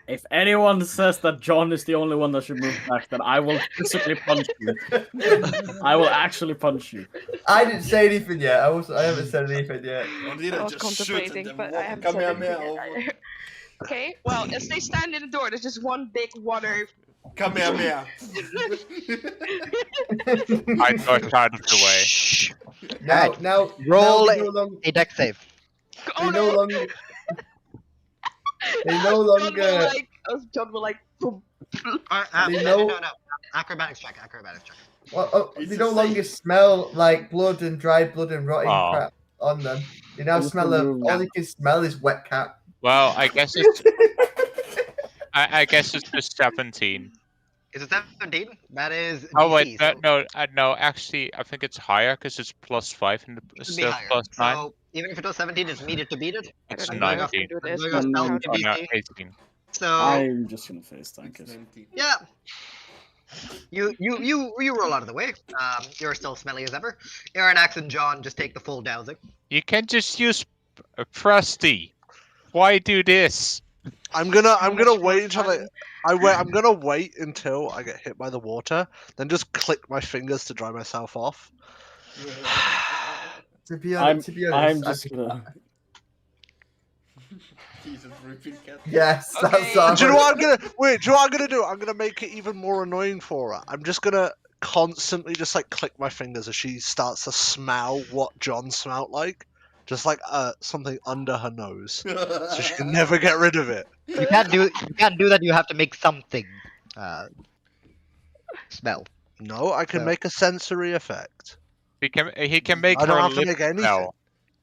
If anyone says that John is the only one that should move back, then I will physically punch you. I will actually punch you. I didn't say anything yet. I haven't said anything yet. Ondina I was just shoots and contemplating, then but I walk haven't said anything Kamehameha yet over. either. Okay, well, as they stand in the door, there's just one big water. Kamehameha. I got out of the way. Shh. Now, Alright, now, roll now they no longer, a deck save. Oh they no! no longer, they no John will longer, like. John will like. Boom. They know- no. Acrobatics check. well, It's they a no longer safe. smell like blood and dried blood and rotting Aw. crap on them. They now I just smell of, removed- all you can smell is wet cat. Well, I guess it's I guess it's just 17. Is it 17? That is Oh DC, wait, so no. Actually, I think it's higher because it's +5 and it should be still higher. +9. So even if it was 17, it's needed to beat it. It's I don't know how 19. to do I'm this, going but off spell how to Oh do no, DC. 18. So I'm just gonna face tank It's it. 19. yeah, you roll out of the way. You're still smelly as ever. Iridax and John just take the full dousing. You can just use Prusty. Why do this? I'm gonna much wait more until fun. I'm gonna wait until I get hit by the water, then just click my fingers to dry myself off. To be I'm honest, I just think- gonna. Jesus, repeat cat. Yes, Okay. that's all. Do you know what I'm gonna wait? Do you know what I'm gonna do? I'm gonna make it even more annoying for her. I'm just gonna constantly just like click my fingers as she starts to smell what John smelled like, just like something under her nose, so she can never get rid of it. You can't do that. You have to make something smell. No, I can So- make a sensory effect. He can make I don't her have to lips make anything. smell.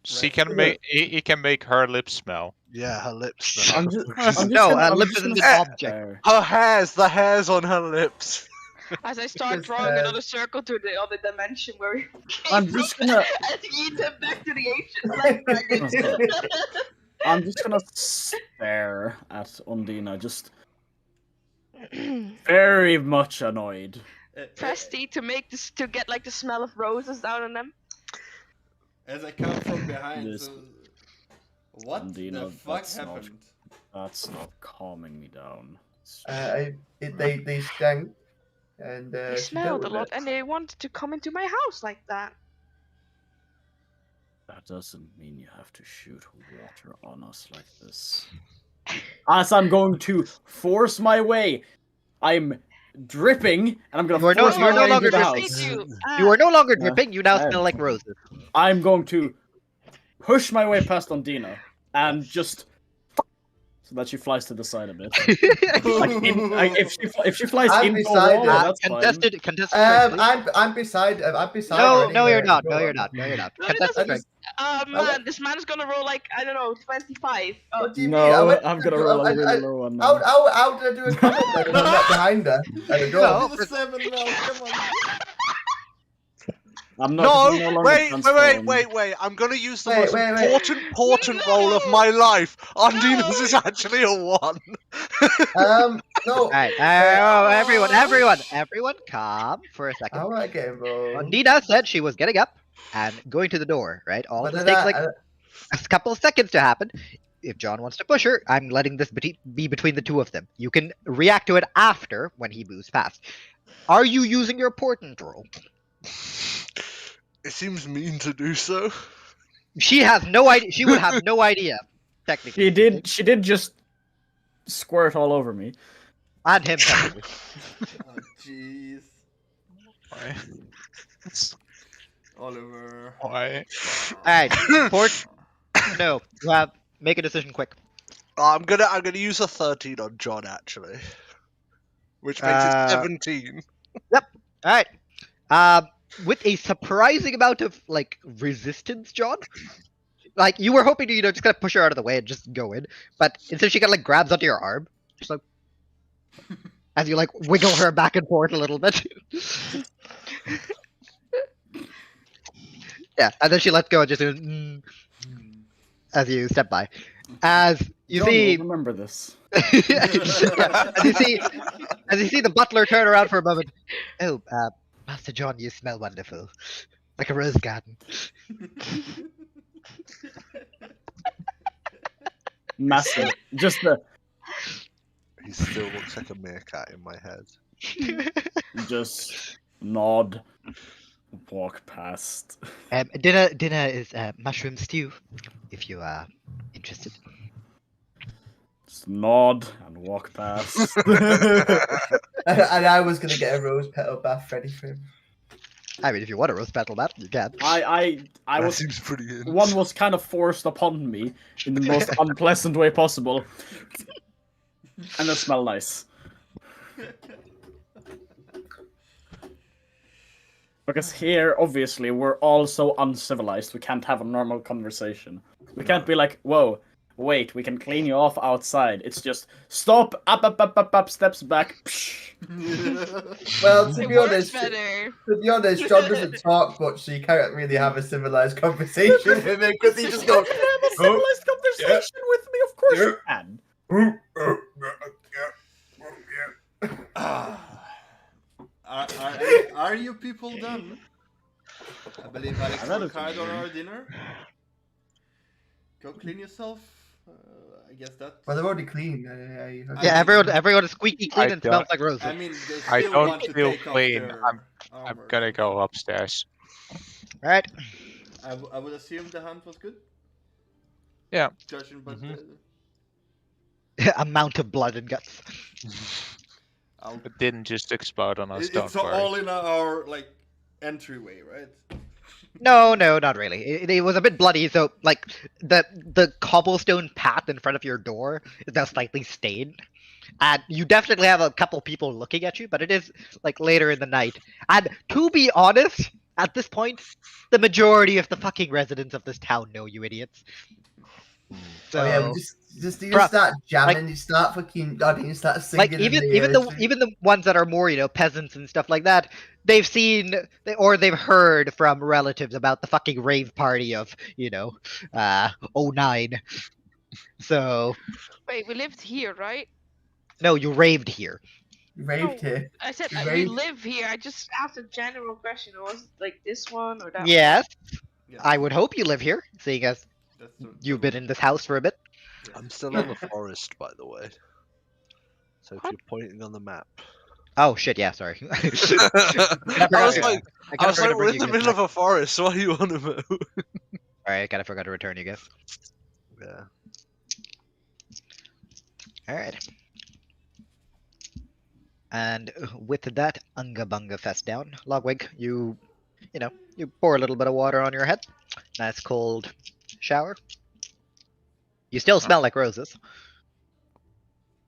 She can make he can make her lips smell. Yeah, her lips. smell. I'm just No, gonna, I'm lips just isn't gonna an sit object. there. Her hairs, the hairs on her lips. As I start Because, drawing another circle to the other dimension where we I'm just gonna. and eat them back to the ancient light dragons. I'm just gonna stare at Undina, just very much annoyed. Press T to make this to get like the smell of roses down on them. As I come from behind, This- what Ondina, the fuck that's not- happened? That's not calming me down. They stank, and They she smelled a dealt with lot it. and they wanted to come into my house like that. That doesn't mean you have to shoot water on us like this. As I'm going to force my way, I'm dripping, and I'm gonna You are no- force you are my no way into longer the dripping. house. You, You are no longer Yeah. dripping. You now Yeah. smell like roses. I'm going to push my way past Ondina and just so that she flies to the side a bit. If she flies I'm into a beside wall, it. that's fine. Contested strength, please. I'm beside. No, her no, you're anyway. not. No, you're not. No, you're not. No, Contested it strength. man, this man's gonna roll like, I don't know, 25. Oh, What do you mean? No, I'm gonna roll a really low one now. How did I do a comment then if I'm not behind her at the door? No. It's a 7 now. Come on. I'm not. No, I'm no longer wait. transformed. I'm gonna use the Wait, most wait, wait. important roll of my life. Undina's is actually a 1. No. Alright, everyone, calm for a second. I want to get involved. Ondina said she was getting up and going to the door, right? All But this then takes like a couple of seconds to happen. If John wants to push her, I'm letting this be between the two of them. You can react to it after when he moves past. Are you using your portent roll? It seems mean to do so. She has no idea. She would have no idea. Technically, She did just squirt all over me. And him technically. Oh, jeez. Why? Oliver. Why? Alright, no. You have make a decision quick. I'm gonna use a 13 on John actually, which makes it 17. Alright. With a surprising amount of like resistance, John. Like you were hoping to, just kind of push her out of the way and just go in, but instead she kind of like grabs onto your arm, just like as you like wiggle her back and forth a little bit. Yeah, and then she lets go and just as you step by. As you John see, will remember this. yeah, as you see the butler turn around for a moment. Oh, Master John, you smell wonderful, like a rose garden. Massive. Just the He still looks like a meerkat in my head. just nod, walk past. Dinner is mushroom stew, if you are interested. Just nod and walk past. And I was gonna get a rose petal bath ready for him. I mean, if you want a roast battle, you can. I That was seems pretty good. one was kind of forced upon me in the most unpleasant way possible, and it smelled nice. Because here, obviously, we're all so uncivilized. We can't have a normal conversation. We can't be like, "Whoa, wait, we can clean you off outside." It's just stop, up, steps back. Psh. Well, to it be works honest, better. John doesn't talk much, so you can't really have a civilized conversation with him because he just goes. Have a civilized conversation with me, of course you can. Are you people done? I believe Alex I thought it worked was hard on weird. our dinner. Go clean yourself. I guess that. Well, they're already clean. Yeah, everyone is squeaky clean I and smells don't- like roses. I mean, they I still don't want to feel take off clean. their I'm armor. gonna go upstairs. Right? I would assume the hunt was good. Yeah. Judging by Amount of blood and guts. It didn't just explode on us, don't it's worry. all in our like entryway, right? No, not really. It was a bit bloody, so like the cobblestone path in front of your door is now slightly stained. And you definitely have a couple people looking at you, but it is like later in the night. And to be honest, at this point, the majority of the fucking residents of this town know you idiots. So, Oh yeah, you start jamming, you start fucking nodding, you start singing. like even the ones that are more peasants and stuff like that, they've seen or they've heard from relatives about the fucking rave party of '09. So Wait, we lived here, right? no, you raved here. raved here. I said You we raved? live here. I just asked a general question. It was like this one or that Yes, Yeah, I would hope you live here, seeing as that's you've been in this house for a bit. I'm still in the forest, by the way. So if What? you're pointing on the map. Oh shit! Yeah, sorry. I was like, kinda we're forgot in to the bring you middle guys of a forest. What are you on about? Alright, I kind of forgot to return you guys. Yeah. Alright. And with that Unga Bunga Fest down, Logwig, you pour a little bit of water on your head. Nice cold shower. You still smell like roses.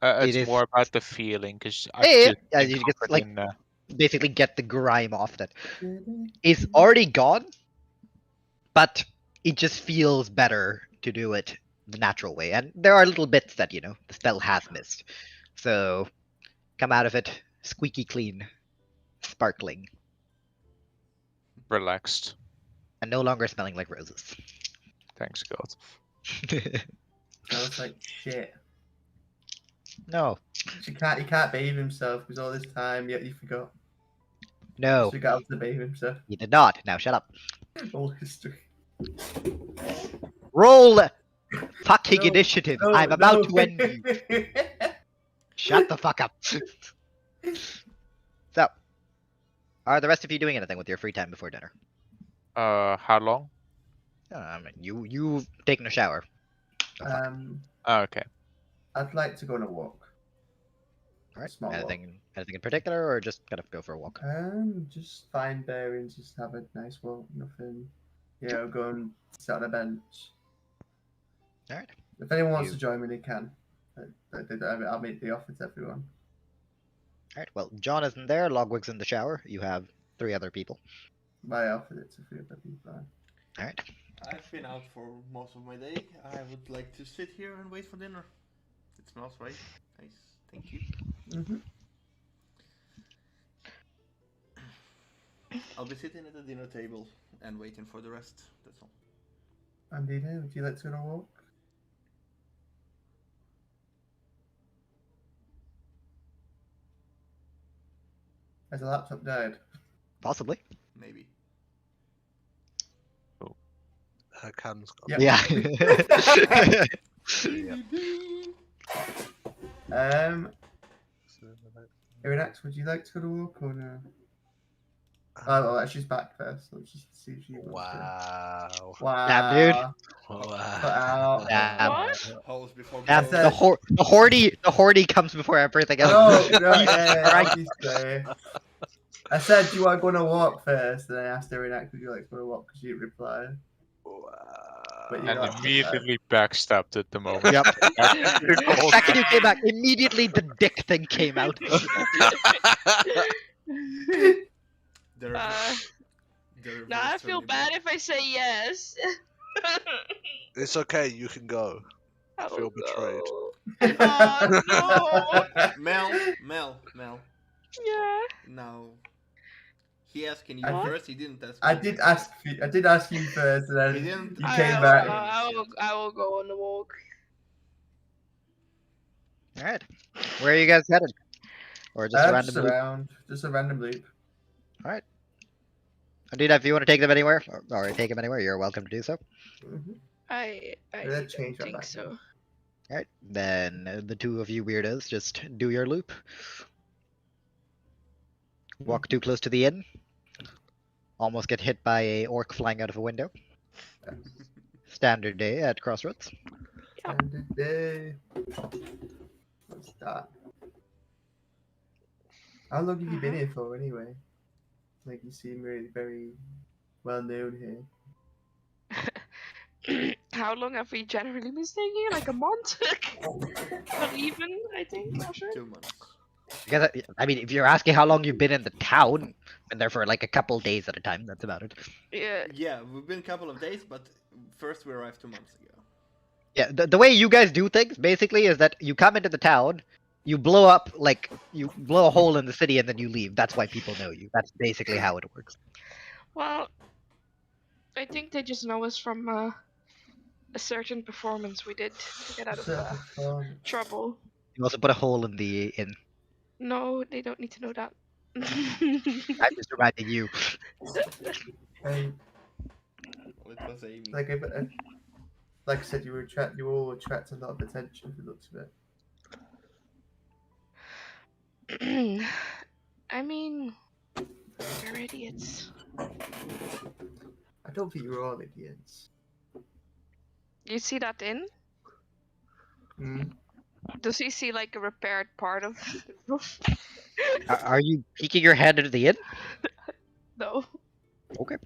It's is- more about the feeling, because I've Yeah, just been you get covered like in. basically get the grime off that. It's already gone, but it just feels better to do it the natural way. And there are little bits that the spell has missed, so come out of it squeaky clean, sparkling, Relaxed. and no longer smelling like roses. Thanks God. Smells like shit. No, He can't bathe himself because all this time yet he forgot. no, So he got to bathe himself. he did not. Now shut up. All history. Roll fucking No, initiative. No, I'm about no. to end you. Shut the fuck up. So, are the rest of you doing anything with your free time before dinner? How long? You've taken a shower. Oh, fuck. Oh, okay. I'd like to go on a walk. All right. small walk. Anything in particular, or just kind of go for a walk? Just find bearings, just have a nice walk, nothing. Go and sit on a bench. All right. If anyone wants You- to join me, they can. I'll make the offer to everyone. All right. Well, John isn't there. Logwig's in the shower. You have 3 other people. I offered it to 3 other people. All right. I've been out for most of my day. I would like to sit here and wait for dinner. It smells right. Nice. Thank you. Mm-hmm. I'll be sitting at the dinner table and waiting for the rest. That's all. Andina, would you like to go on a walk? Has the laptop died? Possibly. Maybe. Her can's gone. Yeah. Yeah. Irinax, would you like to go to walk or no? Oh, she's back first. Let's just see if she wants Wow. to. Wow. Damn, dude. Put Wow. out. Damn. What? Holes before Damn, blows. said- the hordy comes before everything else. No, Alright. obviously. I said, do you want to go on a walk first? And I asked Irinax, would you like to go on a walk? Because she didn't reply. But you And got- immediately backstabbed at the moment. Yep. The second you came back, immediately the dick thing came out. They're- they're Now I feel very bad if I say yes. It's okay, you can go. I Feel will betrayed. go. Oh Mel. no! Yeah. Now, he asked you I- first. He didn't ask. I me did first. ask you first, and He then didn't. you I came will, back. I will go on the walk. All right. Where are you guys headed? Or just a random Just loop? around, just a random loop. Indeed, if you want to take them anywhere, or take them anywhere, you're welcome to do so. Mm-hmm. I Let's change don't that think back. so. All right. Then the 2 of you weirdos just do your loop. Walk too close to the inn. Almost get hit by a orc flying out of a window. Standard day at Crossroads. And today, let's start. How long have you been here for, anyway? Like, you seem really very well known here. How long have we generally been staying here? Like a month? Not even, I think. Not sure. 2 months. Because I mean, if you're asking how long you've been in the town, been there for like a couple days at a time. That's about it. Yeah. Yeah, we've been a couple of days, but first we arrived 2 months ago. Yeah, the way you guys do things basically is that you come into the town, you blow up like you blow a hole in the city, and then you leave. That's why people know you. That's basically how it works. Well, I think they just know us from a certain performance we did to get out of trouble. You also put a hole in the inn. No, they don't need to know that. I'm just reminding you. Hey, Well, it was Amy. like, like I said, you all attract a lot of attention if it looks of it. I mean, they're idiots. I don't think you're all idiots. You see that inn? Hmm? Does he see like a repaired part of the roof? Are you peeking your head into the inn? No, Okay.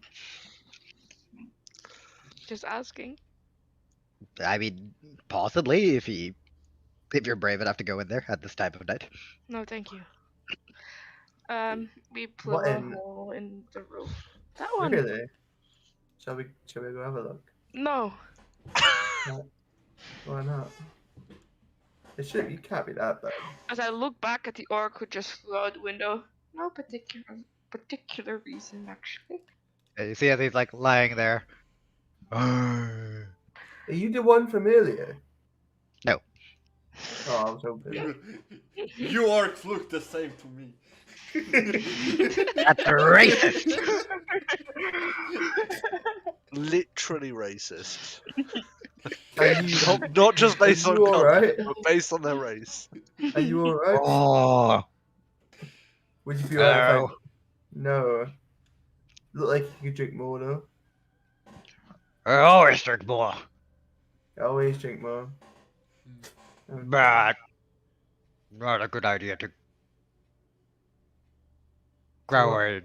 just asking. I mean, possibly if you're brave enough to go in there at this time of night. No, thank you. We blew What a in? hole in the roof. That one. Really? Shall we go have a look? No. Why not? You can't be that bad. As I look back at the orc who just flew out the window, no particular reason actually. You see as he's like lying there. Are you the one from earlier? No. Oh, I was hoping. You orcs look the same to me. That's racist. Literally racist. Are you, Not just based are on you color, alright? but based on their race. Are you alright? Oh. Would you be alright if I... No. No. Look like you could drink more though. I always drink more. I always drink more. But not a good idea to grow in.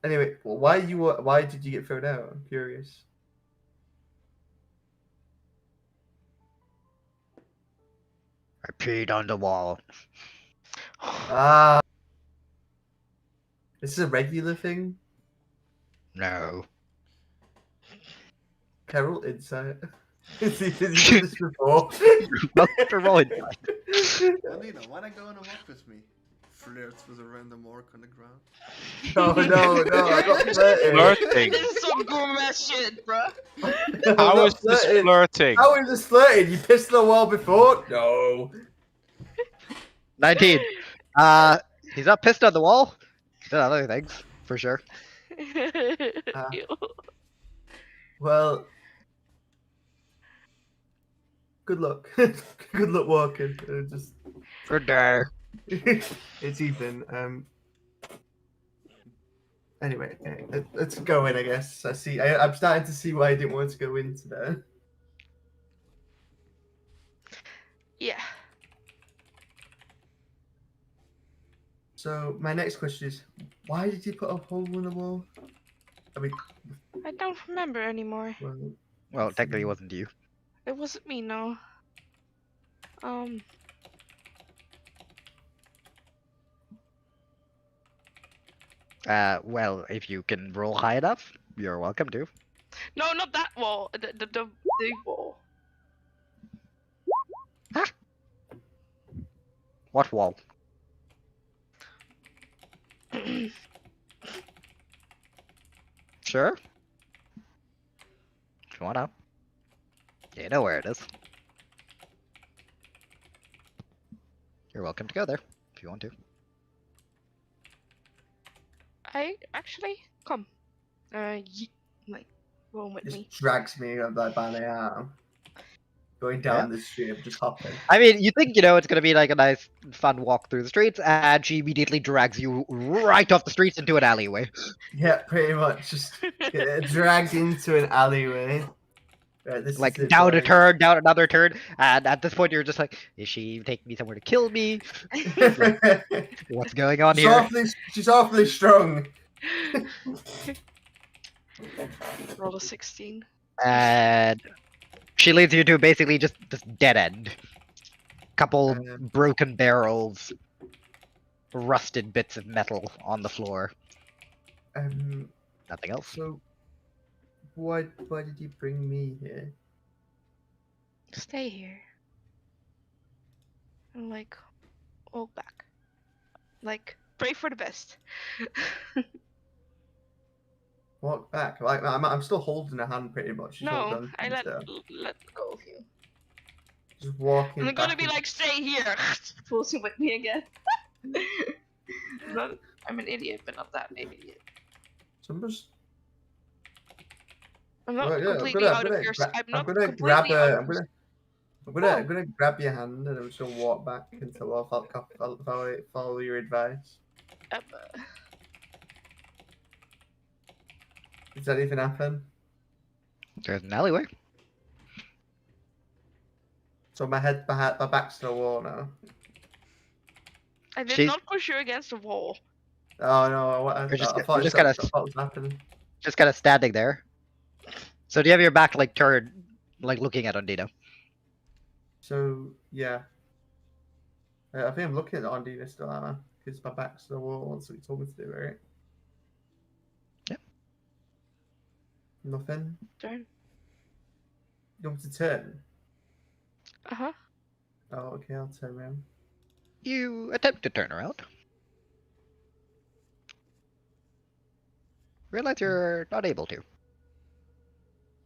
Anyway, well, why did you get thrown out? I'm curious. I peed on the wall. Ah. This is a regular thing? No. Carol, insight. Has he done this before? Welcome to rolling. Alina, wanna go on a walk with me? Flirts with a random orc on the ground. No, I got flirted. Flirting. This is some gross shit, bro. How is this flirting? How is this flirting? You pissed on the wall before? No. 19. He's not pissed on the wall. He's done other things, for sure. Ew. Well, good luck. Good luck walking. Just Good day. it's even. Anyway, let's go in. I guess I'm starting to see why I didn't want to go in today. Yeah. So my next question is, why did you put a hole in the wall? I mean, I don't remember anymore. Well, technically it wasn't you. It wasn't me, no. Well, if you can roll high enough, you're welcome to. No, not that wall. The wall. What wall? Sure. If you wanna. You know where it is. You're welcome to go there, if you want to. I actually come. Like roll with just me. drags me by the arm, going down the street, just hopping. I mean, you think, it's gonna be like a nice, fun walk through the streets, and she immediately drags you right off the streets into an alleyway. Yeah, pretty much. Just get dragged into an alleyway. Right, this Like, is it, down a right? turn, down another turn, and at this point you're just like, is she taking me somewhere to kill me? What's going on here? She's awfully strong. Roll a 16. And she leads you to basically just this dead end. Couple broken barrels, rusted bits of metal on the floor. Nothing else. So, why did you bring me here? Stay here. And walk back. Pray for the best. Walk back. Like I'm still holding her hand pretty much. She's not No, done I let stuff. go of you. Just walking. And I'm gonna back be and- like, stay here. Pulls you with me again. I'm an idiot, but not that idiot. So I'm just. I'm not Right, yeah, completely out of your. I'm gonna grab her. I'm gonna grab your hand and I'm just gonna walk back until I'll follow your advice. Does anything happen? There's an alleyway. So my back's to the wall now. I did She's- not push you against the wall. Oh no! I You're just thought kinda- that's what was happening. just kind of standing there. So do you have your back like turned, like looking at Ondina? So yeah, I think I'm looking at Ondina still, am I? Because my back's to the wall. That's what you told me to do, right? Yep. Nothing. Turn. You want me to turn? Uh huh. Oh, okay. I'll turn around. You attempt to turn around. Realize you're not able to.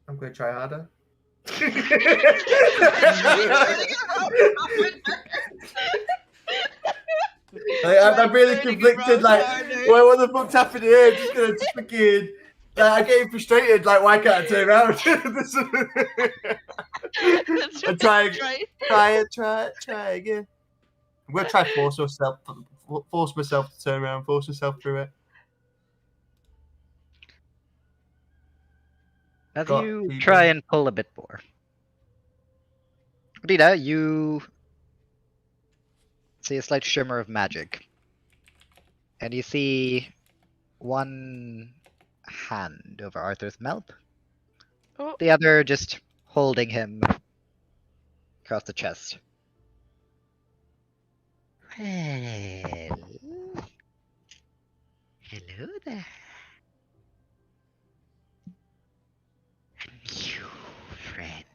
I'm going to try harder. I'm really conflicted. Like, well, what the fuck's happening here? I'm just gonna fucking. I'm getting frustrated. Like, why can't I turn around? And try again. I'm gonna try force myself to turn around, force myself through it. As Got you people. try and pull a bit more. Rita, you see a slight shimmer of magic. And you see one hand over Arthur's mouth. Oh. The other just holding him across the chest. Well, hello there. A new friend.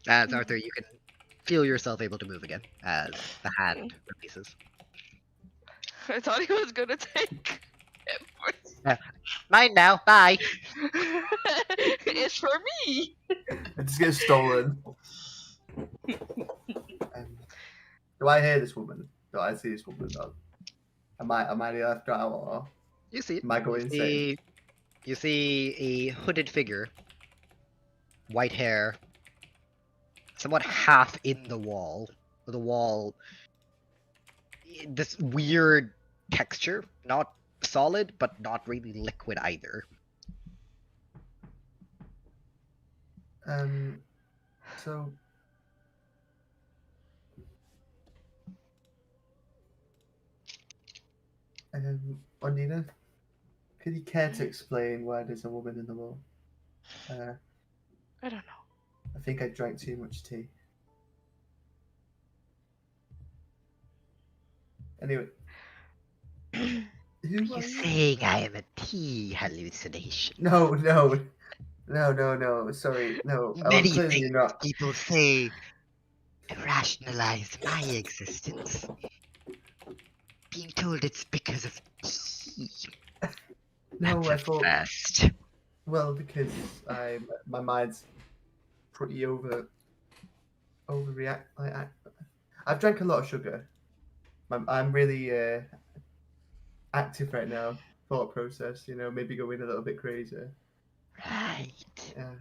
As Arthur, you can feel yourself able to move again as the hand releases. I thought he was gonna take it Mine now. Bye. it's for me. It just gets stolen. Do I hear this woman? Do I see this woman? Am I the left out or You see it. am I going insane? You see a hooded figure, white hair, somewhat half in the wall. The wall, this weird texture, not solid, but not really liquid either. So Ondina, could you care to explain why there's a woman in the wall? I don't know. I think I drank too much tea. Anyway. Who Are you saying I am a tea hallucination? No. Sorry, no. Many Clearly things you're not. people say to rationalize my existence. Being told it's because of tea. No, That's I a thought. first. Well, because my mind's pretty overreact. I've drank a lot of sugar. I'm really active right now. Thought process, maybe going a little bit crazy. Right. Yeah.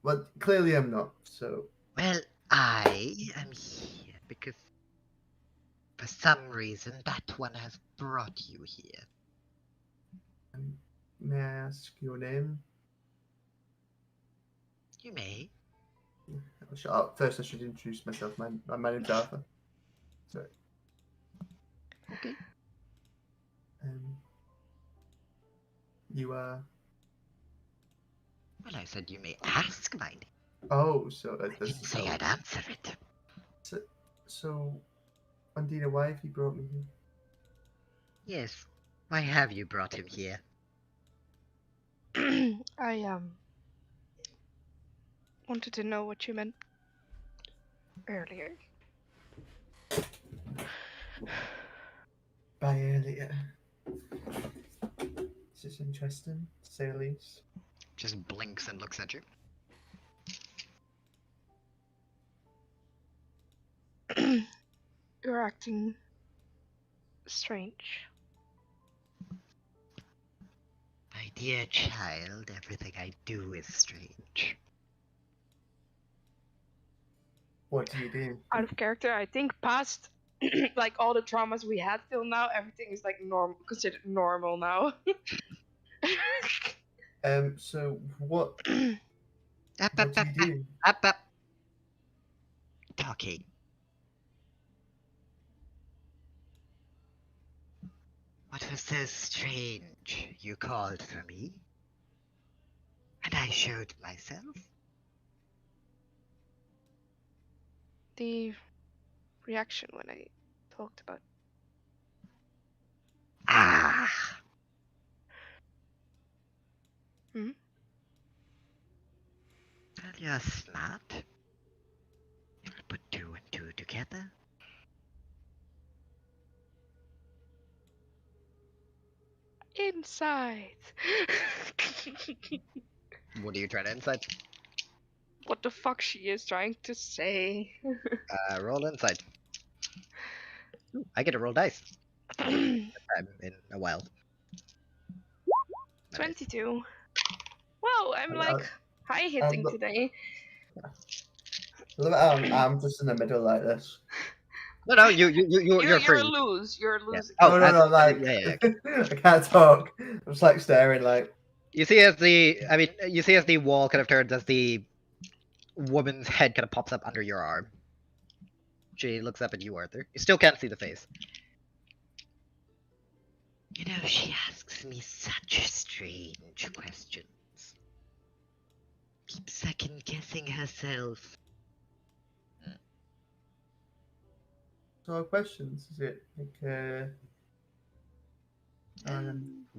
Well, clearly I'm not. So. Well, I am here because for some reason that one has brought you here. May I ask your name? You may. First, I should introduce myself. My name's Arthur. Sorry. Okay. You are. Well, I said you may ask my name. Oh, so I didn't say I'd answer it. So, Ondina, why have you brought me here? Yes. Why have you brought him here? I wanted to know what you meant earlier. By earlier. This is interesting, to say the least. Just blinks and looks at you. You're acting strange. My dear child, everything I do is strange. What do you do? Out of character, I think past like all the traumas we had till now, everything is like considered normal now. So what do you do? Up. Talking. What was so strange? You called for me? And I showed myself? The reaction when I talked about. Ah! Hmm? Well, you're smart. You'll put 2 and 2 together. Insight! What are you trying to insight? What the fuck she is trying to say. Roll insight. Ooh, I get to roll dice. I'm in a while. Nice. 22. Wow, I'm I- like high hitting look- today. Look at I'm just in the middle like this. No, you're free. a lose. You're Yeah. losing. Oh, No, like yeah. I can't talk. I'm just like staring, like. You see as the wall kind of turns as the woman's head kind of pops up under your arm. She looks up at you, Arthur. You still can't see the face. You know, she asks me such strange questions. Keeps second guessing herself. So questions, is it like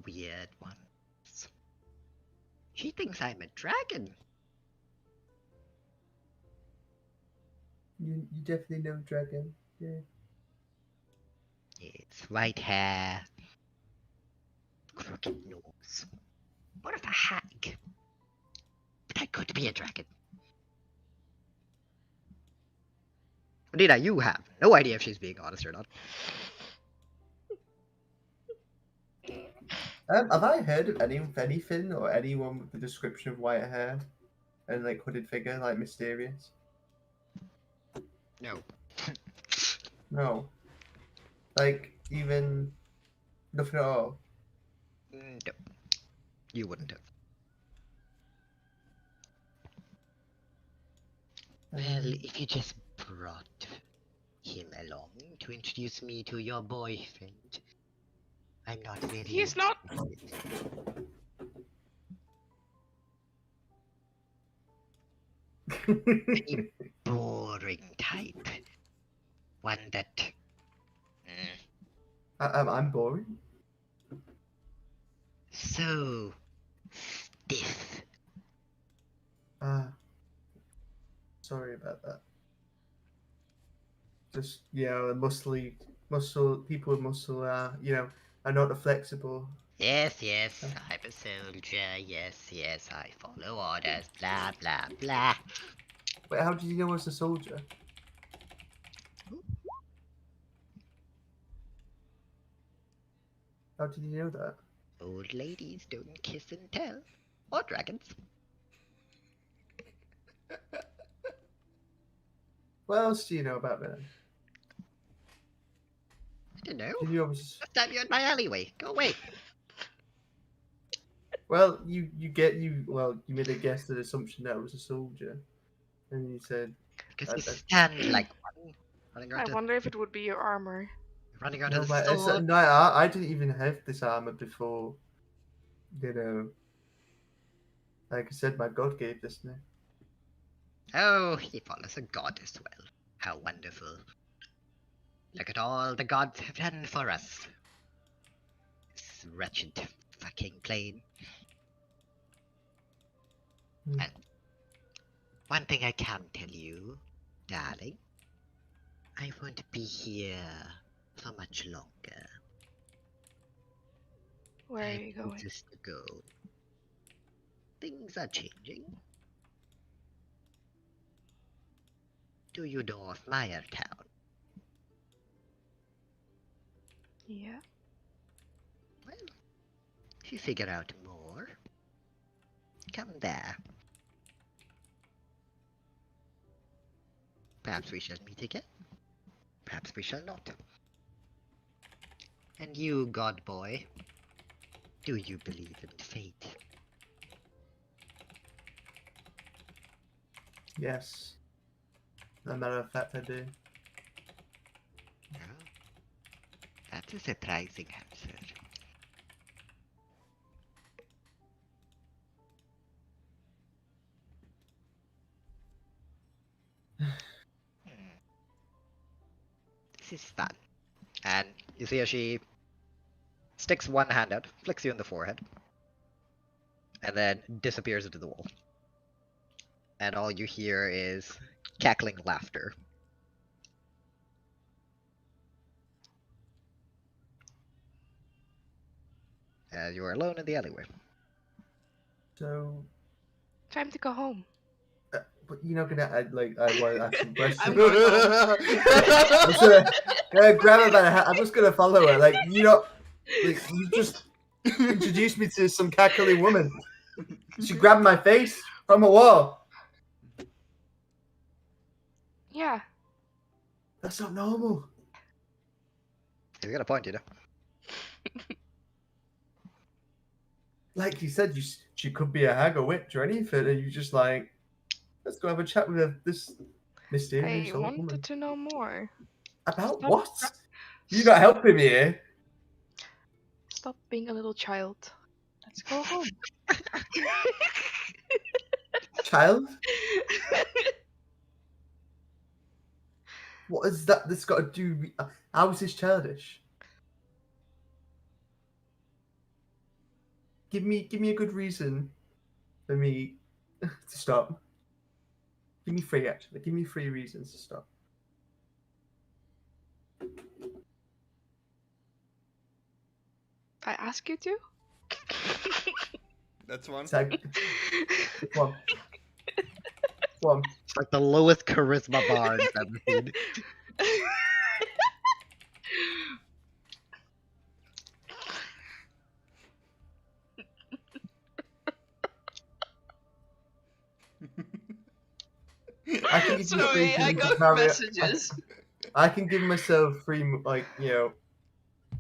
Weird ones. She thinks I'm a dragon. you definitely know dragon, yeah. It's white hair, crooked nose. What if a hag? But I could be a dragon. Nina, you have no idea if she's being honest or not. Have I heard of anything or anyone with the description of white hair and like hooded figure, like mysterious? No. No. Like even nothing at all. No. You wouldn't have. Well, if you just brought him along to introduce me to your boyfriend, I'm not very. He is not. Any boring type. One that. I'm boring. So stiff. Sorry about that. Just muscle people with muscle are not flexible. Yes, I'm a soldier. Yes, I follow orders. Blah, blah, blah. Wait, how did you know I was a soldier? How did you know that? Old ladies don't kiss and tell. Or dragons. What else do you know about me? I don't know. You was... Last time you're in my alleyway. Go away. Well, you made a guess, an assumption that I was a soldier, and you said Because you stand like one. I wonder if it would be your armor. Running around no, with but a sword. no, I didn't even have this armor before. Like I said, my god gave this me. Oh, he follows a god as well. How wonderful. Look at all the gods have done for us. This wretched fucking plane. And one thing I can tell you, darling, I won't be here for much longer. Where are you going? Just to go. Things are changing. To you know of Meyer Town. Yeah. Well, if you figure out more, come there. Perhaps we shall meet again. Perhaps we shall not. And you, God boy, do you believe in fate? Yes. As a matter of fact, I do. No? That's a surprising answer. Sistan. And you see as she sticks one hand out, flicks you in the forehead, and then disappears into the wall. And all you hear is cackling laughter. As you are alone in the alleyway. So, Time to go home. but you're not gonna I want to ask some questions. I'm going home. I'm just gonna grab her by the hand. I'm just gonna follow her. Like you know, like you just introduced me to some cackling woman. She grabbed my face from a wall. Yeah. That's not normal. You got a point, you know. Like you said, she could be a hag or witch or anything, and you just like, let's go have a chat with this mysterious I old wanted woman. to know more. About Stop what? gra- You're not helping me here. Stop being a little child. Let's go home. Child? What is that? This got to do? How is this childish? Give me a good reason for me to stop. Give me three actually. Give me 3 reasons to stop. I ask you to? That's one. Tag. One. One. It's like the lowest charisma bar I've ever seen. I can give you Sorry, 3 I reasons got to marry- messages. I can give myself 3, like,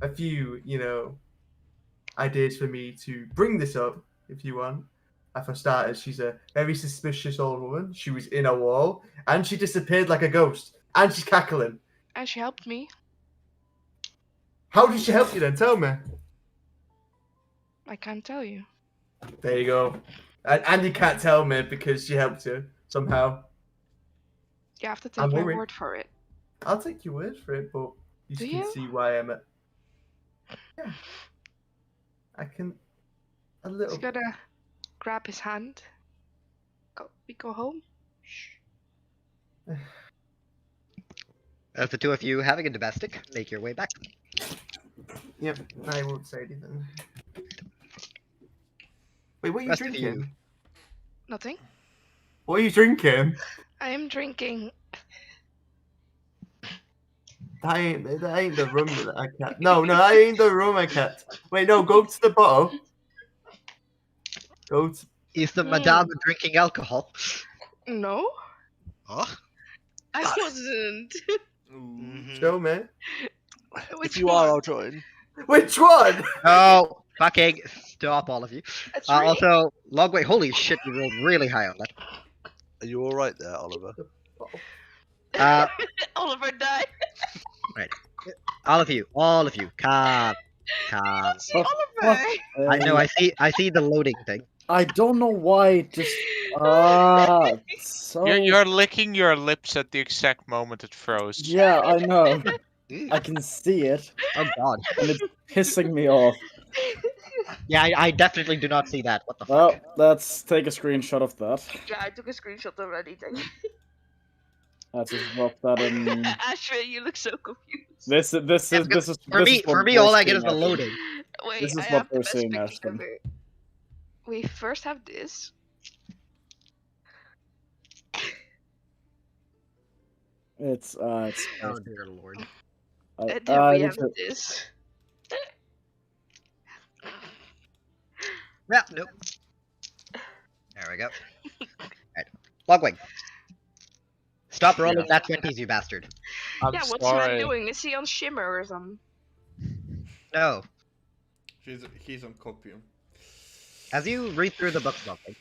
a few, ideas for me to bring this up, if you want. For starters, she's a very suspicious old woman. She was in a wall, and she disappeared like a ghost, and she's cackling. And she helped me. How did she help you then? Tell me. I can't tell you. There you go. And you can't tell me because she helped you somehow. You have to I'm take my worried. word for it. I'll take your word for it, but you Do can you? see why I'm at. Yeah. I can. A little. Just gotta grab his hand. We go home. Shh. As the two of you, having a domestic, make your way back. Yep, I won't say anything. Wait, what are you Rest of you. drinking? Nothing. What are you drinking? I am drinking. That ain't the rum that I kept. No, that ain't the rum I kept. Wait, no, go to the bottle. Go to. Is the madame drinking alcohol? No, Oh? I wasn't. Show me. If you are, I'll join. Which one? No, fucking stop, all of you. That's right. Also, Logway, holy shit, you rolled really high on that. Are you all right there, Oliver? Oliver died. All of you, calm. That's Fuck, Oliver. I know, I see the loading thing. I don't know why. It just so You're licking your lips at the exact moment it froze. yeah, I know. I can see it, Oh god. and it's pissing me off. Yeah, I definitely do not see that. What the Well, fuck? let's take a screenshot of that. Yeah, I took a screenshot already. Let's just drop that in. Ashray, you look so confused. This is For me, all I get is the loading. Wait, This is I what have the we're best seeing, picture Ashton. ever. We first have this. It's Oh dear lord. And then we need have to- this. Yeah, nope. There we go. Alright. Logwing. Stop rolling that 20s, you bastard. I'm Yeah, what's sorry. man doing? Is he on Shimmer or something? No. He's on copium. As you read through the books, Logwing,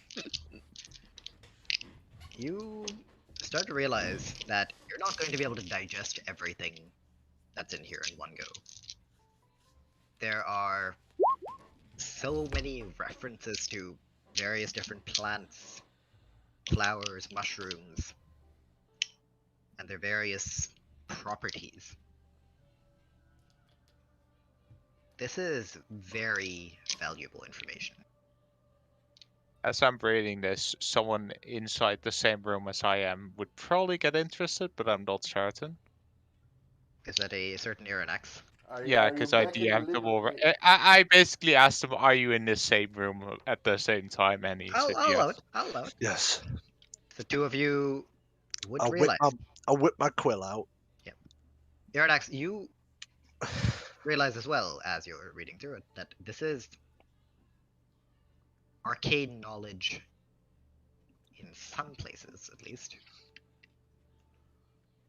you start to realize that you're not going to be able to digest everything that's in here in one go. There are so many references to various different plants, flowers, mushrooms, and their various properties. This is very valuable information. As I'm reading this, someone inside the same room as I am would probably get interested, but I'm not certain. Is that a certain Iranax? Yeah, because I DM'd them over. I basically asked him, "Are you in the same room at the same time?" And he said I'll allow yes. it. I'll allow it. Yes. The two of you would I'll realize. whip my quill out. Iranax, you realize as well as you're reading through it that this is arcane knowledge in some places, at least.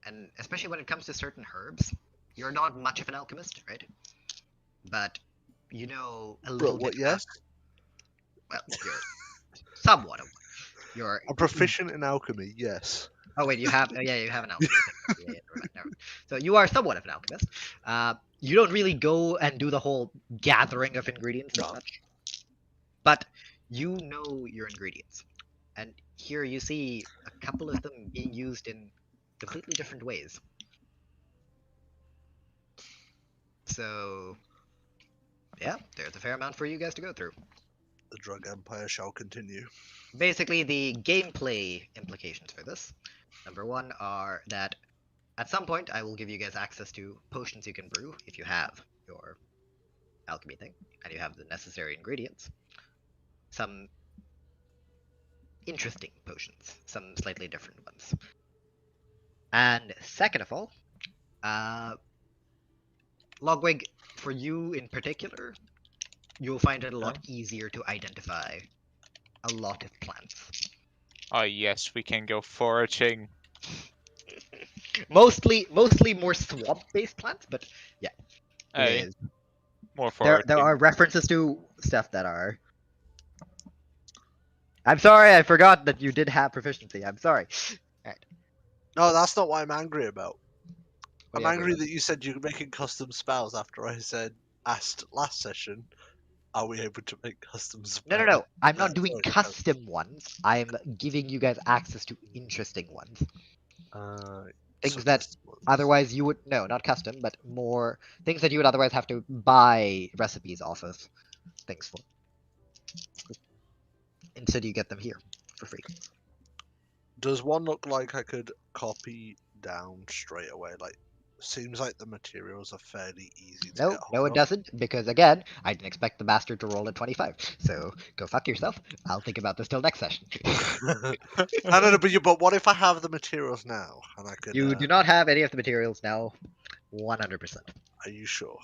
And especially when it comes to certain herbs, you're not much of an alchemist, right? But you know a little What? bit. Yes. Well, you're somewhat of one. You're. I'm proficient in alchemy. Yes. Oh wait, you have. Yeah, you have an alchemy. Yeah, never mind. So you are somewhat of an alchemist. You don't really go and do the whole gathering of ingredients as much, but you know your ingredients, and here you see a couple of them being used in completely different ways. So, yeah, there's a fair amount for you guys to go through. The drug empire shall continue. Basically, the gameplay implications for this, number one, are that at some point I will give you guys access to potions you can brew if you have your alchemy thing and you have the necessary ingredients. Some interesting potions, some slightly different ones. And second of all, Logwig, for you in particular, you'll find it a lot easier to identify a lot of plants. Oh yes, we can go foraging. Mostly more swamp-based plants, but yeah, it Hey, is. more foraging. There are references to stuff that are. I'm sorry, I forgot that you did have proficiency. I'm sorry. Alright. No, that's not what I'm angry about. What I'm are you angry about? that you said you're making custom spells after I asked last session, are we able to make custom spells? No. I'm not doing sorry, custom ones. I'm giving you guys access to interesting ones. Things such that as ones. otherwise you would no, not custom, but more things that you would otherwise have to buy recipes off of things for. Instead, you get them here for free. Does one look like I could copy down straight away? Like, seems like the materials are fairly easy to No, get no, hold it of. doesn't, because again, I didn't expect the bastard to roll a 25. So go fuck yourself. I'll think about this till next session. I don't know, but what if I have the materials now and I could? You do not have any of the materials now. 100%. Are you sure?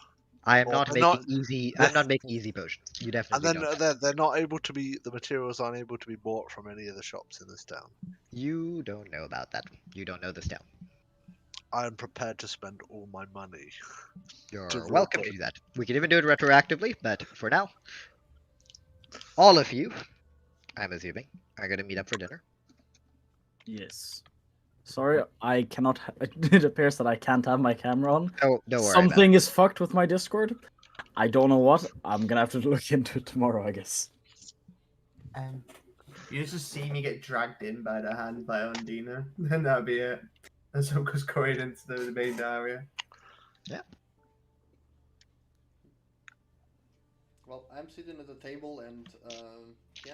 I am Well, not they're making not- easy. I'm not making easy potions. You And definitely then don't. they're not able to be. The materials aren't able to be bought from any of the shops in this town. You don't know about that. You don't know this town. I am prepared to spend all my money. You're To welcome roleplay. to do that. We can even do it retroactively, but for now, all of you, I'm assuming, are going to meet up for dinner. Yes. Sorry, I cannot. It appears that I can't have my camera on. Oh, don't worry. Something is fucked with my Discord. I don't know what. I'm gonna have to look into it tomorrow, I guess. You just see me get dragged in by the hand by Undina, then that'll be it. And so goes going into the main area. Yeah. Well, I'm sitting at the table and yeah.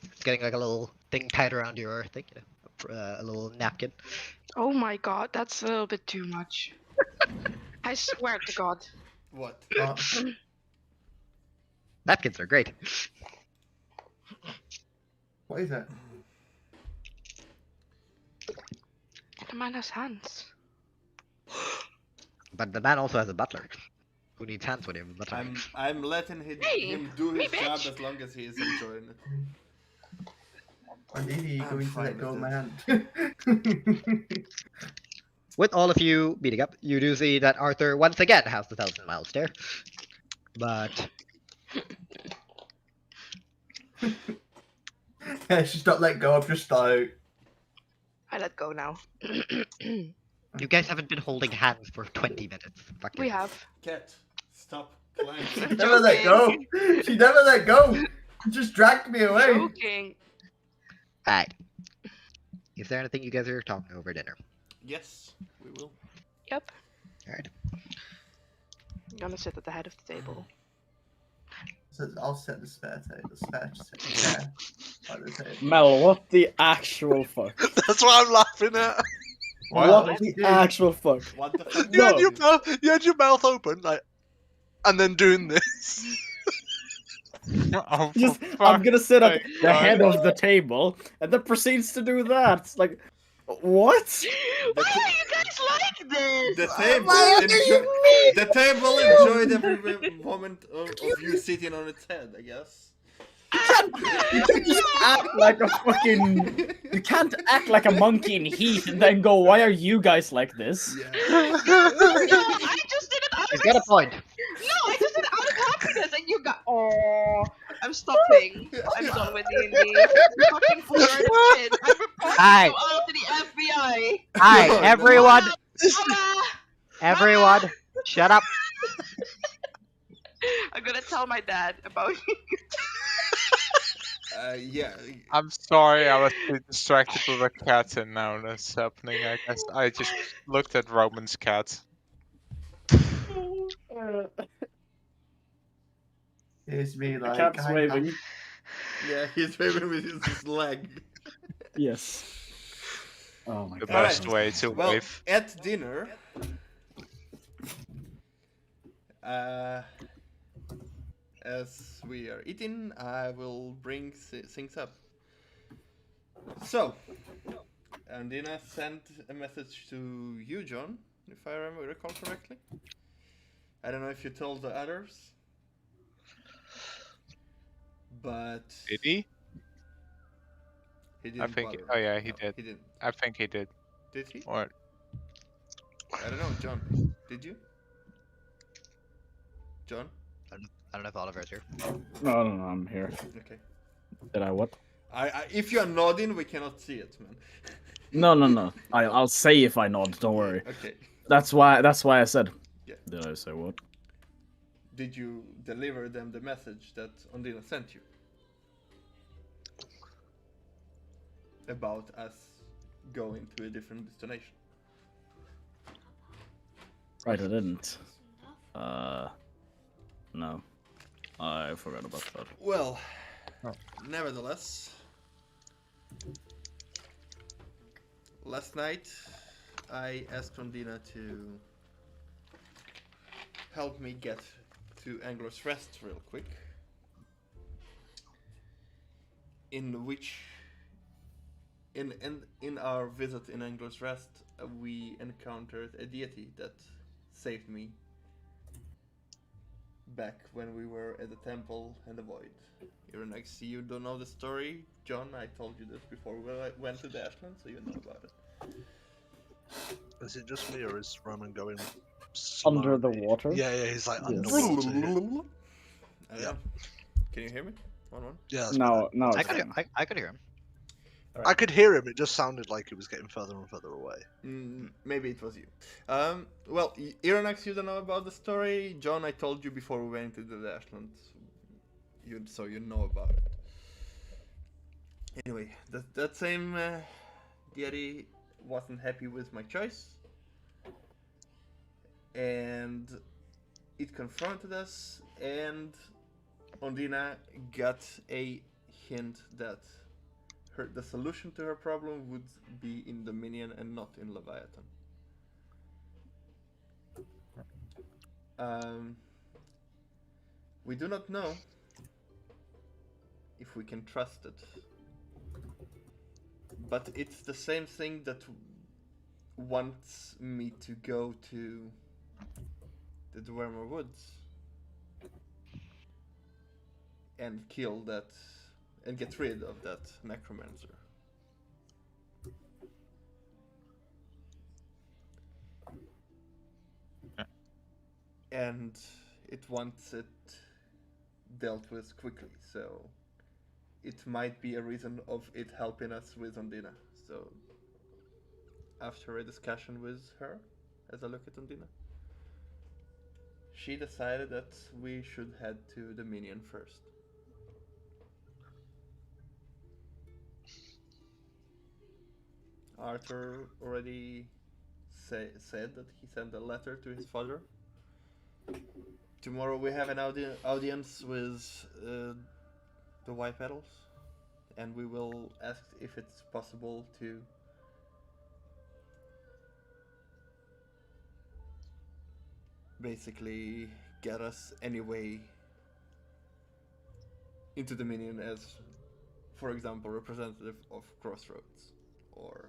It's getting like a little thing tied around your thing, you know, a little napkin. Oh my god, that's a little bit too much. I swear to God. What? Napkins are great. What is it? The man has hands. But the man also has a butler. Who needs hands when you have a butler? I'm letting Hey, him do me his job bitch. as long as he is enjoying it. Undina, you're I'm going to fine let go of with my it. hand. With all of you meeting up, you do see that Arthur once again has the 1,000-mile stare. But Yeah, she's not let go. I'm just like. I let go now. you guys haven't been holding hands for 20 minutes. Fuck We you. have. Cat, stop climbing. She never let go. She never let go. She just dragged me away. Joking. Alright. Is there anything you guys are talking over dinner? Yes, we will. Yep. Alright. I'm gonna sit at the head of the table. So I'll set the spare chair by the table. Mel, what the actual fuck? That's what I'm laughing at. What the actual fuck? What the fuck? You had, No. you had your mouth open, like, and then doing this. Oh, for Just, I'm fuck's gonna sit at sake, the guys. head of the table, and then proceeds to do that. It's like, what? The, Why t- are you guys like this? the table Why the table enjoyed every moment of you sitting on its head, I guess. You can't just act like a fucking. You can't act like a monkey in heat and then go, why are you guys like this? Yeah. No, I just did it out He's of got a point. No, I just did it out of happiness, and you got. Oh, I'm stopping. I'm done with D&D. You fucking shit. I'm reporting Aye. you all to the FBI. Hi, No, no. everyone. Mama, Everyone, shut up. I'm gonna tell my dad about you. Yeah. I'm sorry, I was too distracted with a cat, and now that's happening. I guess I just looked at Roman's cat. Here's me The like cat's I waving. Yeah, he's waving with his leg. Yes. Oh my The god. best way to Well, wave. at dinner, as we are eating, I will bring things up. So, Andina sent a message to you, John, if I recall correctly. I don't know if you told the others, but Did he? he I didn't think. bother. Oh yeah, he No, did. He didn't. I think he did. Did he? Or I don't know, John. Did you? John? I don't know if Oliver's here. No, I'm here. Okay. Did I what? If you are nodding, we cannot see it, man. No. I'll say if I nod. Don't worry. Okay. That's why I said. Yeah. Did I say what? Did you deliver them the message that Ondina sent you? About us going to a different destination. Right, I didn't. No. I forgot about that. Well, nevertheless, last night I asked Ondina to help me get to Angler's Rest real quick, in which in our visit in Angler's Rest we encountered a deity that saved me back when we were at the temple and the void. I see you don't know the story, John. I told you this before we went to the Ashland, so you know about it. Is it just me, or is Roman going Under the slowly? water? Yeah, he's like Yes. underwater. Yeah. Can you hear me? One. Yeah, that's No, I it's could, fine. I could hear him. I could hear him. It just sounded like he was getting further and further away. Maybe it was you. Well, Ironax, you don't know about the story. John, I told you before we went into the Ashland, so you know about it. Anyway, that same deity wasn't happy with my choice, and it confronted us, and Ondina got a hint that the solution to her problem would be in Dominion and not in Leviathan. We do not know if we can trust it, but it's the same thing that wants me to go to the Dwemer Woods and kill that and get rid of that necromancer. And it wants it dealt with quickly, so it might be a reason of it helping us with Ondina. So after a discussion with her, as I look at Ondina, she decided that we should head to Dominion first. Arthur already said that he sent a letter to his father Tomorrow we have an audience with the White Petals, and we will ask if it's possible to basically get us anyway into the Dominion as, for example, representative of Crossroads, or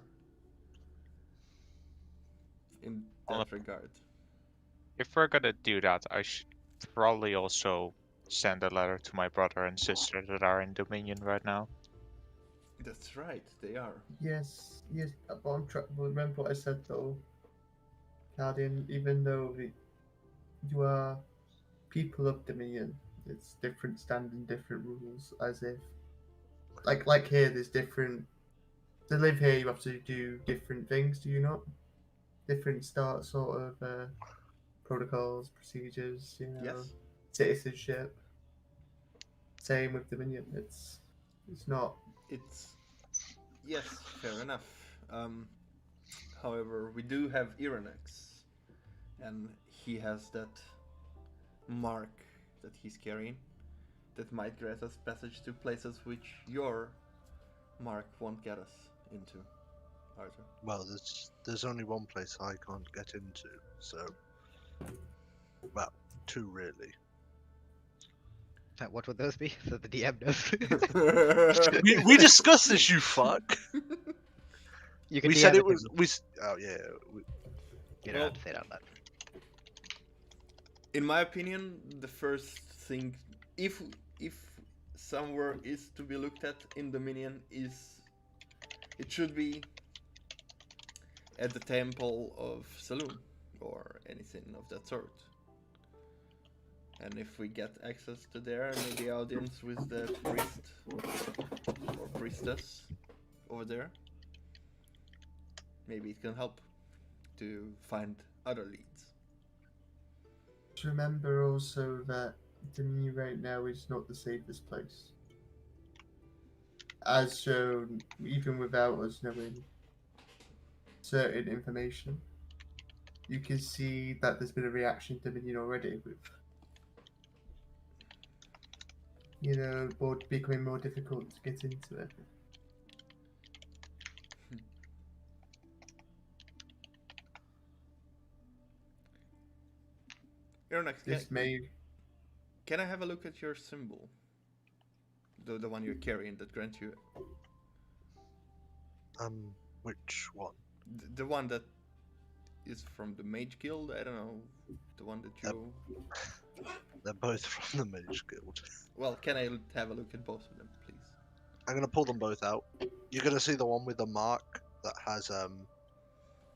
in Well, that regard. if we're gonna do that, I should probably also send a letter to my brother and sister that are in Dominion right now. That's right, they are. Yes, yes, but remember what I said though, Guardian. Even though you are people of Dominion, it's different standing, different rules. As if, like here, there's different. To live here, you have to do different things. Do you not? Different sort of protocols, procedures. You know, Yes, citizenship. Same with Dominion. It's not. it's yes, fair enough. However, we do have Iranex, and he has that mark that he's carrying that might grant us passage to places which your mark won't get us into, Arthur. Well, there's only one place I can't get into, so well, two really. What would those be? So the DM knows. We discussed this, you fuck. You can We DM said it him. was oh yeah. You don't have to say it out loud. In my opinion, the first thing, if somewhere is to be looked at in Dominion, is it should be at the Temple of Saloon or anything of that sort. And if we get access to there, maybe audience with the priest or priestess over there, maybe it can help to find other leads. Remember also that Dominion right now is not the safest place. As shown, even without us knowing certain information, you can see that there's been a reaction to Dominion already with, becoming more difficult to get into it. Iranex, This may. can I have a look at your symbol? The one you're carrying that grants you. Which one? The one that is from the Mage Guild? I don't know. The one that you. They're both from the Mage Guild. Well, can I have a look at both of them, please? I'm gonna pull them both out. You're gonna see the one with the mark that has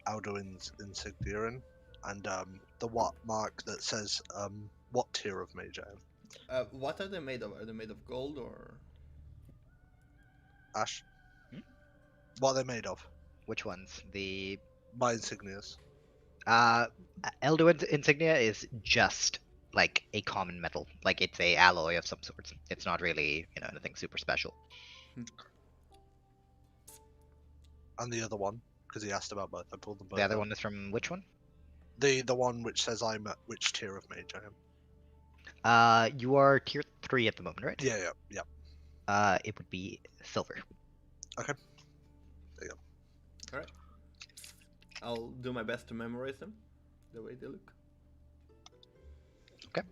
Alduin's insignia in, and the what mark that says what tier of mage I am. What are they made of? Are they made of gold or? Ash. What are they made of? Which ones? The My insignias. Elduin's insignia is just like a common metal, like it's a alloy of some sort. It's not really, anything super special. And the other one, because he asked about both, I pulled them both. The other out. one is from which one? The one which says I'm at which tier of mage I am. You are tier 3 at the moment, right? Yeah. It would be silver. Okay. There you go. Alright. I'll do my best to memorize them, the way they look. Okay.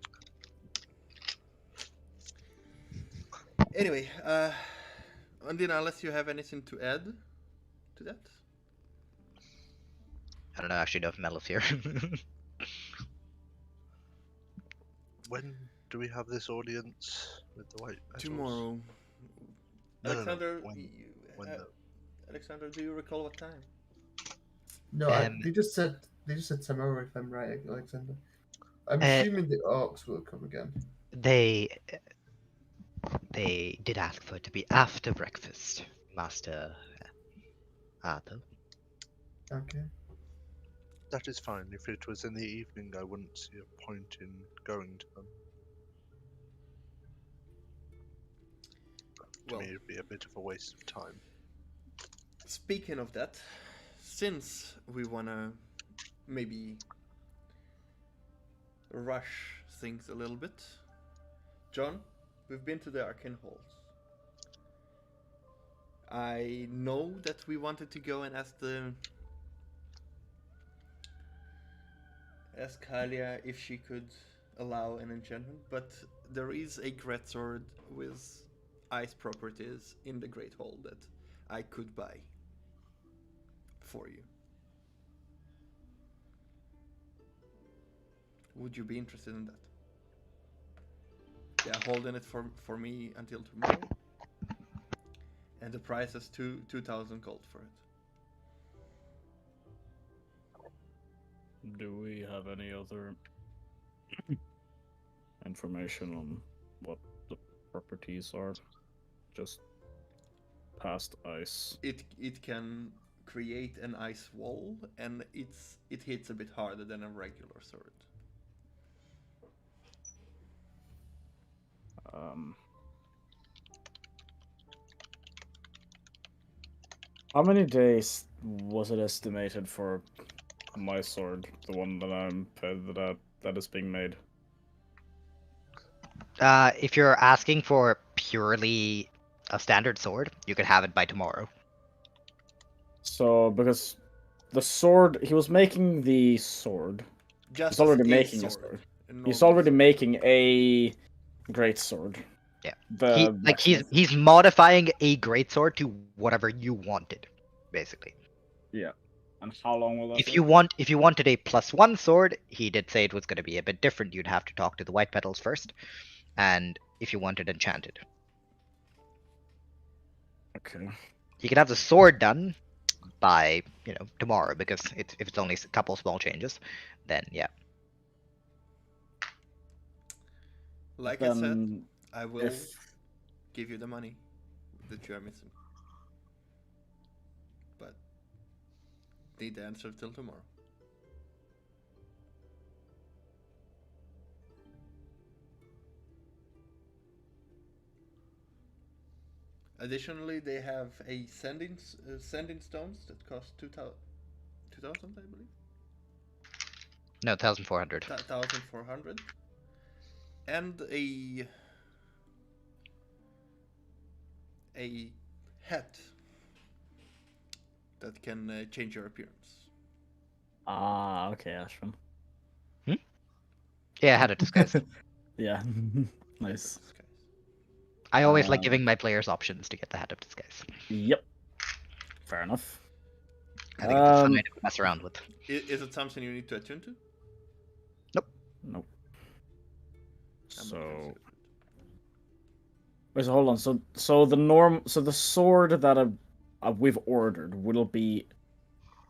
Anyway, Undina, unless you have anything to add to that? I don't know actually know if Metal's here. When do we have this audience with the white petals? Tomorrow. No. Alexander, Alexander, do you recall what time? No, they just said tomorrow, if I'm right, Alexander. I'm assuming the orcs will come again. They did ask for it to be after breakfast, Master Arthur. Okay. That is fine. If it was in the evening, I wouldn't see a point in going to them. To me, it'd be a bit of a waste of time. Speaking of that, since we wanna maybe rush things a little bit. John, we've been to the Arcane Halls. I know that we wanted to go and ask Kalia if she could allow an enchantment, but there is a greatsword with ice properties in the Great Hall that I could buy for you. Would you be interested in that? They are holding it for me until tomorrow, and the price is 2,000 gold for it. Do we have any other information on what the properties are? Just past ice. It can create an ice wall, and it hits a bit harder than a regular sword. How many days was it estimated for my sword, the one that I'm that is being made? If you're asking for purely a standard sword, you could have it by tomorrow. So, because the sword, he was making the sword. Just He's already as making a sword. sword. A He's normal already sword. making a great sword. Yeah. He's modifying a greatsword to whatever you wanted, basically. Yeah. And how long will that If take? you wanted a +1 sword, he did say it was going to be a bit different. You'd have to talk to the white petals first, and if you wanted enchanted, Okay. you could have the sword done by tomorrow, because if it's only a couple small changes, then yeah. Like I said, I will give you the money that you are missing. But need the answer till tomorrow. Additionally, they have a sending stones that cost 2,000, I believe. No, 1,400. 1,400, and a hat that can change your appearance. Ah, okay, Ashwin. Yeah, I had a disguise. Yeah, nice. I always like giving my players options to get the hat of disguise. Yep. Fair enough. I think it's a fun item to mess around with. Is it something you need to attune to? Nope. I'm So wait, so hold on. So the sword that we've ordered will be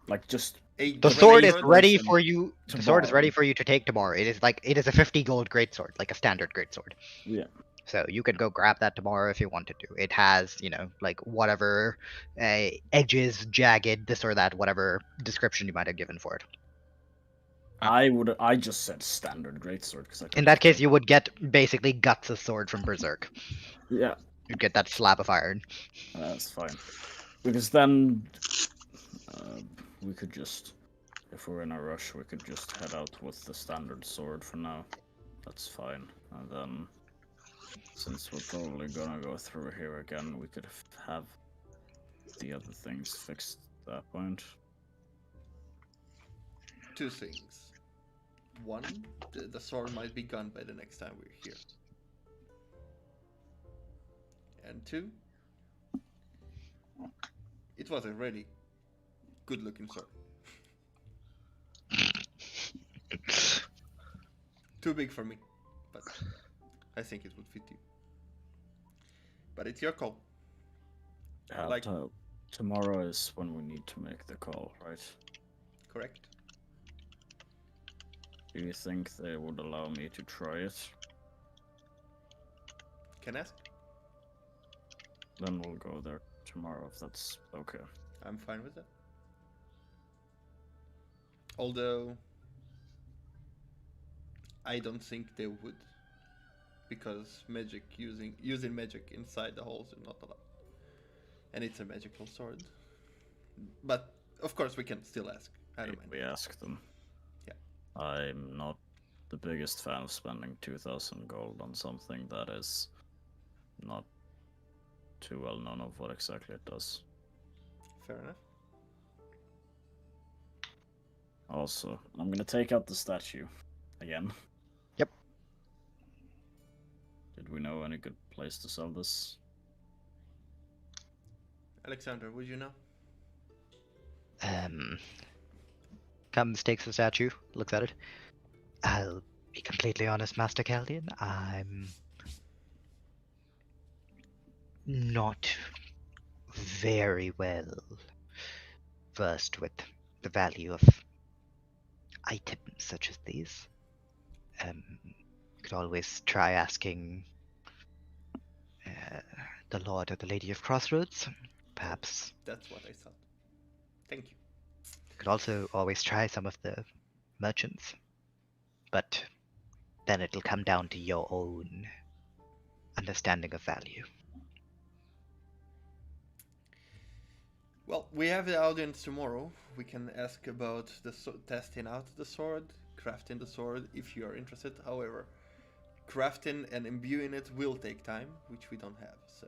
like just the sword is ready for you. The sword is ready for you to take tomorrow. It is a 50 gold greatsword, like a standard greatsword. Yeah. So you could go grab that tomorrow if you wanted to. It has, like whatever edges, jagged, this or that, whatever description you might have given for it. I just said standard greatsword because in that case you would get basically Guts' sword from Berserk. Yeah. You'd get that slab of iron. That's fine. Because then we could just, if we're in a rush, we could just head out with the standard sword for now. That's fine. And then, since we're probably gonna go through here again, we could have the other things fixed at that point. Two things. One, the sword might be gone by the next time we're here. And two, it was a really good looking sword. Too big for me, but I think it would fit you. But it's your call. Tomorrow is when we need to make the call, right? Correct. Do you think they would allow me to try it? Can ask. Then we'll go there tomorrow if that's okay. I'm fine with that. Although I don't think they would, because magic using magic inside the halls is not allowed, and it's a magical sword. But of course we can still ask. I don't mind. We ask them. Yeah. I'm not the biggest fan of spending 2,000 gold on something that is not too well known of what exactly it does. Fair enough. Also, I'm gonna take out the statue again. Yep. Did we know any good place to sell this? Alexander, would you know? Comes, takes the statue, looks at it. I'll be completely honest, Master Caldian. I'm not very well versed with the value of items such as these. Could always try asking the Lord or the Lady of Crossroads, perhaps. That's what I thought. Thank you. Could also always try some of the merchants, but then it'll come down to your own understanding of value. Well, we have the audience tomorrow. We can ask about the testing out the sword, crafting the sword if you are interested. However, crafting and imbuing it will take time, which we don't have. So,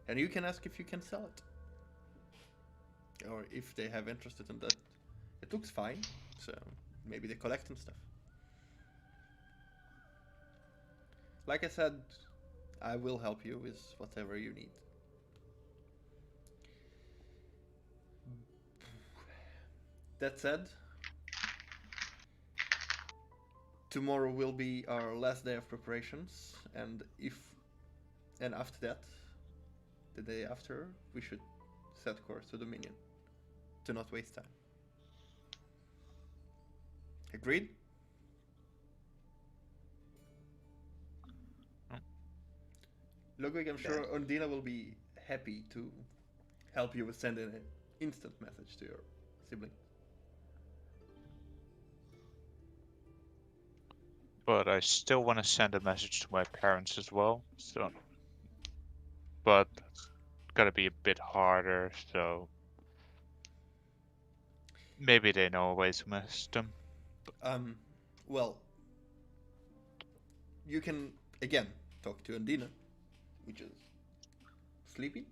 and you can ask if you can sell it, or if they have interest in that. It looks fine, so maybe they collect and stuff. Like I said, I will help you with whatever you need. That said, tomorrow will be our last day of preparations, and after that, the day after, we should set course to Dominion to not waste time. Agreed? Ludwig, I'm sure Undina will be happy to help you with sending an instant message to your sibling. But I still want to send a message to my parents as well. So, but it's gotta be a bit harder. So maybe they know a way to message them. Well, you can again talk to Undina, which is sleepy.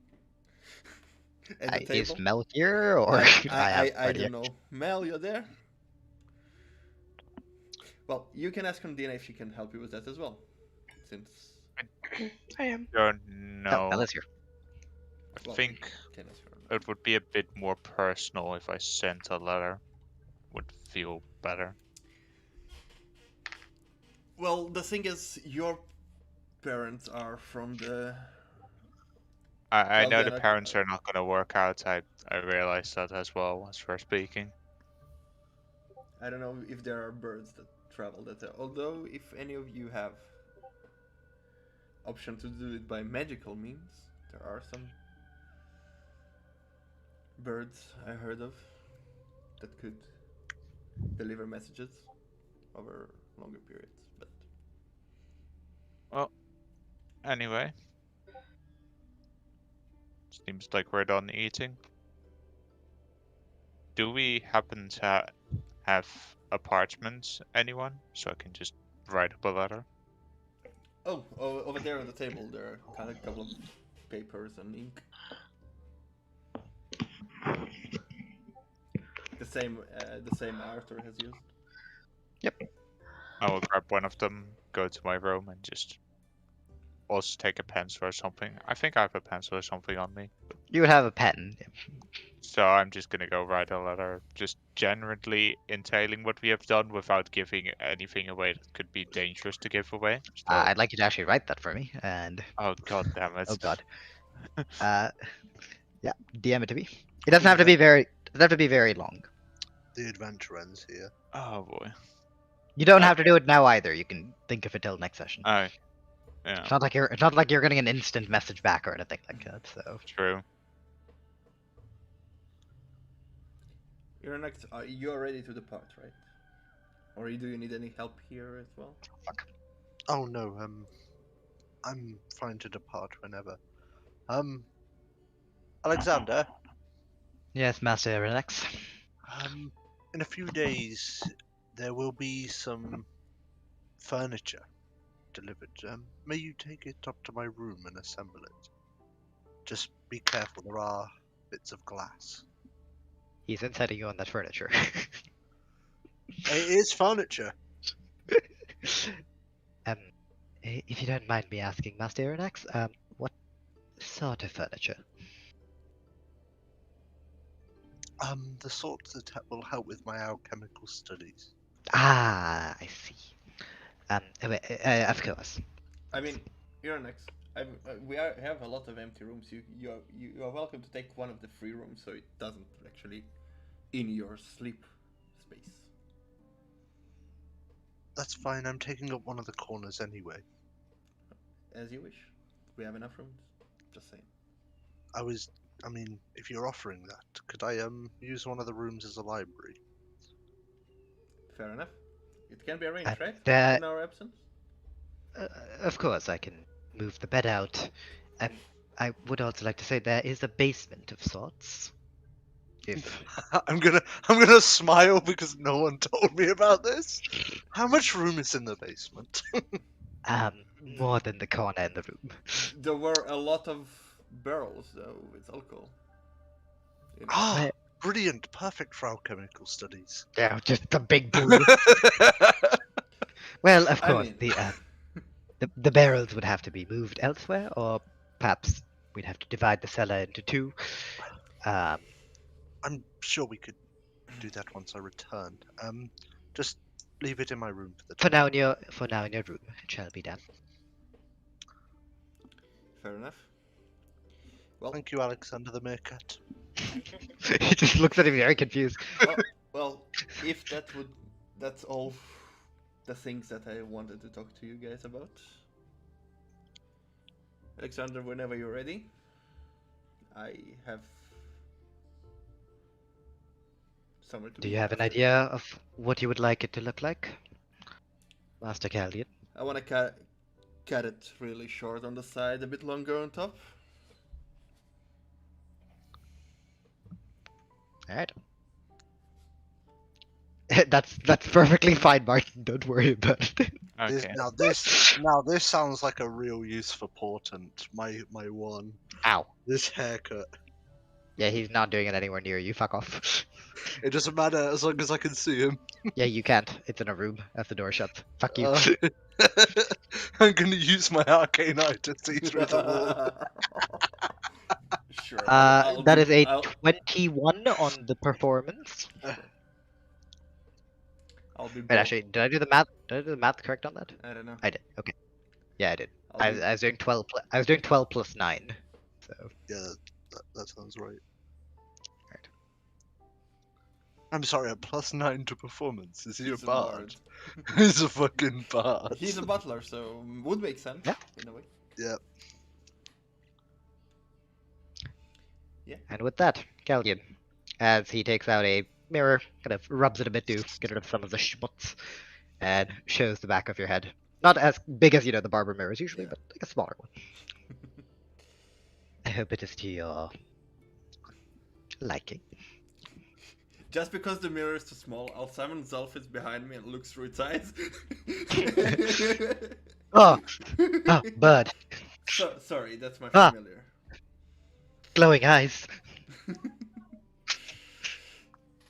At the table. Is Mel here, or I don't know. Mel, you're there? Well, you can ask Undina if she can help you with that as well, since I am. Don't Oh, know. Mel is here. I think it would be a bit more personal if I sent a letter. Would feel better. Well, the thing is, your parents are from the. I know the Chaldean parents are not gonna work out. I realized that as well as we're speaking. I don't know if there are birds that travel that. Although, if any of you have option to do it by magical means, there are some birds I heard of that could deliver messages over longer periods. But Well, anyway, seems like we're done eating. Do we happen to have a parchment, anyone? So I can just write up a letter. oh, over there on the table, there are kind of a couple of papers and ink. The same Arthur has used. I will grab one of them, go to my room, and just also take a pencil or something. I think I have a pencil or something on me. You would have a pen. So I'm just gonna go write a letter, just generally entailing what we have done without giving anything away that could be dangerous to give away. So... I'd like you to actually write that for me. And oh god damn it! oh god. Yeah, DM it to me. It doesn't have to be very. It doesn't have to be very long. The adventure ends here. Oh boy. You don't have to do it now either. You can think of it till next session. Oh, yeah. It's not like you're. It's not like you're getting an instant message back or anything like that. So. True. You're ready to depart, right? Or do you need any help here as well? Fuck. Oh no, I'm fine to depart whenever. Alexander, Yes, Master Relax. in a few days, There will be some furniture delivered. May you take it up to my room and assemble it? Just be careful, there are bits of glass. He's inciting you on that furniture. It is furniture. If you don't mind me asking, Master Irinax, what sort of furniture? The sort that will help with my alchemical studies. Ah, I see. Of course. I mean, you're next. Have a lot of empty rooms. You are welcome to take one of the free rooms, so it doesn't actually in your sleep space. That's fine, I'm taking up one of the corners anyway. As you wish. We have enough rooms. Just saying. I mean, if you're offering that, could I use one of the rooms as a library? Fair enough. It can be arranged, right? That- In our absence. Of course, I can move the bed out. I would also like to say there is a basement of sorts. If I'm gonna smile because no one told me about this. How much room is in the basement? more than the corner in the room. There were a lot of barrels, though, with alcohol. You know. Ah, brilliant, perfect for alchemical studies. Yeah, just a big pool. Well, of I course, mean- the barrels would have to be moved elsewhere, or perhaps we'd have to divide the cellar into two. I'm sure we could do that once I return. Just leave it in my room for the For time. now in your room, it shall be done. Fair enough. Well, Thank you, Alexander the Meerkat. He just looks at him very confused. well, if that's all the things that I wanted to talk to you guys about. Alexander, whenever you're ready, I have somewhere to Do be you have an after. idea of what you would like it to look like, Master Caldian? I want to cut it really short on the side, a bit longer on top. Alright. That's perfectly fine, Martin. Don't worry about it. Okay. This sounds like a real use for Portent. My one. Ow. This haircut. Yeah, he's not doing it anywhere near you. Fuck off. It doesn't matter as long as I can see him. Yeah, you can't. It's in a room. That's the door shut. Fuck you. I'm gonna use my arcane eye to see through the wall. Sure. That is a 21 on the performance. I'll be. Wait, actually, did I do the math? Did I do the math correct on that? I don't know. I did. Okay. Yeah, I did. I'll be- I was doing 12. I was doing 12 plus 9. So Yeah, that sounds right. Right. I'm sorry, a +9 to performance. Is he He's a a bard? bard. He's a fucking bard. He's a butler, so would make sense Yeah. in a way. Yeah. And with that, Caldian, as he takes out a mirror, kind of rubs it a bit to get rid of some of the schmutz, and shows the back of your head. Not as big as, the barber mirrors usually, Yeah. but like a smaller one. I hope it is to your liking. Just because the mirror is too small, I'll summon Zelfitz behind me and look through its eyes. Oh, bird. Sorry, that's my Ah. familiar. Glowing eyes.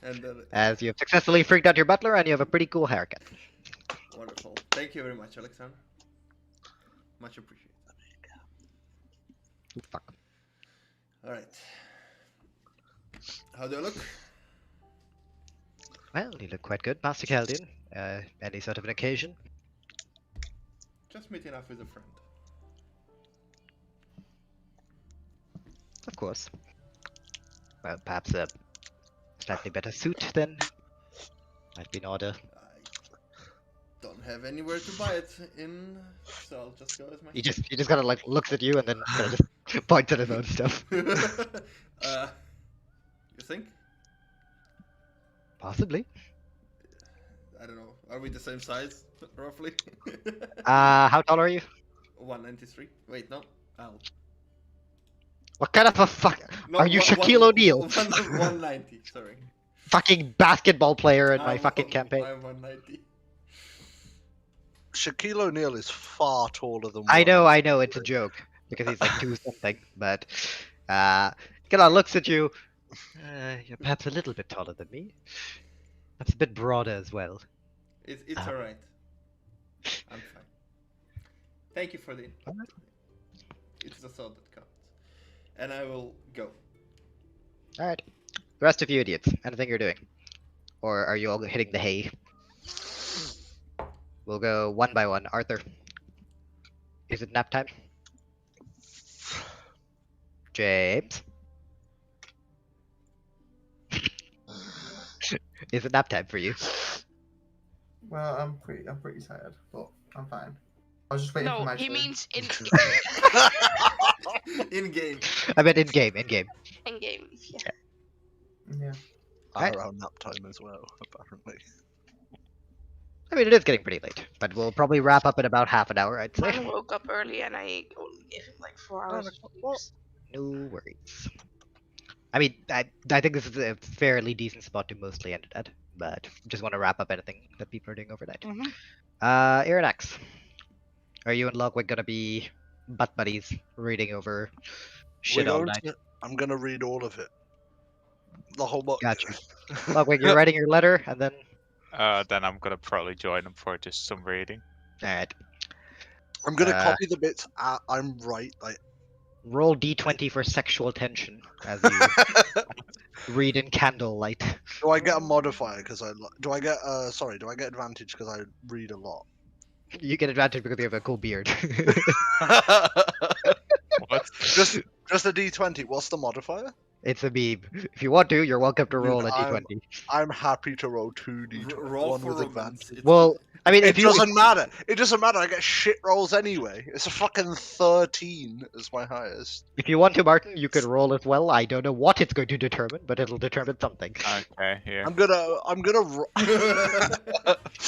And As you have successfully freaked out your butler, and you have a pretty cool haircut. wonderful. Thank you very much, Alexander. Much appreciated. Ooh, fuck. All right. How do I look? Well, you look quite good, Master Caldian. Any sort of an occasion? Just meeting up with a friend. Of course. Well, perhaps a slightly better suit then might be in order. I don't have anywhere to buy it in, so I'll just go as my. He just kind of like looks at you and then kind of just points at his own stuff. You think? Possibly. I don't know. Are we the same size, roughly? How tall are you? 193. Wait, no. I'll. What kind of a fuck? No, Are you one- Shaquille one- O'Neal? 190. Sorry. fucking basketball player in my I'm fucking one- campaign. I'm 190. Shaquille O'Neal is far taller than. I know, 190. it's a joke because he's like 2 something, but kind of looks at you. You're perhaps a little bit taller than me. Perhaps a bit broader as well. It's Ah. alright. I'm fine. Thank you for the input. Alright. It's the thought that counts. And I will go. All right, the rest of you idiots, anything you're doing, or are you all hitting the hay? We'll go one by one. Arthur, is it nap time? James, is it nap time for you? Well, I'm pretty tired, but I'm fine. I was just waiting for No, my he turn. means in In game. I meant in game, in game. in game. Yeah. Yeah. Right. Around nap time as well, apparently. I mean, it is getting pretty late, but we'll probably wrap up in about half an hour, I'd say. Mine woke up early and I only gave him like 4 hours. of sleep. No worries. I mean, I think this is a fairly decent spot to mostly end it at, but just want to wrap up anything that people are doing overnight. Irinax, are you and Logwig gonna be butt buddies reading over shit We're all going night? I'm gonna read all of it. The whole book. Gotcha. Logwig, you're writing your letter, and then Then I'm gonna probably join them for just some reading. alright, I'm gonna Uh, copy the bits I'm right. Like, roll d20 for sexual tension as you read in candlelight. do I get a modifier because do I get do I get advantage because I read a lot? You get advantage because you have a cool beard. What? just a d20. What's the modifier? It's a meme. If you want to, you're welcome to Dude, roll a d20. I'm happy to roll 2d20. Roll one for with romance. advantage. Well, I mean, It if you doesn't matter. It doesn't matter. I get shit rolls anyway. It's a fucking 13 as my highest. if you want to, Martin, you could roll as well. I don't know what it's going to determine, but it'll determine something. Okay, here. I'm gonna.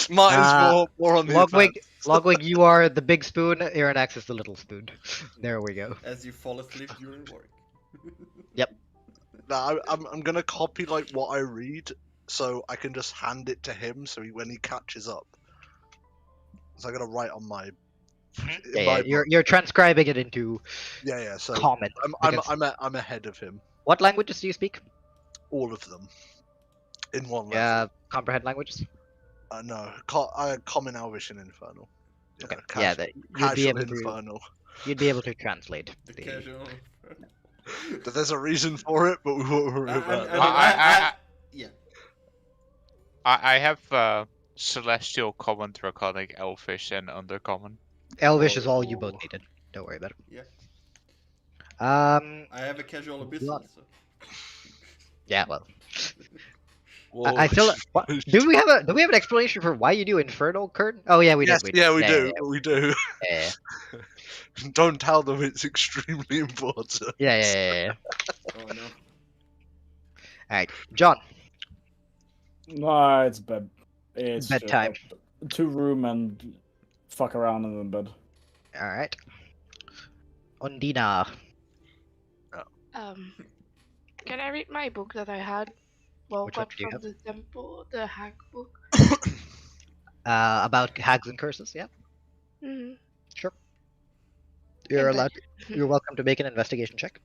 Martin's more on the Logwig, advanced. Logwig, you are the big spoon. Irinax is the little spoon. There we go. As you fall asleep during work. No, I'm gonna copy like what I read, so I can just hand it to him. So when he catches up, so I'm gonna write on my. Yeah, you're transcribing it into Yeah. So common. because- I'm ahead of him. What languages do you speak? All of them. In one level. Yeah, comprehend languages. No, common Elvish and Infernal. Yeah, Okay. casual, Yeah, you'd be casual able to. Infernal. You'd be able to translate. The the- casual. But there's a reason for it, but we won't worry about I- that. yeah. I have Celestial Common, Draconic, Elfish, and Undercommon. Elvish is all you both needed. Don't worry about it. Yeah. Um. I have a casual abyssal, so. Yeah. Well. Whoa. I still. What, do we have an explanation for why you do Infernal, Kurt? Oh yeah, we Yes, did. yeah, we do. We do. Yeah. Don't tell them it's extremely important. Yeah. Oh no. All right, John. No, it's bed. It's just Bedtime. a 2-room and fuck around in the bed. All right. Undina. Can I read my book that I had? Well, Which one got do you from the temple, the hack book. About hags and curses. Yeah. Mm-hmm. You're In allowed. bed. You're welcome to make an investigation check.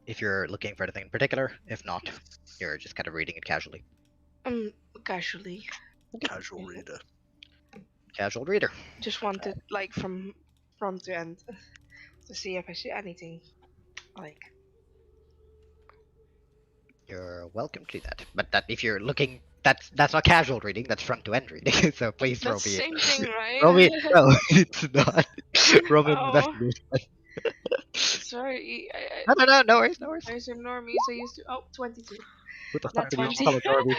If you're looking for anything in particular. If not, you're just kind of reading it casually. Casually. Casual reader. Casual reader. Just wanted like from front to end to see if I see anything like. You're welcome to do that. But that if you're looking, that's not casual reading. That's front to end reading. So please That's the roll me. same thing, right? Roll me. No, it's not. Roll me an Oh. investigation. Sorry, No worries. No worries. I used to ignore me, so I used to. Oh, 22. What the Not fuck did you 20. just tell me?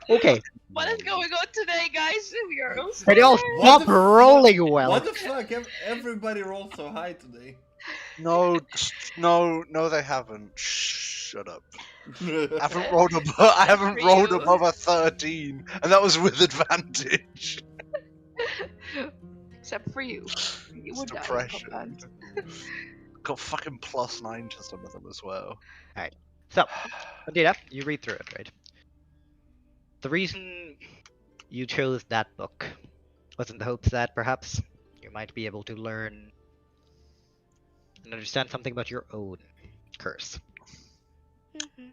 Okay. What is going on today, guys? We are all Can you all What stop the fuck? rolling well? What the fuck? Everybody rolled so high today. No, they haven't. Shut up. I haven't rolled above a 13, and that was with advantage. Except for you. You It's would die. depression. Papa. Got fucking +9 to some of them as well. So, Adina, you read through it, right? The reason you chose that book was in the hopes that perhaps you might be able to learn and understand something about your own curse. Mm-hmm.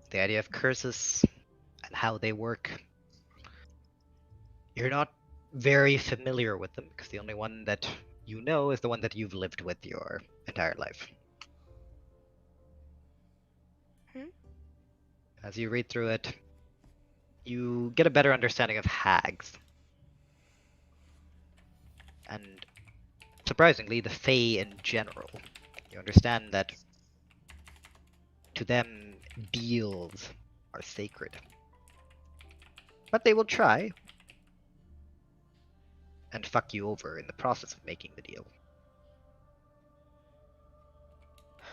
The idea of curses and how they work. You're not very familiar with them because the only one that you know is the one that you've lived with your entire life. Hmm? As you read through it, you get a better understanding of hags. And surprisingly, the Fae in general. You understand that to them, deals are sacred. But they will try and fuck you over in the process of making the deal.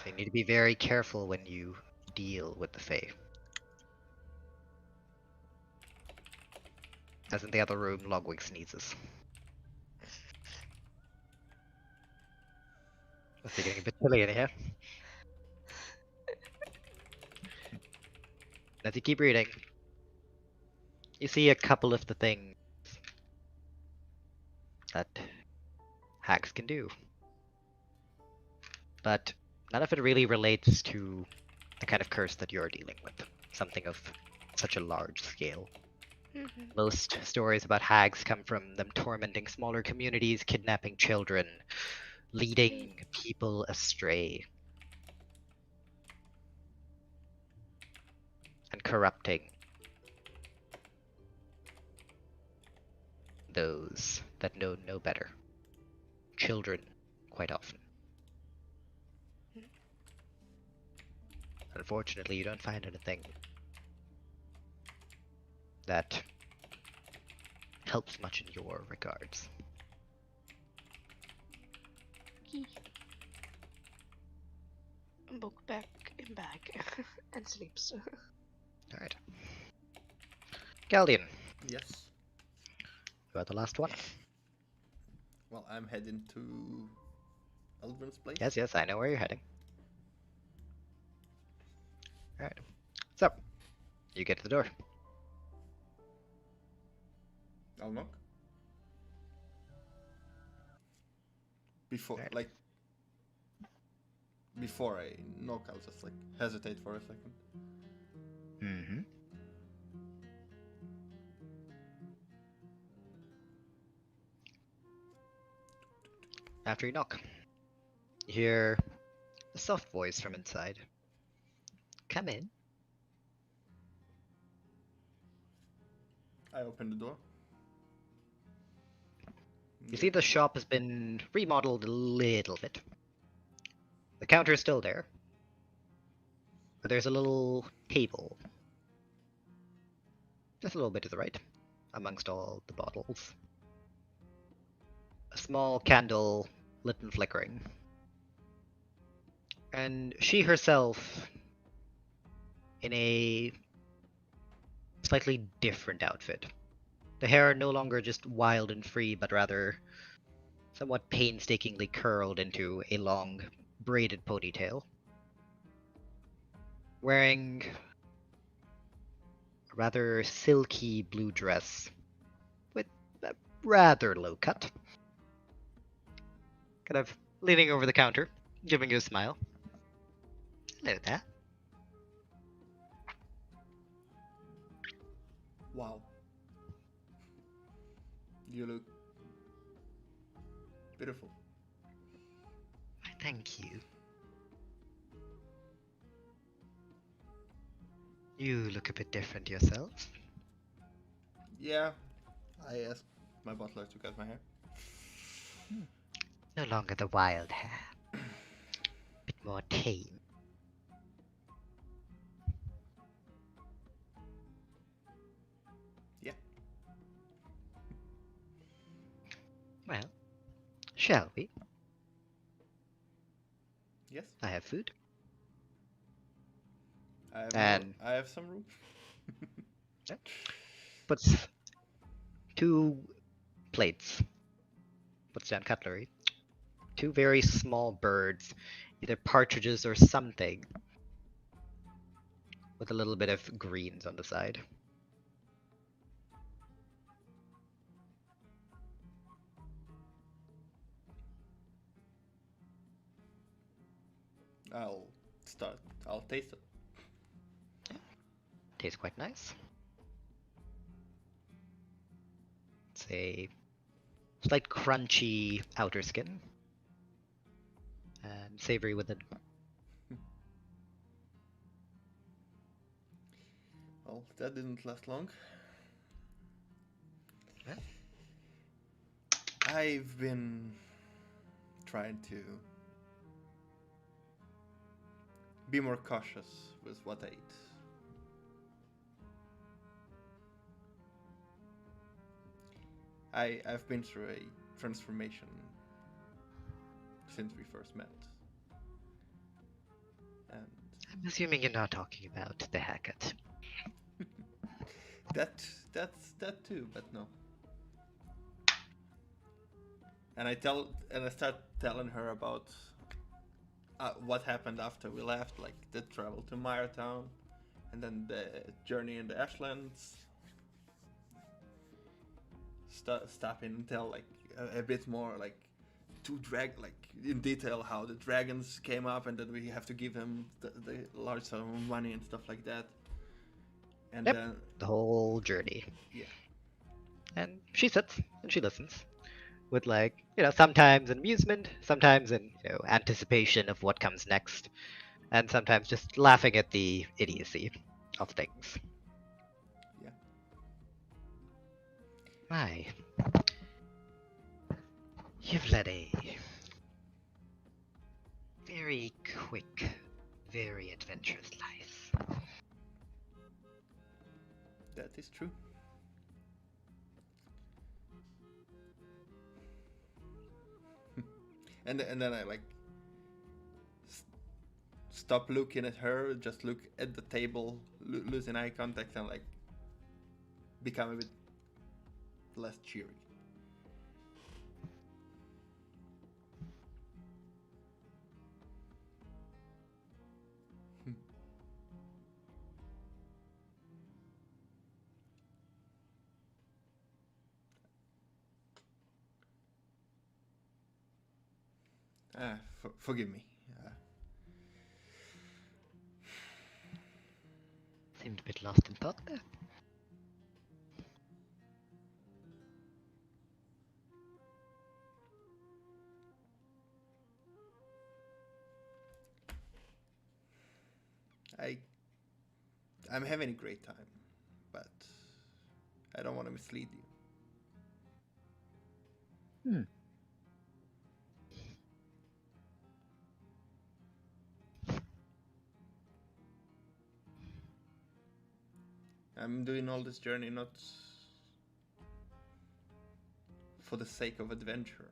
So you need to be very careful when you deal with the Fae. As in the other room, Logwig sneezes. Must be getting a bit chilly in here. As you keep reading, you see a couple of the things that hacks can do. But none of it really relates to the kind of curse that you're dealing with. Something of such a large scale. Mm-hmm. Most stories about hags come from them tormenting smaller communities, kidnapping children, leading people astray, and corrupting those that know no better. Children, quite often. Unfortunately, you don't find anything that helps much in your regards. Key. Book back in bag and sleeps. Alright. Galdian, Yes. you are the last one. Well, I'm heading to Eldrin's place. Yes, I know where you're heading. Alright. So, you get to the door. I'll knock. Before, Right. like, before I knock, I'll just like hesitate for a second. Mm-hmm. After you knock, you hear a soft voice from inside. Come in. I open the door. You see the shop has been remodeled a little bit. The counter is still there. But there's a little table. Just a little bit to the right, amongst all the bottles. A small candle lit and flickering. And she herself in a slightly different outfit. The hair no longer just wild and free, but rather somewhat painstakingly curled into a long, braided ponytail. Wearing a rather silky blue dress with a rather low cut. Kind of leaning over the counter, giving you a smile. Hello there. Wow. You look beautiful. Thank you. You look a bit different yourself. Yeah. I asked my butler to cut my hair. No longer the wild hair. Bit more tame. Yeah. Well, shall we? Yes. I have food. I have And- I have some room. Puts 2 plates. Puts down cutlery. 2 very small birds, either partridges or something, with a little bit of greens on the side. I'll start. I'll taste it. Tastes quite nice. It's a slight crunchy outer skin and savory within. Well, that didn't last long. Yeah. I've been trying to be more cautious with what I eat. I've been through a transformation since we first met. And I'm assuming you're not talking about the haircut. that's that too, but no. And I start telling her about what happened after we left, like the travel to Miretown, and then the journey in the Ashlands. Stop in and tell like a bit more like like in detail how the dragons came up, and that we have to give them the large sum of money and stuff like that. And Yep. then The whole journey. yeah, And she sits and she listens with, like, sometimes in amusement, sometimes in, anticipation of what comes next, and sometimes just laughing at the idiocy of things. yeah. My. You've led a very quick, very adventurous life. That is true. and then I like stop looking at her, just look at the table, losing eye contact, and like become a bit less cheery. Forgive me. Seemed a bit lost in thought there. I'm having a great time, but I don't want to mislead you. I'm doing all this journey not for the sake of adventure.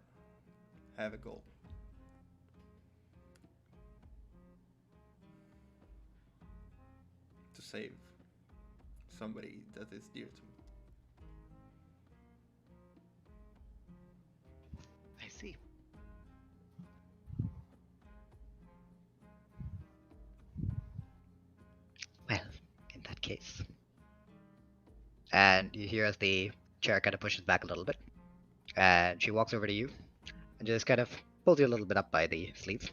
I have a goal. To save somebody that is dear to me. I see. Well, in that case. And you hear as the chair kind of pushes back a little bit. And she walks over to you and just kind of pulls you a little bit up by the sleeve,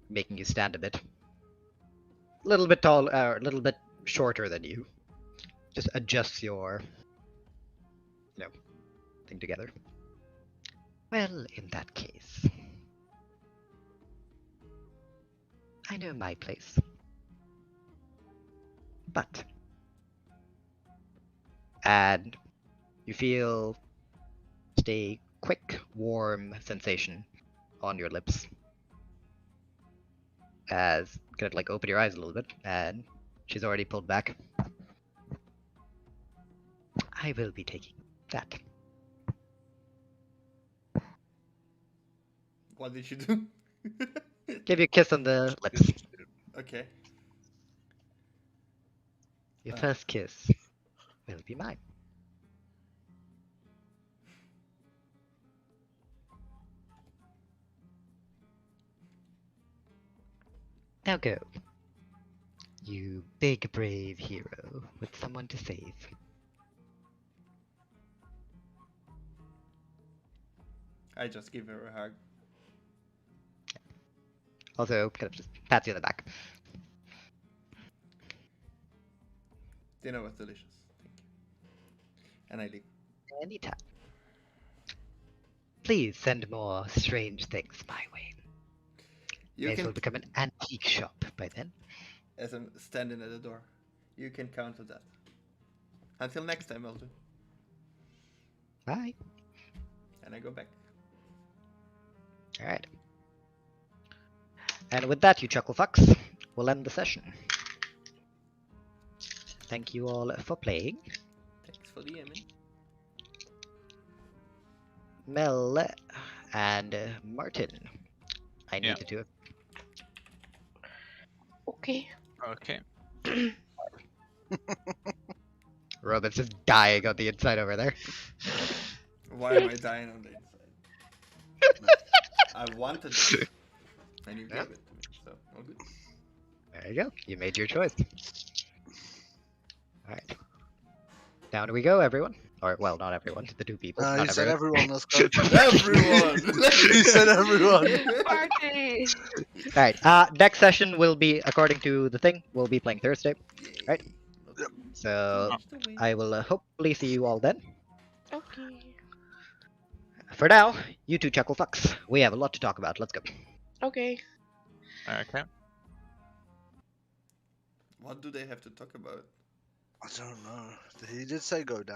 making you stand a bit. A little bit tall, a little bit shorter than you. Just adjusts your, thing together. Well, in that case, I know my place. But, and you feel just a quick, warm sensation on your lips as kind of like open your eyes a little bit, and she's already pulled back. I will be taking that. What did you do? Give you a kiss on the lips. Okay. Your first kiss will be mine. Now go. You big brave hero with someone to save. I just give her a hug. Also, kind of just pats you on the back. Dinner was delicious. Thank you. And I leave. Anytime. Please send more strange things my way. You May as can, well become an antique shop by then. as I'm standing at the door, you can count on that. Until next time, I'll do. Bye. And I go back. Alright. And with that, you chuckle fucks, we'll end the session. Thank you all for playing. Thanks for the aiming. Mel and Martin. I Yeah. needed to. Okay. Okay. Robin's just dying on the inside over there. Why am I dying on the inside? I wanted it, and you Yep. gave it to me, so all good. There you go. You made your choice. Alright. Down we go, everyone. Or, well, not everyone. The two people. You Not said everyone. everyone. Let's go. Everyone! You said everyone. Party! Alright. Next session will be, according to the thing, we'll be playing Thursday. Right. Yay. So, Just a week. I will hopefully see you all then. Okay. For now, you two chuckle fucks. We have a lot to talk about. Let's go. Okay. Okay. What do they have to talk about? I don't know. He did say go down.